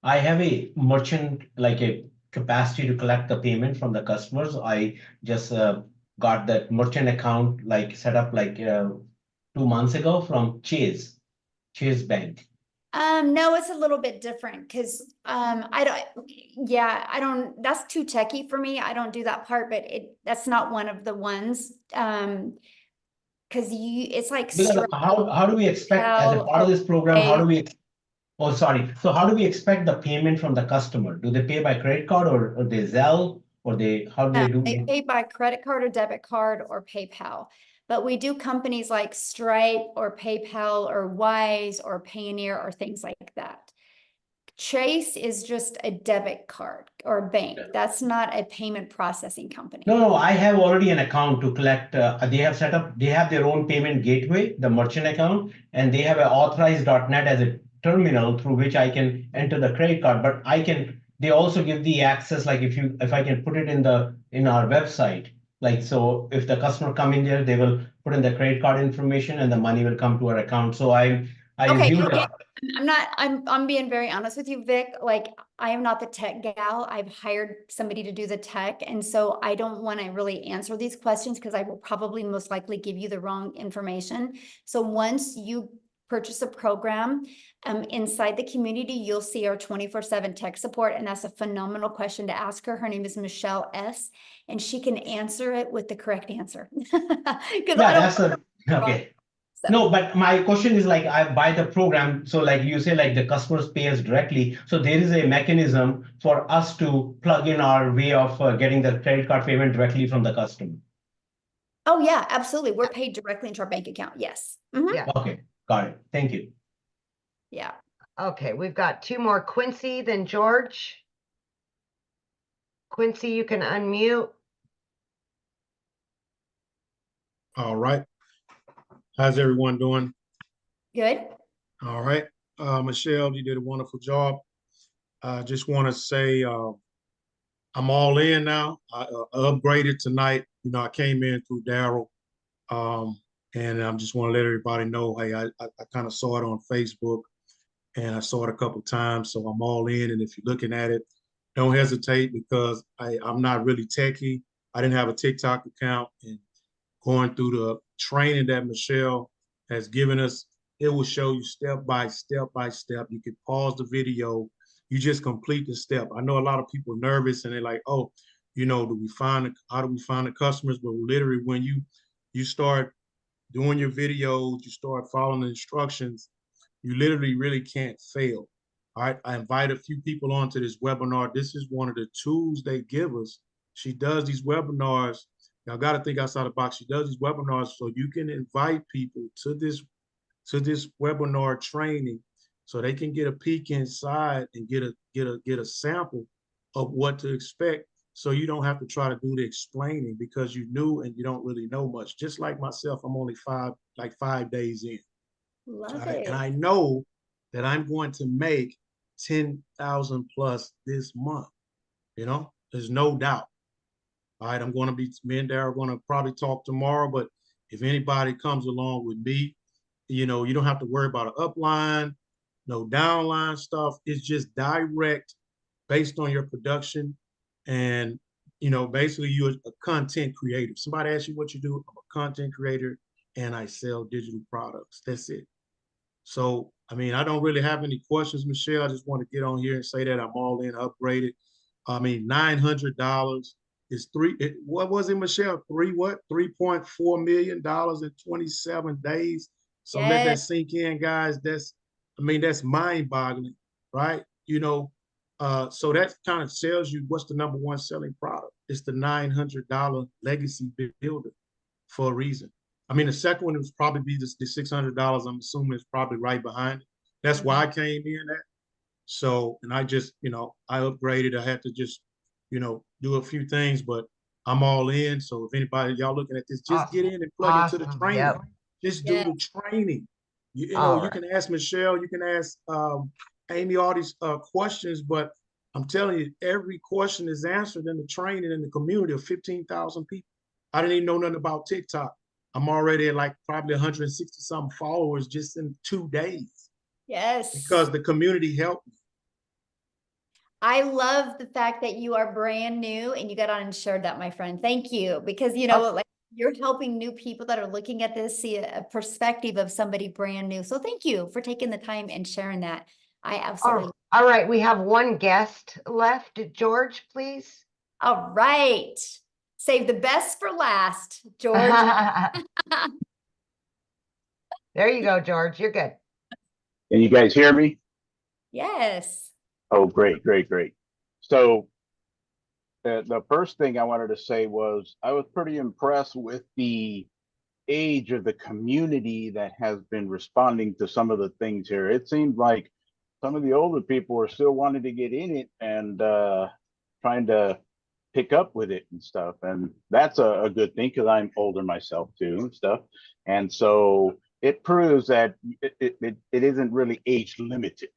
I have a merchant, like a capacity to collect the payment from the customers. I just got that merchant account set up 2 months ago from Chase Bank. No, it's a little bit different because I don't, that's too techy for me. I don't do that part, but that's not one of the ones. Because it's like Because how do we expect as a part of this program, so how do we expect the payment from the customer? Do they pay by credit card or they Zelle or how do they do? They pay by credit card or debit card or PayPal. But we do companies like Stripe or PayPal or Wise or Payoneer or things like that. Chase is just a debit card or bank. That's not a payment processing company. No, I have already an account to collect. They have their own payment gateway, the merchant account, and they have an authorized.net as a terminal through which I can enter the credit card, but they also give the access, like if I can put it in our website, like, so if the customer come in there, they will put in the credit card information and the money will come to our account. So I Okay, assume okay. that. I'm being very honest with you, Vic. Like, I am not the tech gal. I've hired somebody to do the tech. And so I don't want to really answer these questions because I will probably most likely give you the wrong information. So once you purchase a program, inside the community, you'll see our 24/7 tech support. And that's a phenomenal question to ask her. Her name is Michelle S. And she can answer it with the correct answer. Because Okay. No, but my question is, like, I buy the program. So like you say, like the customers pay us directly. So there is a mechanism for us to plug in our way of getting the credit card payment directly from the customer. Oh yeah, absolutely. We're paid directly into our bank account. Yes. Mhm. Yeah. Okay, got it. Thank you. Yeah. Okay, we've got two more, Quincy, then George. Quincy, you can unmute. All right. How's everyone doing? Good. All right. Michelle, you did a wonderful job. I just want to say I'm all in now. I upgraded tonight. You know, I came in through Daryl. And I just want to let everybody know, hey, I kind of saw it on Facebook and I saw it a couple times. So I'm all in. And if you're looking at it, don't hesitate because I'm not really techie. I didn't have a TikTok account, and going through the training that Michelle has given us, it will show you step by step by step. You can pause the video. You just complete the step. I know a lot of people are nervous and they're like, oh, you know, how do we find the customers? But literally when you start doing your videos, you start following the instructions, you literally really can't fail. All right. I invite a few people onto this webinar. This is one of the tools they give us. She does these webinars. Y'all got to think outside the box. She does these webinars so you can invite people to this webinar training so they can get a peek inside and get a sample of what to expect, so you don't have to try to do the explaining because you knew and you don't really know much. Just like myself, I'm only 5 days in. Love Right? it. And I know that I'm going to make 10,000 plus this month. You know, there's no doubt. All right, me and Darryl are going to probably talk tomorrow, but if anybody comes along with me, you know, you don't have to worry about an upline, no downline stuff. It's just direct based on your production. And, you know, basically you're a content creator. Somebody asks you what you do, I'm a content creator and I sell digital products. That's it. So, I mean, I don't really have any questions, Michelle. I just want to get on here and say that I'm all in, upgraded. I mean, $900 is what was it, Michelle? $3.4 million in 27 days. So let that Yes. sink in, guys. That's mind boggling, right? You know, so that kind of tells you what's the number one selling product. It's the $900 legacy builder for a reason. I mean, the second one was probably be the $600. I'm assuming it's probably right behind it. That's why I came in at. So, and I just, you know, I upgraded. I had to just, you know, do a few things, but I'm all in. So if anybody, y'all looking at this, just get in and plug into the training. Yep. Just do the training. You know, All you can ask Michelle, you can ask Amy all these questions, but I'm telling you, every question is answered in the training in the community of 15,000 people. I didn't even know nothing about TikTok. I'm already at like probably 160 something followers just in 2 days. Yes. Because the community helped me. I love the fact that you are brand new and you got on and shared that, my friend. Thank you. Because, you know, like you're helping new people that are looking at this see a perspective of somebody brand new. So thank you for taking the time and sharing that. I absolutely. All right, we have one guest left. George, please. All right. Save the best for last, George. There you go, George. You're good. Can you guys hear me? Yes. Oh, great, great, great. So the first thing I wanted to say was I was pretty impressed with the age of the community that has been responding to some of the things here. It seems like some of the older people are still wanting to get in it and trying to pick up with it and stuff. And that's a good thing because I'm older myself too and stuff. And so it proves that it isn't really age limited.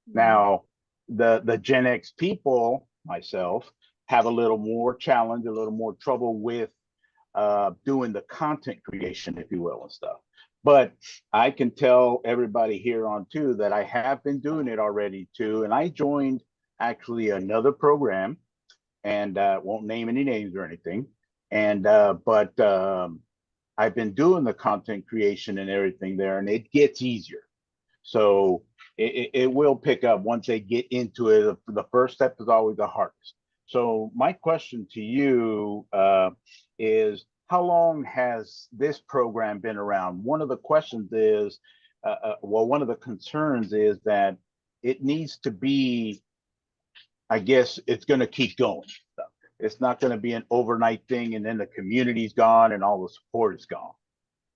Now, the Gen X people, myself, have a little more challenge, a little more trouble with doing the content creation, if you will, and stuff. But I can tell everybody here on too that I have been doing it already too. And I joined actually another program, and won't name any names or anything. And but I've been doing the content creation and everything there, and it gets easier. So it will pick up once they get into it. The first step is always the hardest. So my question to you is, how long has this program been around? One of the questions is, well, one of the concerns is that it needs to be, I guess it's going to keep going. It's not going to be an overnight thing and then the community's gone and all the support is gone.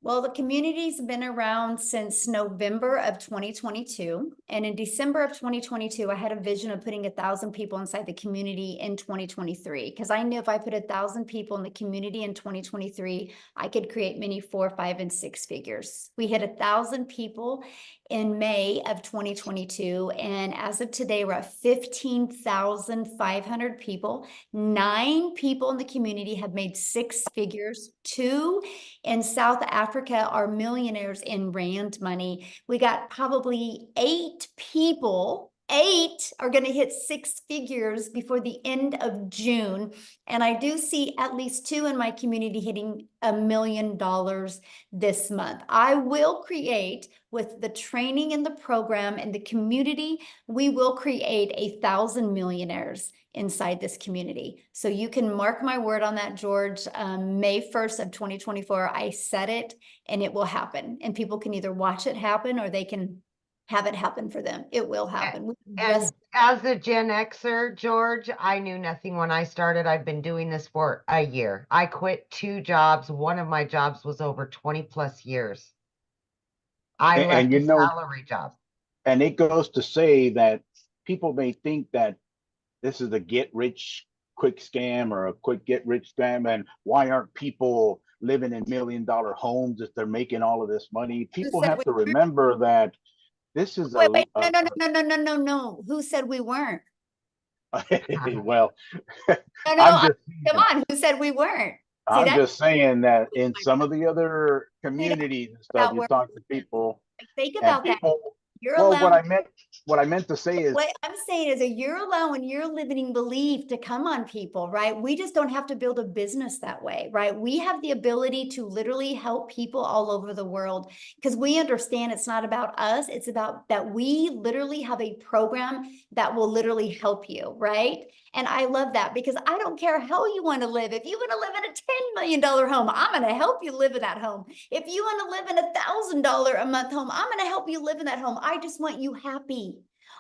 Well, the community's been around since November of 2022. And in December of 2022, I had a vision of putting 1,000 people inside the community in 2023. Because I knew if I put 1,000 people in the community in 2023, I could create many 4, 5, and 6 figures. We hit 1,000 people in May of 2022. And as of today, we're at 15,500 people. 9 people in the community have made 6 figures. 2 in South Africa are millionaires in rand money. We got probably 8 people. 8 are going to hit 6 figures before the end of June. And I do see at least 2 in my community hitting $1 million this month. I will create, with the training and the program and the community, we will create 1,000 millionaires inside this community. So you can mark my word on that, George. May 1st of 2024, I said it, and it will happen. And people can either watch it happen or they can have it happen for them. It will happen. And as a Gen Xer, George, I knew nothing when I started. I've been doing this for a year. I quit 2 jobs. One of my jobs was over 20 plus years. I left a salary job. And it goes to say that people may think that this is a get rich quick scam or a quick get rich scam. And why aren't people living in $1 million homes if they're making all of this money? People have to remember that this is no. Who said we weren't? well, come on. Who said we weren't? I'm just saying that in some of the other communities and stuff, you talk to people. Think about that. You're well, allowed. what I meant to say is, what I'm saying is that you're allowing your limiting belief to come on people, right? We just don't have to build a business that way, right? We have the ability to literally help people all over the world because we understand it's not about us. It's about that we literally have a program that will literally help you, right? And I love that because I don't care how you want to live. If you want to live in a $10 million home, I'm going to help you live in that home. If you want to live in $1,000 a month home, I'm going to help you live in that home. I just want you happy.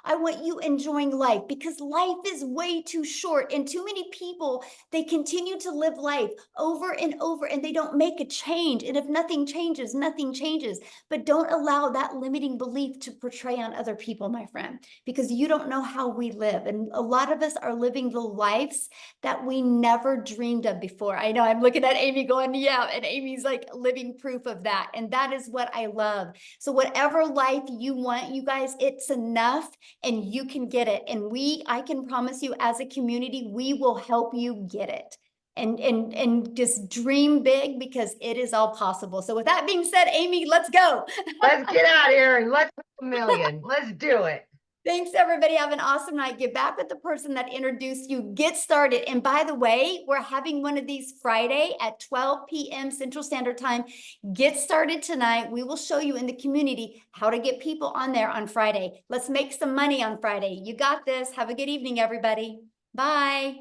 I want you enjoying life because life is way too short and too many people, they continue to live life over and over and they don't make a change. And if nothing changes, nothing changes. But don't allow that limiting belief to portray on other people, my friend, because you don't know how we live. And a lot of us are living the lives that we never dreamed of before. I know I'm looking at Amy going, yeah, and Amy's like living proof of that. And that is what I love. So whatever life you want, you guys, it's enough. And you can get it. And I can promise you as a community, we will help you get it. And just dream big because it is all possible. So with that being said, Amy, let's go. Let's get out of here and let's hit $1 million. Let's do it. Thanks, everybody. Have an awesome night. Get back with the person that introduced you. Get started. And by the way, we're having one of these Friday at 12 p.m. Central Standard Time. Get started tonight. We will show you in the community how to get people on there on Friday. Let's make some money on Friday. You got this. Have a good evening, everybody. Bye.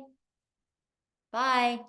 Bye.